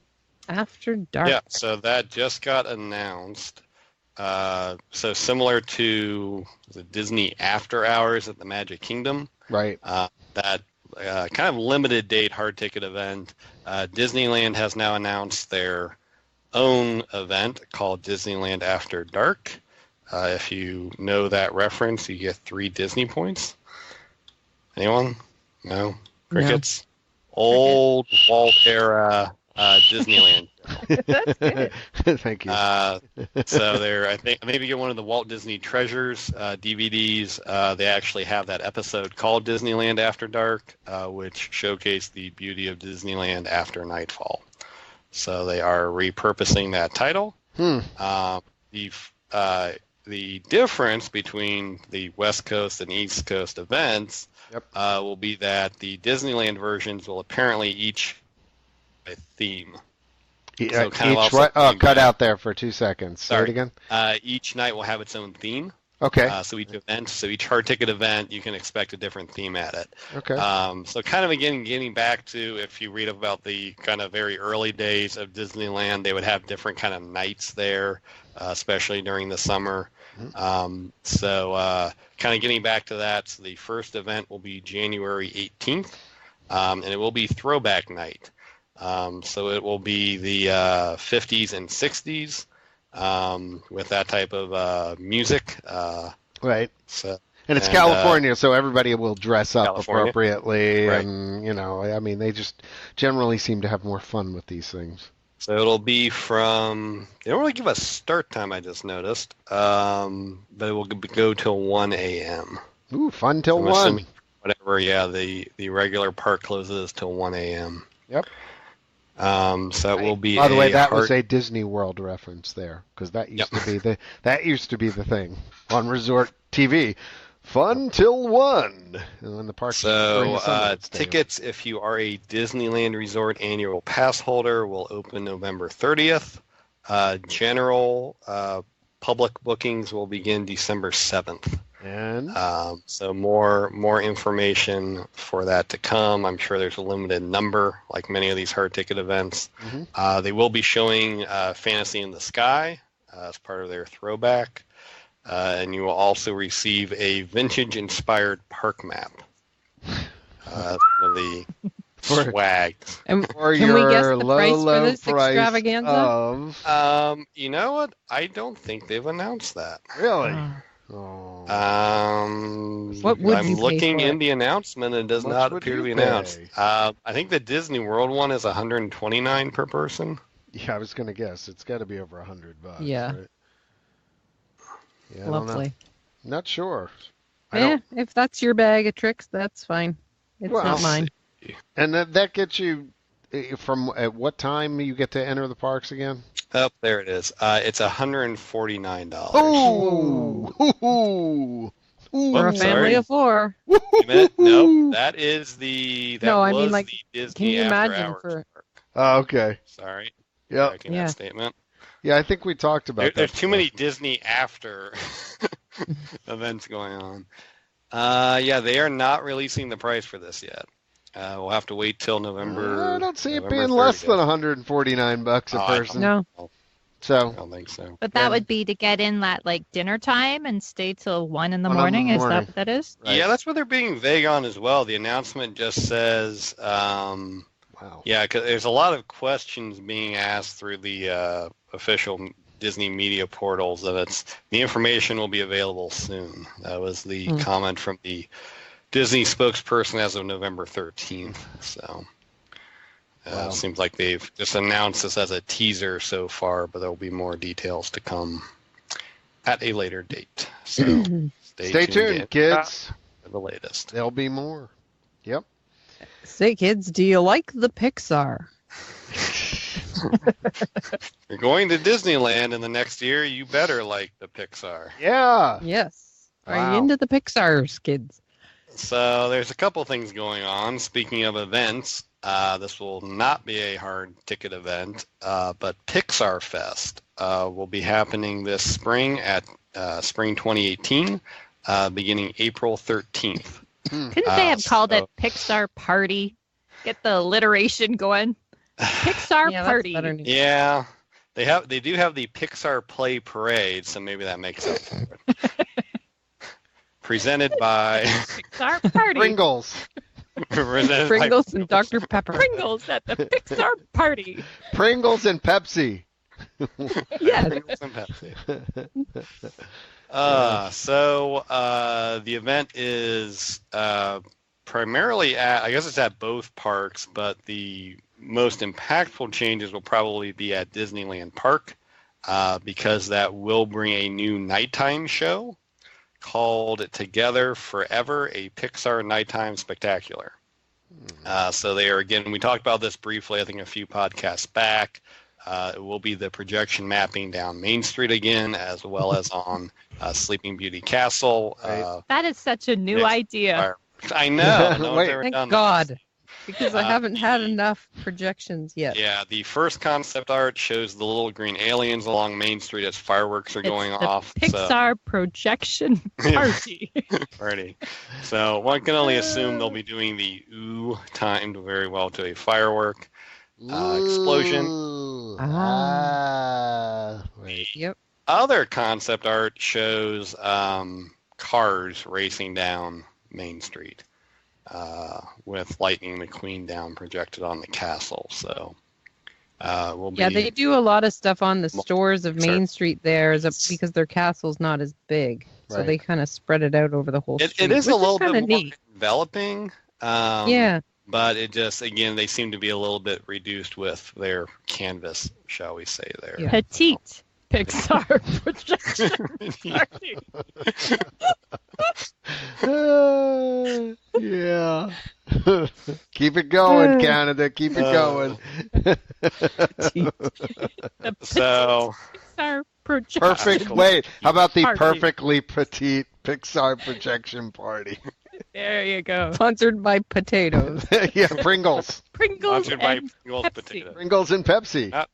S3: After Dark.
S5: Yeah, so that just got announced. So similar to the Disney After Hours at the Magic Kingdom.
S2: Right.
S5: That kind of limited date hard ticket event. Disneyland has now announced their own event called Disneyland After Dark. If you know that reference, you get 3 Disney points. Anyone? No? Crickets? No. Old Walt era Disneyland.
S3: That's good.
S2: Thank you.
S5: So they're, I think, maybe get one of the Walt Disney Treasures DVDs. They actually have that episode called Disneyland After Dark, which showcased the beauty of Disneyland after nightfall. So they are repurposing that title. The difference between the West Coast and East Coast events will be that the Disneyland versions will apparently each have a theme.
S2: So cut out there for 2 seconds. Say it again.
S5: Each night will have its own theme.
S2: Okay.
S5: So each hard ticket event, you can expect a different theme at it.
S2: Okay.
S5: So kind of again, getting back to, if you read about the kind of very early days of Disneyland, they would have different kind of nights there, especially during the summer. So kind of getting back to that, so the first event will be January 18th, and it will be Throwback Night. So it will be the 50s and 60s. With that type of music.
S2: Right.
S5: So,
S2: and it's California, so everybody will dress up appropriately.
S5: Right.
S2: And, I mean, they just generally seem to have more fun with these things.
S5: So it'll be from, they don't really give us start time, I just noticed, but it will go till 1 a.m.
S2: Ooh, fun till 1.
S5: Whatever, the regular park closes till 1 a.m.
S2: Yep.
S5: So it will be.
S2: By the way, that was a Disney World reference there, because that used to be the thing on Resort TV. Fun till 1, and when the park.
S5: So tickets, if you are a Disneyland Resort annual pass holder, will open November 30th. General public bookings will begin December 7th.
S2: And
S5: so more information for that to come. I'm sure there's a limited number, like many of these hard ticket events.
S2: Mm-hmm.
S5: They will be showing Fantasy in the Sky as part of their throwback, and you will also receive a vintage-inspired park map. One of the swag.
S3: And
S2: for
S3: can we guess
S2: your
S3: the price for
S2: low
S3: this
S2: price
S3: extravaganza?
S2: Of...
S5: You know what? I don't think they've announced that.
S2: Really?
S3: What would
S5: I'm
S3: you pay
S5: looking
S3: for
S5: in
S3: it?
S5: the announcement, and it does
S2: Much
S5: not
S2: would
S5: appear to
S2: you
S5: be announced.
S2: pay?
S5: I think the Disney World one is $129 per person.
S2: Yeah, I was going to guess. It's got to be over $100.
S3: Yeah.
S2: Right? Yeah, I don't know.
S3: Lovely.
S2: Not sure.
S3: If that's your bag of tricks, that's fine. It's not mine.
S2: And that gets you from at what time you get to enter the parks again?
S5: Oh, there it is. It's $149.
S2: Oh!
S3: For a family of 4.
S5: Wait a minute. No, that is the. That
S3: No, I
S5: was
S3: mean, like,
S5: the Disney
S3: can you
S5: After
S3: imagine
S5: Hours
S3: for-
S5: park.
S2: Oh, okay.
S5: Sorry.
S2: Yep.
S5: Correcting
S3: Yeah.
S5: that statement.
S2: Yeah, I think we talked about that.
S5: There's too many Disney After events going on. Yeah, they are not releasing the price for this yet. We'll have to wait till November.
S2: I don't see it
S5: November
S2: being less
S5: 30th.
S2: than $149 a person.
S3: No.
S5: I
S2: So
S5: don't think so.
S4: But that would be to get in that like dinner time and stay till 1 in the morning. Is that what that is?
S2: Right.
S5: Yeah, that's what they're being vague on as well. The announcement just says,
S2: wow.
S5: yeah, because there's a lot of questions being asked through the official Disney media portals, and the information will be available soon. That was the comment from the Disney spokesperson as of November 13th. So
S2: Wow.
S5: it seems like they've just announced this as a teaser so far, but there will be more details to come at a later date. So
S2: Stay tuned, kids.
S5: For the latest.
S2: There'll be more. Yep.
S3: Say, kids, do you like the Pixar?
S5: you're going to Disneyland in the next year, you better like the Pixar.
S2: Yeah.
S3: Yes. Are
S2: Wow.
S3: you into the Pixar's, kids?
S5: So there's a couple things going on. Speaking of events, this will not be a hard ticket event, but Pixar Fest will be happening this spring at Spring 2018, beginning April 13th.
S4: Couldn't they have called it Pixar Party? Get the alliteration going. Pixar
S3: Yeah, that's
S4: Party.
S3: better than-
S5: Yeah, they do have the Pixar Play Parade, so maybe that makes up for it. Presented by
S4: Pixar Party.
S2: Pringles.
S5: presented by
S3: Pringles and Dr. Pepper.
S4: Pringles at the Pixar Party.
S2: Pringles and Pepsi.
S4: Yes.
S5: Pringles and Pepsi. The event is primarily I guess it's at both parks, but the most impactful changes will probably be at Disneyland Park because that will bring a new nighttime show called Together Forever, a Pixar Nighttime Spectacular. So they are, again, we talked about this briefly, I think a few podcasts back. It will be the projection mapping down Main Street again, as well as on Sleeping Beauty Castle.
S2: Right.
S4: That is such a new
S5: Next
S4: idea.
S5: I know. No one's
S2: Wait.
S5: ever
S3: Thank
S5: done
S3: God.
S5: this.
S3: Because I haven't had enough projections yet.
S5: Yeah, the first concept art shows the little green aliens along Main Street as fireworks are going
S4: It's the
S5: off.
S4: Pixar Projection Party.
S5: Already. So one can only assume they'll be doing the ooh timed very well to a firework. Explosion.
S2: Ooh. Wait.
S3: Yep.
S5: Other concept art shows cars racing down Main Street with Lightning McQueen down projected on the castle. So we'll be...
S3: Yeah, they do a lot of stuff on the stores of
S5: Sure.
S3: Main Street there because their castle's not as big. So
S2: Right.
S3: they kind of spread it out over the whole street.
S5: It is a
S3: which
S5: little bit
S3: kinda
S5: more
S3: neat.
S5: enveloping.
S3: Yeah.
S5: But it just, again, they seem to be a little bit reduced with their canvas, shall we say, there.
S3: Yeah.
S4: Petite Pixar Projection Party.
S2: Yeah. Keep it going, Canada. Keep it going.
S4: The
S5: So,
S4: Pixar Projection
S2: Perfect. Wait, how about the
S4: Party.
S2: perfectly petite Pixar projection party?
S4: There you go.
S3: Sponsored by potatoes.
S2: Yeah, Pringles.
S4: Pringles
S5: sponsored by
S4: and
S5: Pringles
S4: Pepsi.
S5: Potato.
S2: Pringles and Pepsi.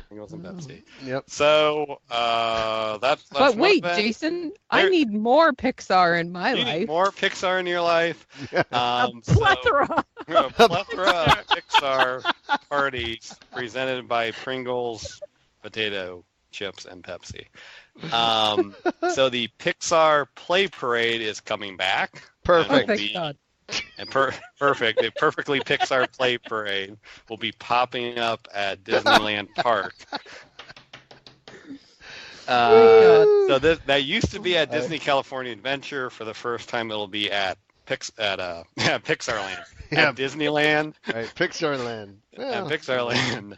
S5: Pringles and Pepsi.
S2: Yep.
S5: So, that's
S3: But
S5: one
S3: wait,
S5: event.
S3: Jason, I
S5: There-
S3: need more Pixar in my
S5: You need
S3: life.
S5: more Pixar in your life.
S4: A plethora.
S5: A plethora of Pixar parties presented by Pringles, potato chips, and Pepsi. So the Pixar Play Parade is coming back.
S2: Perfect.
S3: Thank God.
S5: And perfect. A perfectly Pixar Play Parade will be popping up at Disneyland Park. So that used to be at Disney California Adventure. For the first time, it'll be at Pixarland.
S2: Yeah.
S5: At Disneyland.
S2: Right, Pixar Land.
S5: At
S2: Well,
S5: Pixarland.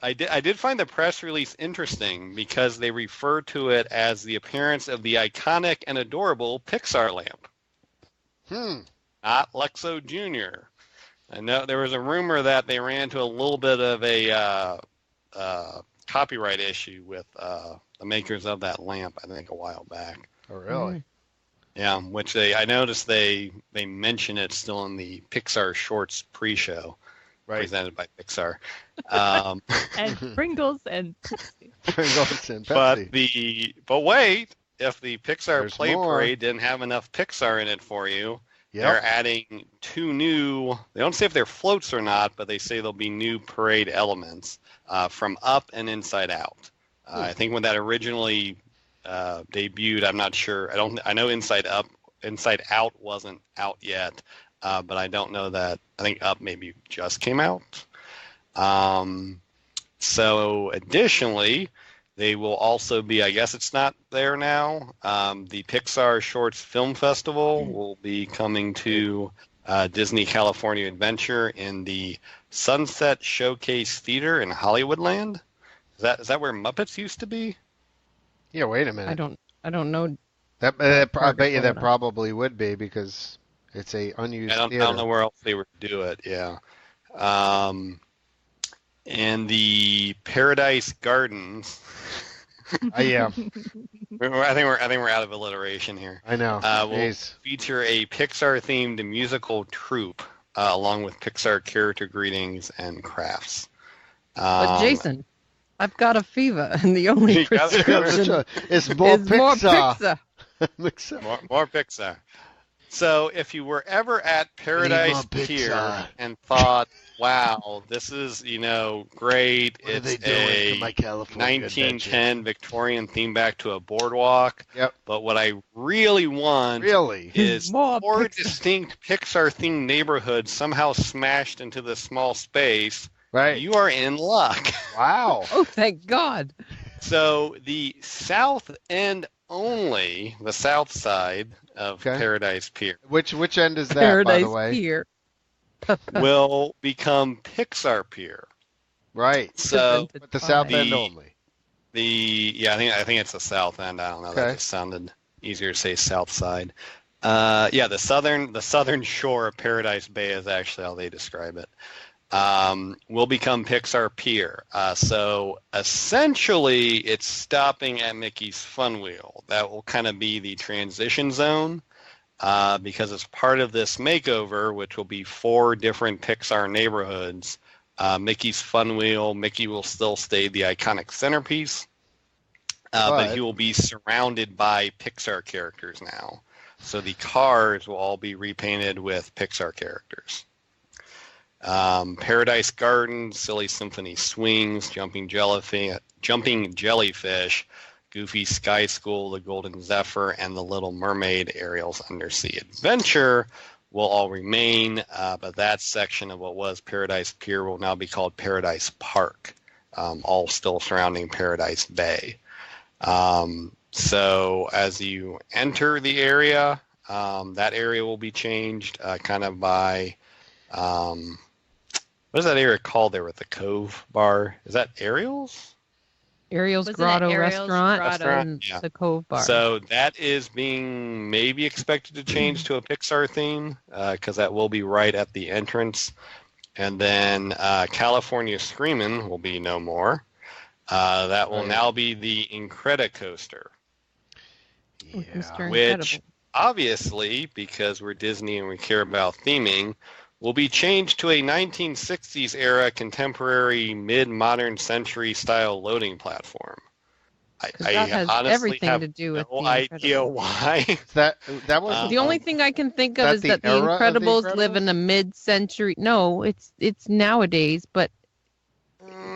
S5: I did find the press release interesting because they refer to it as the appearance of the iconic and adorable Pixar lamp, not Lexo Jr. I know there was a rumor that they ran into a little bit of a copyright issue with the makers of that lamp, I think, a while back.
S2: Oh, really?
S5: Yeah, which I noticed they mention it still in the Pixar Shorts pre-show.
S2: Right.
S5: Presented by Pixar.
S4: And Pringles and Pepsi.
S2: Pringles and Pepsi.
S5: But wait, if the Pixar
S2: There's
S5: Play
S2: more.
S5: Parade didn't have enough Pixar in it for you,
S2: Yep.
S5: they're adding two new, they don't say if they're floats or not, but they say there'll be new parade elements from Up and Inside Out. I think when that originally debuted, I'm not sure. I know Inside Out wasn't out yet. But I don't know that. I think Up maybe just came out. So additionally, they will also be, I guess it's not there now, the Pixar Shorts Film Festival will be coming to Disney California Adventure in the Sunset Showcase Theater in Hollywoodland. Is that where Muppets used to be?
S2: Yeah, wait a minute.
S3: I don't know.
S2: I
S3: Park
S2: bet you that
S3: Florida.
S2: probably would be because it's a unused
S5: I
S2: theater.
S5: don't know where else they would do it. Yeah. And the Paradise Gardens.
S2: Yeah.
S5: I think we're out of alliteration here.
S2: I know.
S5: Will feature a Pixar-themed musical troupe along with Pixar character greetings and crafts.
S3: But Jason, I've got a fever, and the only prescription
S2: is more Pixar.
S5: More Pixar. So if you were ever at Paradise Pier and thought, wow, this is, great. It's a 1910 Victorian theme back to a boardwalk.
S2: Yep.
S5: But what I really want is four distinct Pixar-themed neighborhoods somehow smashed into this small space.
S2: Right.
S5: You are in luck.
S2: Wow.
S3: Oh, thank God.
S5: So the south end only, the south side of Paradise Pier.
S2: Which end is that,
S3: Paradise
S2: by the way?
S3: Pier.
S5: Will become Pixar Pier.
S2: Right.
S5: So
S2: but the south end only.
S5: I think it's the south end. I don't know. That just sounded easier to say south side. The southern shore of Paradise Bay is actually how they describe it. Will become Pixar Pier. So essentially, it's stopping at Mickey's Fun Wheel. That will kind of be the transition zone because as part of this makeover, which will be 4 different Pixar neighborhoods, Mickey's Fun Wheel, Mickey will still stay the iconic centerpiece, but he will be surrounded by Pixar characters now. So the cars will all be repainted with Pixar characters. Paradise Gardens, Silly Symphony Swings, Jumping Jellyfish, Goofy Sky School, The Golden Zephyr, and The Little Mermaid, Ariel's Undersea Adventure will all remain, but that section of what was Paradise Pier will now be called Paradise Park, all still surrounding Paradise Bay. So as you enter the area, that area will be changed kind of by... what is that area called there with the Cove Bar? Is that Ariel's?
S3: Ariel's Grotto Restaurant and the Cove Bar.
S5: So that is being maybe expected to change to a Pixar theme because that will be right at the entrance. And then California Screamin' will be no more. That will now be the Incredicoaster.
S3: Yeah.
S5: Which obviously, because we're Disney and we care about theming, will be changed to a 1960s era contemporary mid-modern century style loading platform.
S3: That has everything to do with
S5: no idea why.
S2: That was
S3: the only thing I can think of is that the Incredibles live in a mid-century. No, it's nowadays, but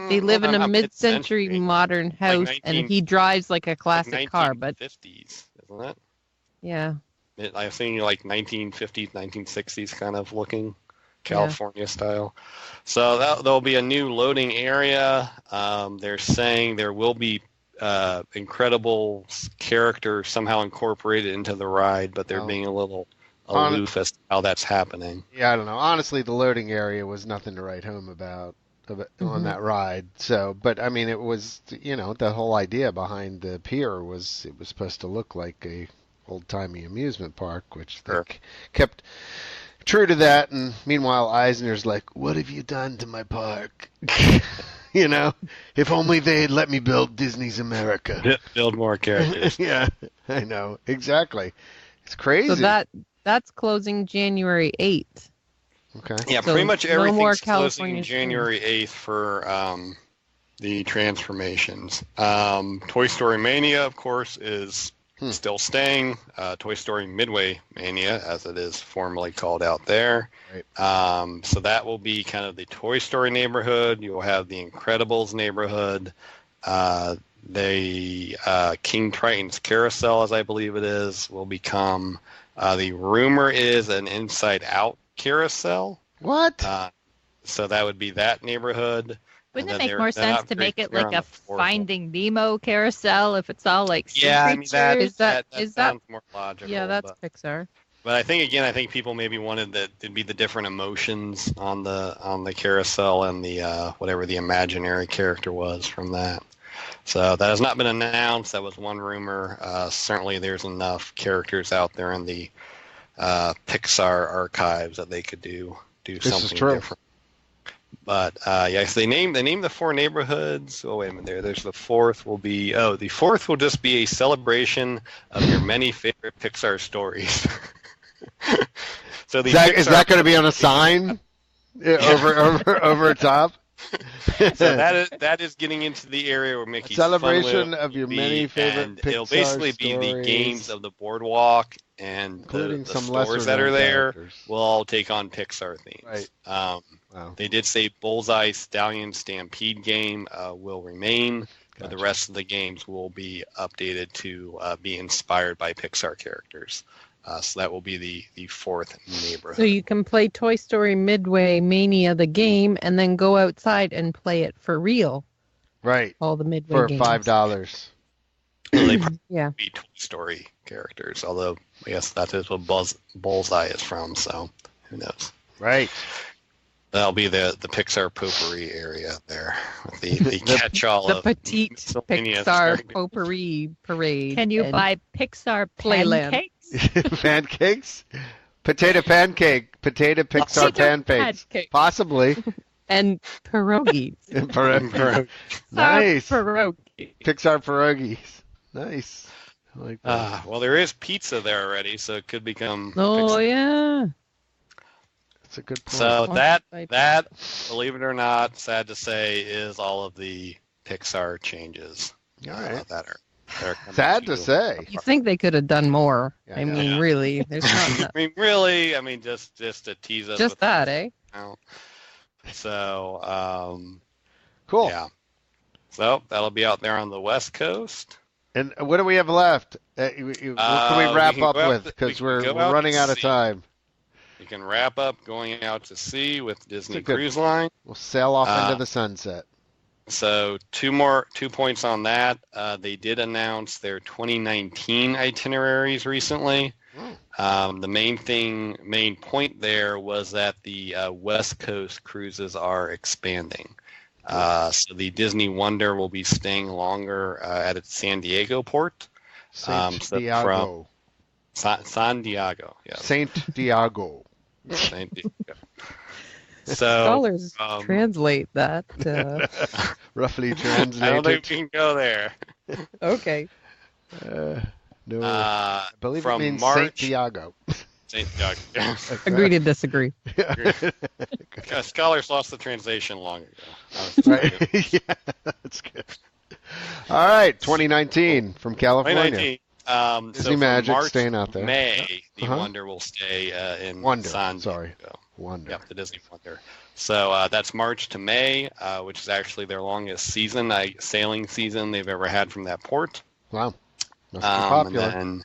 S3: they live in a mid-century modern house, and he drives like a classic car. But
S5: 1950s, isn't it?
S3: Yeah.
S5: I think like 1950s, 1960s kind of looking. California style. So there'll be a new loading area. They're saying there will be incredible characters somehow incorporated into the ride, but they're being a little aloof as to how that's happening.
S2: Yeah, I don't know. Honestly, the loading area was nothing to write home about on that ride. So, but I mean, it was, the whole idea behind the pier was it was supposed to look like a old-timey amusement park, which they kept true to that, and meanwhile Eisner's like, what have you done to my park? If only they'd let me build Disney's America.
S5: Build more characters.
S2: Yeah, I know. Exactly. It's crazy.
S3: So that's closing January 8th.
S2: Okay.
S5: Yeah, so pretty much everything's closing January 8th for the transformations. Toy Story Mania, of course, is still staying. Toy Story Midway Mania, as it is formally called out there. Right. So that will be kind of the Toy Story neighborhood. You'll have the Incredibles neighborhood. The King Triton's Carousel, as I believe it is, will become, the rumor is, an Inside Out carousel.
S2: What?
S5: So that would be that neighborhood.
S4: Wouldn't it make more sense to make it like a Finding Nemo carousel if it's all like sea creatures?
S5: That sounds more logical.
S3: Yeah, that's Pixar.
S5: But I think people maybe wanted that to be the different emotions on the carousel and the whatever the imaginary character was from that. So that has not been announced. That was one rumor. Certainly, there's enough characters out there in the Pixar archives that they could do something different. But yes, they named the 4 neighborhoods. Oh wait a minute, there's the 4th will be. Oh, the 4th will just be a celebration of your many favorite Pixar stories. So
S2: is that going to be on a sign over top?
S5: So that is getting into the area where Mickey's
S2: celebration of your many favorite Pixar
S5: it'll basically
S2: stories,
S5: be the games of the boardwalk and
S2: including
S5: the
S2: some
S5: stores that are there
S2: characters.
S5: will all take on Pixar themes.
S2: Right. Wow.
S5: They did say Bullseye Stallion Stampede game will remain, but the rest of the games will be updated to be inspired by Pixar characters. So that will be the 4th neighborhood.
S3: So you can play Toy Story Midway Mania the game and then go outside and play it for real.
S2: Right.
S3: All the Midway
S2: for
S3: games.
S2: $5.
S5: Well, they probably
S3: Yeah.
S5: be Toy Story characters, although I guess that is what Bullseye is from, so who knows.
S2: Right.
S5: That'll be the Pixar potpourri area there with the catch-all
S3: The
S5: of
S3: Petite
S5: miscellaneous
S3: Pixar
S5: characters.
S3: Potpourri Parade.
S4: Can you
S3: and
S4: buy Pixar
S3: Playland.
S4: pancakes?
S2: Pancakes? Potato pancake. Potato Pixar pancakes.
S4: pancakes.
S2: Possibly.
S3: and pierogies.
S2: Nice.
S3: Pierogi.
S2: Pixar pierogies. Nice. I like that.
S5: Well, there is pizza there already, so it could become.
S3: Oh
S5: Pixar.
S3: yeah.
S2: That's a good point.
S5: So
S3: Right.
S5: that, believe it or not, sad to say, is all of the Pixar changes
S2: All right.
S5: that are coming
S2: Sad to say.
S3: You think they could have done more?
S2: Yeah,
S3: I mean,
S5: yeah.
S3: really, there's not
S5: I mean, really, just to tease us.
S3: just
S5: with
S3: that, eh?
S5: So,
S2: Cool.
S5: yeah. So that'll be out there on the West Coast.
S2: And what do we have left? What can we wrap
S5: can
S2: up
S5: go out
S2: with?
S5: to-
S2: Because
S5: we can
S2: we're
S5: go out
S2: running
S5: to
S2: out of
S5: sea.
S2: time.
S5: You can wrap up going out to sea with Disney
S2: a good-
S5: Cruise Line.
S2: We'll sail off into the sunset.
S5: So 2 points on that. They did announce their 2019 itineraries recently. The main point there was that the West Coast cruises are expanding. So the Disney Wonder will be staying longer at its San Diego port.
S2: Saint
S5: so
S2: Diego.
S5: San Diego, yes.
S2: Saint Diego.
S5: Saint Diego. So
S3: Scholars translate that.
S2: Roughly
S5: I don't
S2: translated.
S5: think we can go there.
S3: Okay.
S2: No, I believe it
S5: from
S2: means
S5: March,
S2: Saint Diego.
S5: Saint Diego.
S3: Agree to disagree.
S5: Scholars lost the translation long ago.
S2: Right. Yeah, that's good. All right, 2019 from California.
S5: 2019.
S2: Disney
S5: So from
S2: Magic
S5: March
S2: staying out there.
S5: May, the
S2: Uh-huh.
S5: Wonder will stay in
S2: Wonder,
S5: San
S2: sorry.
S5: Diego.
S2: Wonder.
S5: Yep, the Disney Wonder. So that's March to May, which is actually their longest sailing season they've ever had from that port.
S2: Wow. Must be popular.
S5: And then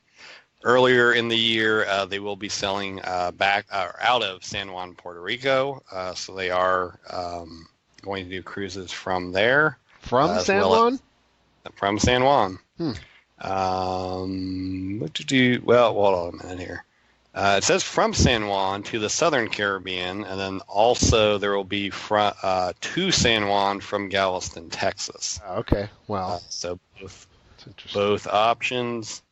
S5: earlier in the year, they will be sailing back out of San Juan, Puerto Rico. So they are going to do cruises from there.
S2: From
S5: as
S2: San
S5: well
S2: Juan?
S5: From San Juan.
S2: Hmm.
S5: What to do? Well, hold on a minute here. It says from San Juan to the Southern Caribbean, and then also there will be to San Juan from Galveston, Texas.
S2: Okay. Wow.
S5: So
S2: That's interesting.
S5: both options.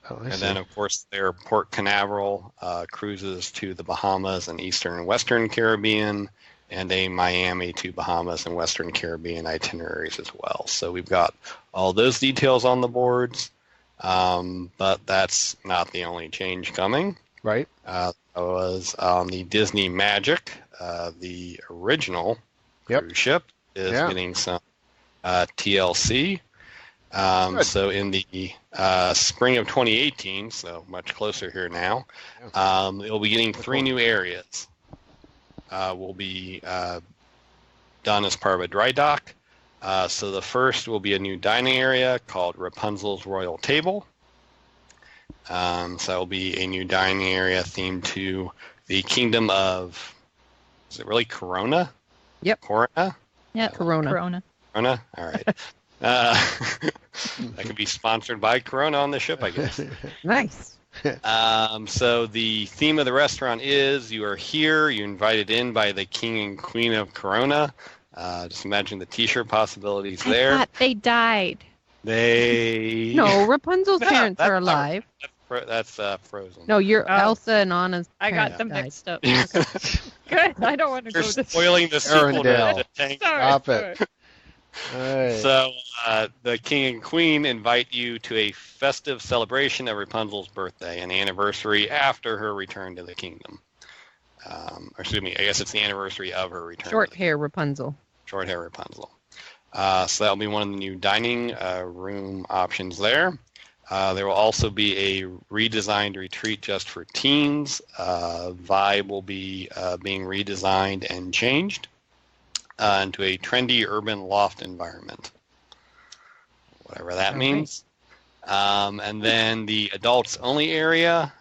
S2: Oh, I
S5: And
S2: see.
S5: then, of course, their Port Canaveral cruises to the Bahamas and Eastern and Western Caribbean, and a Miami to Bahamas and Western Caribbean itineraries as well. So we've got all those details on the boards, but that's not the only change coming.
S2: Right.
S5: That was on the Disney Magic, the original cruise ship is getting some TLC. So in the spring of 2018, so much closer here now, it will be getting 3 new areas. Will be done as part of a dry dock. So the first will be a new dining area called Rapunzel's Royal Table. So that will be a new dining area themed to the kingdom of, is it really Corona?
S3: Yep.
S5: Corona?
S4: Yeah,
S3: Corona.
S5: Corona? All right. That could be sponsored by Corona on the ship, I guess.
S3: Nice.
S5: So the theme of the restaurant is you are here, you're invited in by the king and queen of Corona. Just imagine the t-shirt possibilities
S4: I
S5: there.
S4: thought they died.
S5: They
S3: No, Rapunzel's
S5: Yeah,
S3: parents
S5: that's
S3: are
S5: not-
S3: alive.
S5: That's Frozen.
S3: No, you're
S4: Oh.
S3: Elsa and Anna's.
S4: I got
S3: parents
S4: them
S3: died.
S4: mixed up. Good. I don't want to go
S5: You're
S4: to
S5: spoiling the sequel to
S2: Arendelle.
S5: the Tank.
S4: Sorry.
S2: Stop it.
S4: sorry.
S2: All right.
S5: So the king and queen invite you to a festive celebration of Rapunzel's birthday, an anniversary after her return to the kingdom. Or excuse me, I guess it's the anniversary of her return.
S3: Short hair Rapunzel.
S5: Short hair Rapunzel. So that'll be one of the new dining room options there. There will also be a redesigned retreat just for teens. Vibe will be being redesigned and changed into a trendy urban loft environment, whatever that means. And then the adults only area,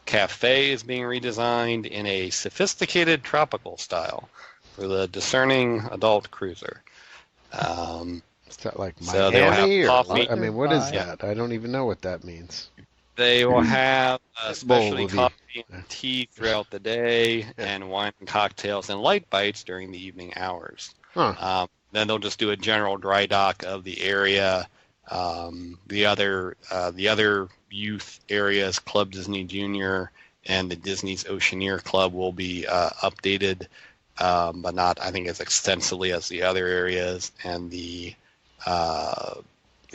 S5: cafe is being redesigned in a sophisticated tropical style for the discerning adult cruiser.
S2: Is that like
S5: So they will have
S2: Miami or
S5: coffee.
S2: what? I mean, what is
S5: Yeah.
S2: that? I don't even know what that means.
S5: They will have specialty
S2: Blvd.
S5: coffee and tea throughout the day, and wine and cocktails and light bites during the evening hours.
S2: Huh.
S5: Then they'll just do a general dry dock of the area. The other youth areas, Club Disney Junior and the Disney's Oceaneer Club, will be updated, but not, I think, as extensively as the other areas. And they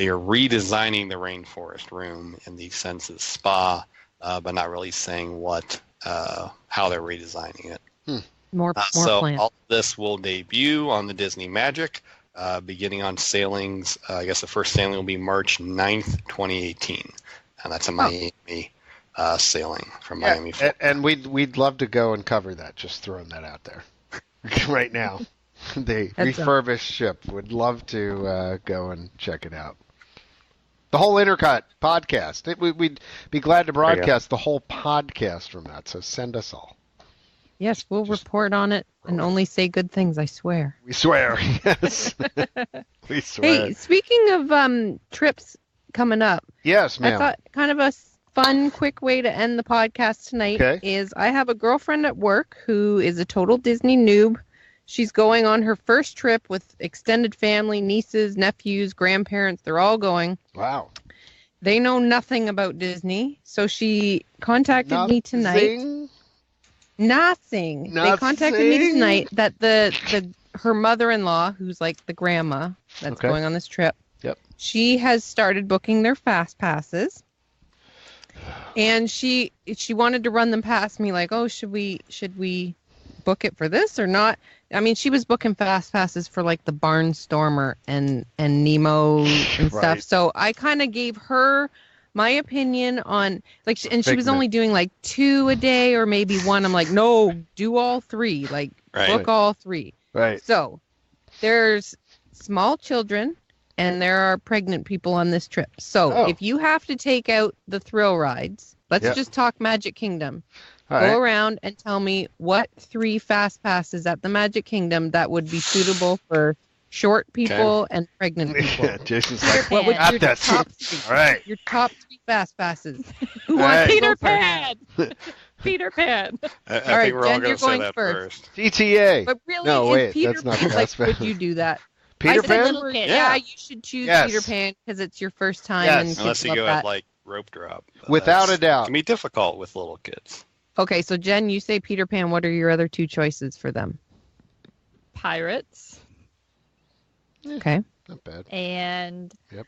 S5: are redesigning the rainforest room in the Senses Spa, but not really saying how they're redesigning it.
S3: More
S5: So
S3: plants.
S5: all this will debut on the Disney Magic, beginning on sailings. I guess the first sailing will be March 9th, 2018, and that's a Miami sailing from Miami. Florida.
S2: And we'd love to go and cover that. Just throwing that out there right now. The refurbished ship. Would love to go and check it out. The whole INTERCOT podcast. We'd be glad to broadcast the whole podcast from that. So send us all.
S3: Yes, we'll report on it and only say good things, I swear.
S2: We swear. Yes. We swear.
S3: Hey, speaking of trips coming up,
S2: Yes, ma'am.
S3: I thought kind of a fun, quick way to end the podcast tonight is I have a girlfriend at work who is a total Disney noob. She's going on her first trip with extended family, nieces, nephews, grandparents. They're all going.
S2: Wow.
S3: They know nothing about Disney, so she contacted me tonight. Nothing. They contacted me tonight that her mother-in-law, who's like the grandma that's going on this trip, she has started booking their fast passes, and she wanted to run them past me, like, oh, should we book it for this or not? I mean, she was booking fast passes for like the Barnstormer and Nemo and stuff. So I kind of gave her my opinion on like, and she was only doing like 2 a day or maybe 1. I'm like, no, do all 3, like book all 3.
S2: Right.
S3: So there's small children and there are pregnant people on this trip. So if you have to take out the thrill rides, let's just talk Magic Kingdom. Go around and tell me what 3 fast passes at the Magic Kingdom that would be suitable for short people and pregnant people.
S2: Yeah, Jason's like,
S3: what would your
S2: that.
S3: top 3?
S2: All right.
S3: Your top 3 fast passes.
S4: Who wants
S3: Peter
S4: Pan? Peter Pan.
S5: I
S3: All right,
S5: think we're all
S3: Jen,
S5: going
S3: you're
S5: to say
S3: going
S5: that
S3: first.
S2: GTA.
S3: But really,
S2: No,
S3: is
S2: wait,
S3: Peter
S2: that's not
S3: Pan, like,
S2: fast
S3: would
S2: pass.
S3: you do that?
S2: Peter
S3: I said
S2: Pan?
S3: little kid.
S5: Yeah.
S3: You should choose
S2: Yes.
S3: Peter Pan because it's your first time.
S2: Yes.
S3: And kids
S5: Unless you
S3: love
S5: go
S3: that.
S5: at like rope drop.
S2: Without a doubt.
S5: It can be difficult with little kids.
S3: Okay, so Jen, you say Peter Pan. What are your other 2 choices for them?
S4: Pirates.
S3: Okay.
S2: Not bad.
S4: And
S2: Yep.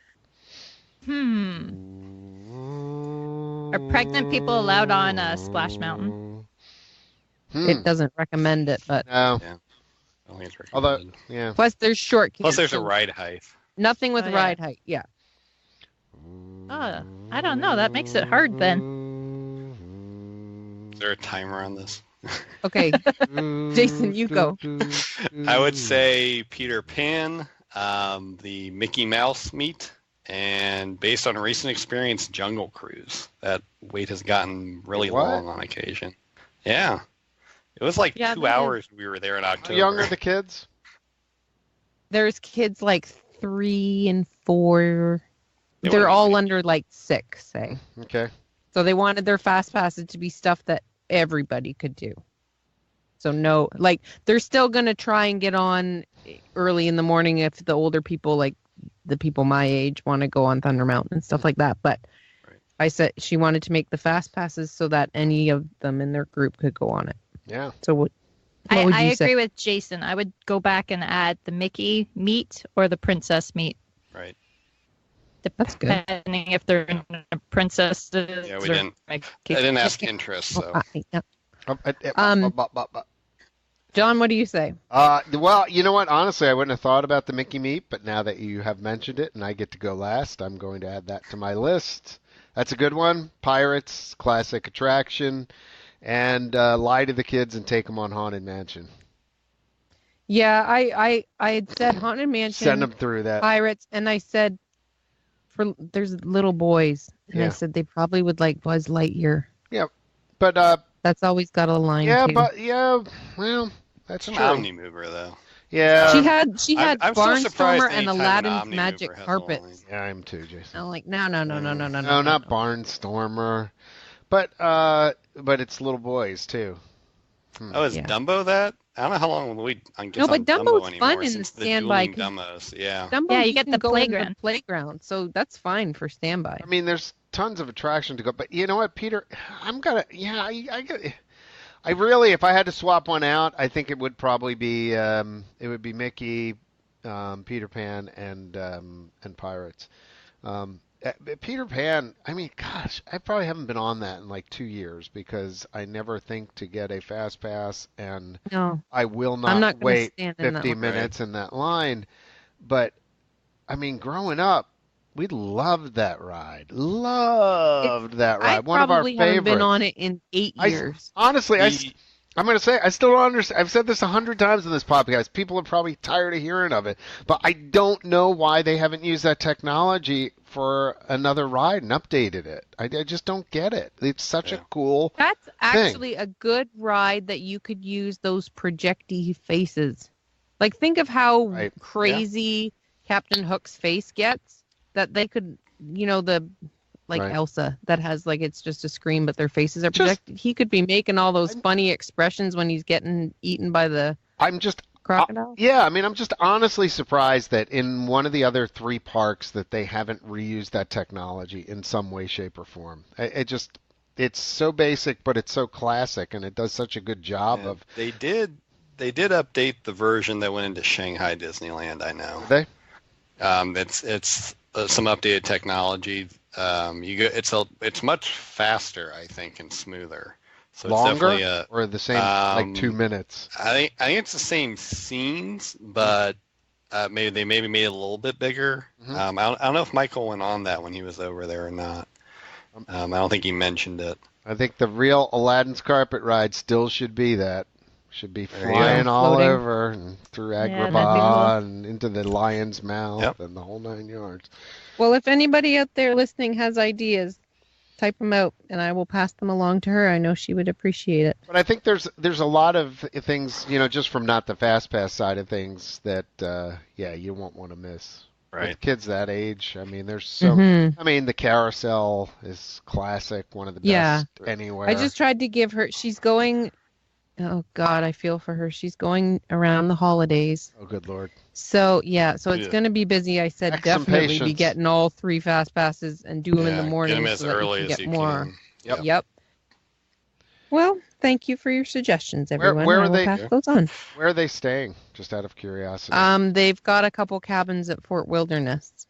S4: Are pregnant people allowed on Splash Mountain?
S3: It doesn't recommend it, but
S2: No.
S5: Yeah. I don't think it's
S2: Although,
S5: recommended.
S2: yeah.
S3: plus there's short kids.
S5: Plus, there's a
S3: so
S5: ride height.
S3: Nothing with
S4: Oh, yeah.
S3: ride height. Yeah.
S4: Oh, I don't know. That makes it hard then.
S5: Is there a timer on this?
S3: Okay. Jason, you go.
S5: I would say Peter Pan, the Mickey Mouse meet, and based on recent experience, Jungle Cruise. That wait has gotten really
S2: What?
S5: long on occasion. Yeah. It was like 2 hours we were there in
S2: How
S5: October.
S2: young are the kids?
S3: There's kids like 3 and 4.
S5: They
S3: They're
S5: wanna be
S3: all
S5: big.
S3: under like 6, say.
S2: Okay.
S3: So they wanted their fast passes to be stuff that everybody could do. So no, like they're still going to try and get on early in the morning if the older people, like the people my age, want to go on Thunder Mountain and stuff like that. But I said she wanted to make the fast passes so that any of them in their group could go on it.
S2: Yeah.
S3: So what
S4: I
S3: would you say?
S4: agree with Jason. I would go back and add the Mickey meat or the princess meat.
S5: Right.
S3: That's good.
S4: Depending if they're in a princess.
S5: Yeah, we didn't. I didn't ask interest, so.
S3: John, what do you say?
S2: Well, you know what? Honestly, I wouldn't have thought about the Mickey meat, but now that you have mentioned it and I get to go last, I'm going to add that to my list. That's a good one. Pirates, classic attraction, and lie to the kids and take them on Haunted Mansion.
S3: Yeah, I had said Haunted Mansion.
S2: Send them through that.
S3: Pirates, and I said there's little boys, and I said they probably would like Buzz Lightyear.
S2: Yeah, but
S3: that's always got a line.
S2: Yeah,
S3: too.
S2: Well, that's
S5: It's an
S2: true.
S5: Omni mover though.
S2: Yeah.
S3: She had
S5: I'm still surprised
S3: Barnstormer and
S5: anytime an
S3: Aladdin's
S5: Omni
S3: magic
S5: mover has a
S3: carpets.
S5: line.
S2: Yeah, I am too, Jason.
S3: I'm like, no.
S2: No, not Barnstormer, but it's little boys too.
S5: Oh, is
S3: Yeah.
S5: Dumbo that? I don't know how long we. I guess
S3: No, but
S5: on
S3: Dumbo's
S5: Dumbo
S3: fun
S5: anymore,
S3: in the
S5: since
S3: standby,
S5: dueling Dumbos. Yeah.
S3: Dumbo,
S4: Yeah, you get
S3: can
S4: the
S3: go in
S4: playground.
S3: playground, so that's fine for standby.
S2: I mean, there's tons of attraction to go, but you know what, Peter? I really, if I had to swap one out, I think it would probably be Mickey, Peter Pan, and Pirates. Peter Pan, I mean, gosh, I probably haven't been on that in like 2 years because I never think to get a fast pass, and
S3: No,
S2: I will
S3: I'm
S2: not
S3: not gonna
S2: wait
S3: stand in that
S2: 50
S3: line.
S2: minutes in that line. But I mean, growing up, we loved that ride. Loved that ride.
S3: I
S2: One of our
S3: probably haven't
S2: favorites.
S3: been on it in 8 years.
S2: Honestly,
S5: The-
S2: I'm going to say I still don't understand. I've said this 100 times in this podcast. People are probably tired of hearing of it, but I don't know why they haven't used that technology for another ride and updated it. I just don't get it. It's such a cool.
S3: That's actually a good ride that you could use those projecty faces. Like, think of how
S2: Right.
S3: crazy Captain Hook's face gets. That they could, like
S2: Right.
S3: Elsa, that has like it's just a screen, but their faces are
S2: Just-
S3: projected. He could be making all those funny expressions when he's getting eaten by the
S2: I'm just
S3: crocodile.
S2: Yeah, I mean, I'm just honestly surprised that in one of the other 3 parks that they haven't reused that technology in some way, shape, or form. It's so basic, but it's so classic, and it does such a good job
S5: Yeah,
S2: of.
S5: They did update the version that went into Shanghai Disneyland. I know.
S2: They?
S5: It's some updated technology. It's much faster, I think, and smoother. So it's definitely
S2: Longer or the same, like 2 minutes.
S5: I think it's the same scenes, but maybe they made it a little bit bigger.
S2: Mhm.
S5: I don't know if Michael went on that when he was over there or not. I don't think he mentioned it.
S2: I think the real Aladdin's carpet ride still should be that. Should be
S5: There you
S2: flying
S3: go.
S2: all
S3: Floating.
S2: over and through
S4: that'd be
S2: Agrabah and into the lion's mouth
S5: Yep.
S2: and the whole 9 yards.
S3: Well, if anybody out there listening has ideas, type them out, and I will pass them along to her. I know she would appreciate it.
S2: But I think there's a lot of things, just from not the fast pass side of things that you won't want to miss.
S5: Right.
S2: With kids that age, I mean, there's so.
S3: Mhm.
S2: I mean, the carousel is classic, one of the
S3: Yeah.
S2: best anywhere.
S3: I just tried to give her. She's going. Oh God, I feel for her. She's going around the holidays.
S2: Oh, good Lord.
S3: So it's
S5: Yeah.
S3: going to be busy. I said
S2: Heck, some
S3: definitely be
S2: patience.
S3: getting all 3 fast passes and do them in the
S5: Yeah,
S3: morning
S5: get them as
S3: so that we
S5: early
S3: can
S5: as
S3: get
S5: you
S3: more.
S5: can. Yep.
S3: Yep. Well, thank you for your suggestions,
S2: Where-
S3: everyone.
S2: where
S3: I
S2: are
S3: will
S2: they-
S3: pass those on.
S2: Where are they staying? Just out of curiosity.
S3: They've got a couple cabins at Fort Wilderness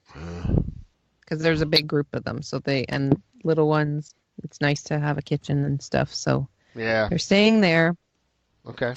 S3: because there's a big group of them. So and little ones. It's nice to have a kitchen and stuff. So
S2: Yeah.
S3: they're staying there.
S2: Okay.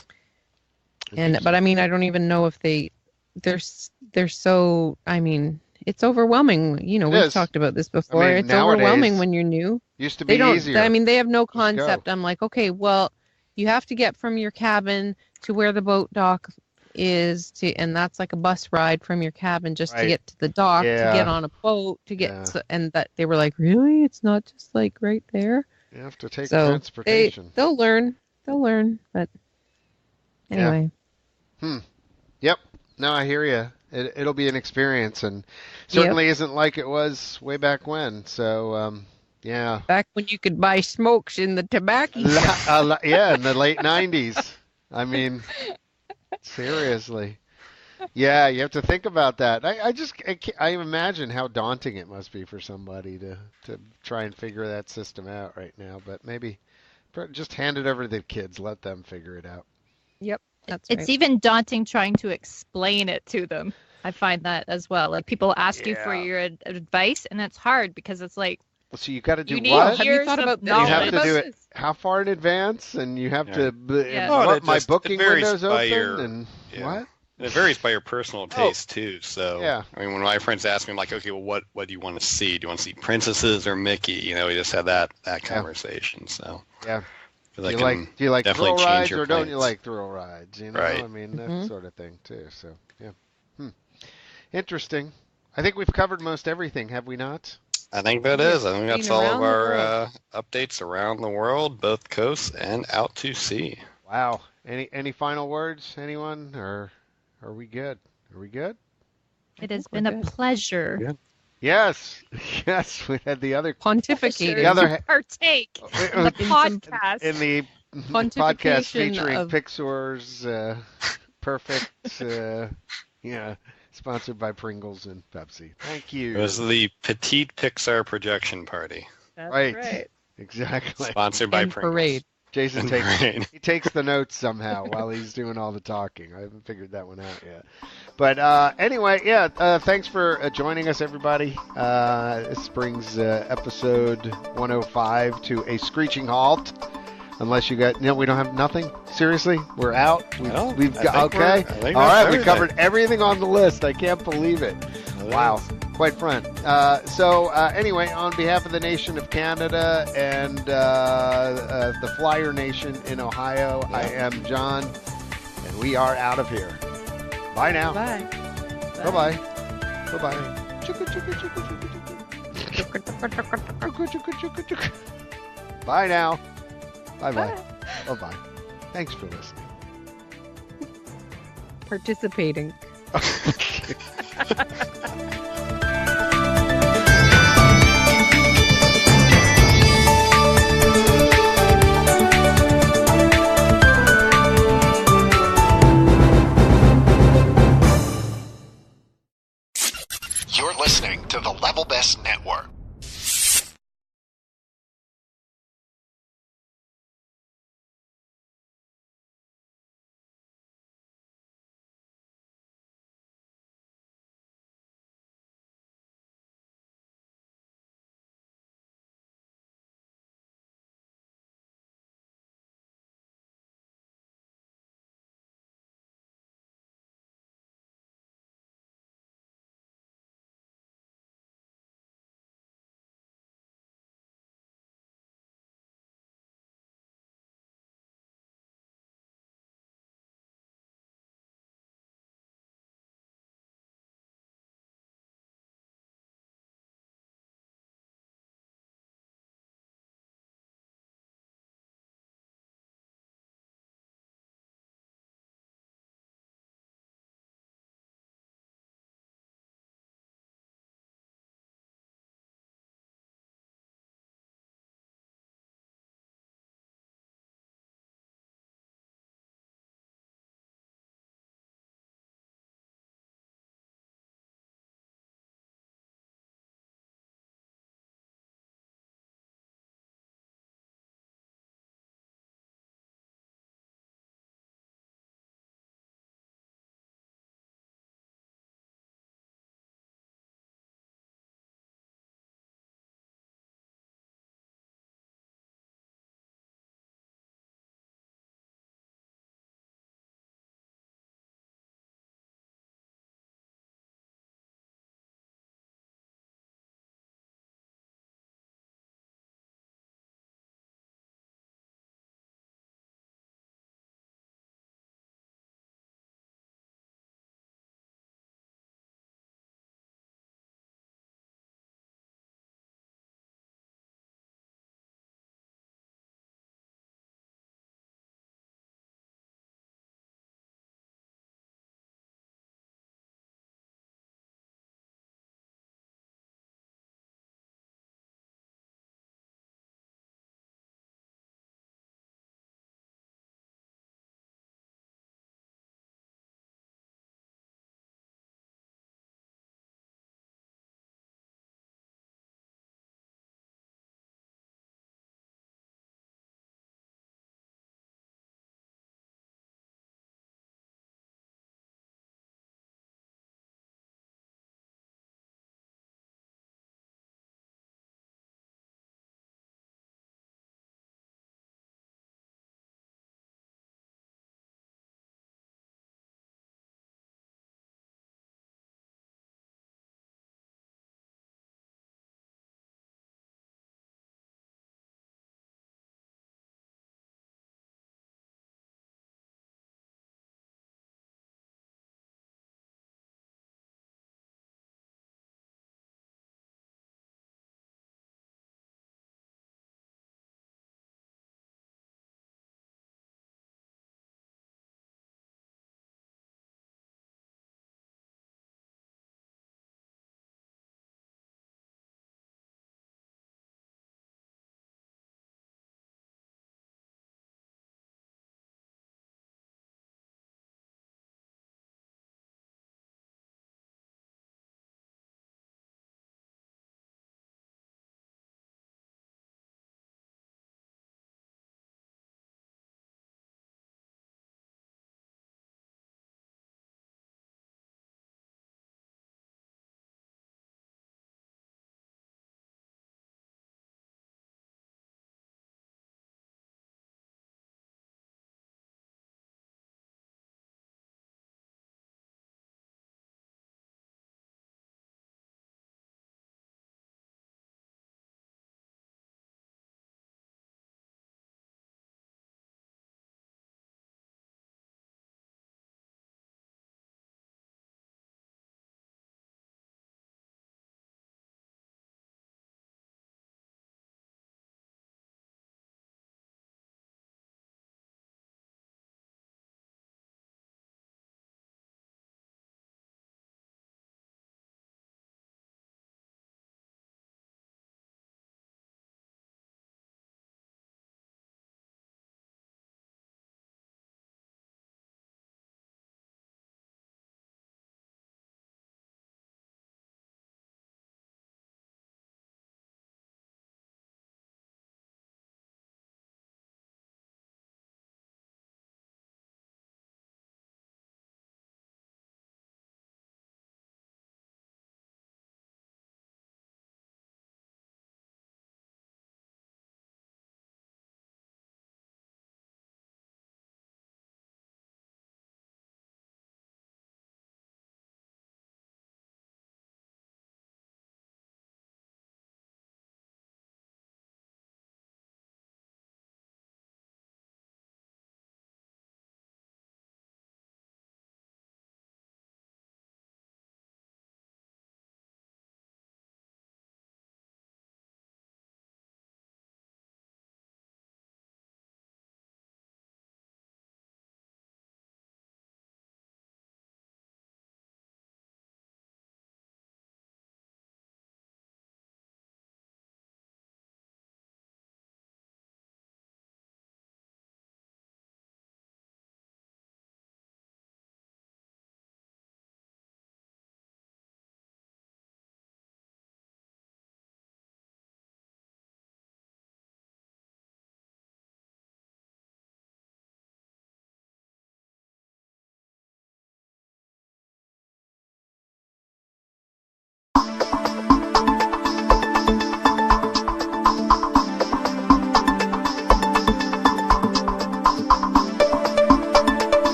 S3: But I mean, I don't even know if they're so, I mean, it's overwhelming.
S2: It
S3: We've
S2: is.
S3: talked about this before.
S2: mean,
S3: It's
S2: nowadays,
S3: overwhelming when you're new.
S2: Used to
S3: They
S2: be
S3: don't,
S2: easier.
S3: I mean, they have no
S2: Just go.
S3: concept. I'm like, okay, well, you have to get from your cabin to where the boat dock is and that's like a bus ride from your cabin just to
S2: Right.
S3: get to the dock,
S2: Yeah.
S3: to get on a boat, to get,
S2: Yeah.
S3: and that they were like, really? It's not just like right there.
S2: You have to take
S3: So
S2: transportation.
S3: they'll learn, but anyway.
S2: Yep. No, I hear you. It'll be an experience, and certainly isn't like it was way back when. So, yeah.
S3: Back when you could buy smokes in the tobacco shop.
S2: Yeah, in the late 90s. I mean, seriously. Yeah, you have to think about that. I imagine how daunting it must be for somebody to try and figure that system out right now. But maybe just hand it over to the kids, let them figure it out.
S3: Yep, that's
S4: It's even daunting trying to explain it to them. I find that as well. Like people ask you for your advice, and it's hard because it's like,
S2: so you got to do
S4: you need
S2: what?
S3: Have you thought about
S2: You have to do it how far in advance, and you have to. My booking window's open, and what?
S5: And it varies by your personal taste too. So I mean, when my friends ask me, I'm like, okay, well, what do you want to see? Do you want to see princesses or Mickey? You know, we just had that conversation. So
S2: yeah. Do you like thrill rides or don't you like thrill rides? You know,
S5: right.
S2: I mean that sort of thing too. So yeah, interesting. I think we've covered most everything, have we not?
S5: I think that is. I think that's all of our updates around the world, both coasts and out to sea.
S2: Wow. Any final words? Anyone? Or are we good? Are we good?
S4: It has been a pleasure.
S5: Yeah.
S2: Yes. Yes. We had the other
S3: pontificating.
S2: The other
S4: partake in the podcast.
S2: In the podcast featuring Pixar's perfect. Sponsored by Pringles and Pepsi. Thank you.
S5: It was the Petite Pixar projection party.
S4: That's right.
S2: Exactly.
S5: Sponsored by Pringles.
S3: Parade.
S2: Jason takes the notes somehow while he's doing all the talking. I haven't figured that one out yet. But anyway, thanks for joining us, everybody. This brings episode 105 to a screeching halt. Unless you got, we don't have nothing. Seriously, we're out. We've got okay. All right, we covered everything on the list. I can't believe it. Wow, quite fun. Anyway, on behalf of the nation of Canada and the Flyer Nation in Ohio, I am John, and we are out of here. Bye now.
S3: Bye.
S2: Bye. Bye. Bye now. Bye-bye. Bye-bye. Thanks for listening.
S3: Participating.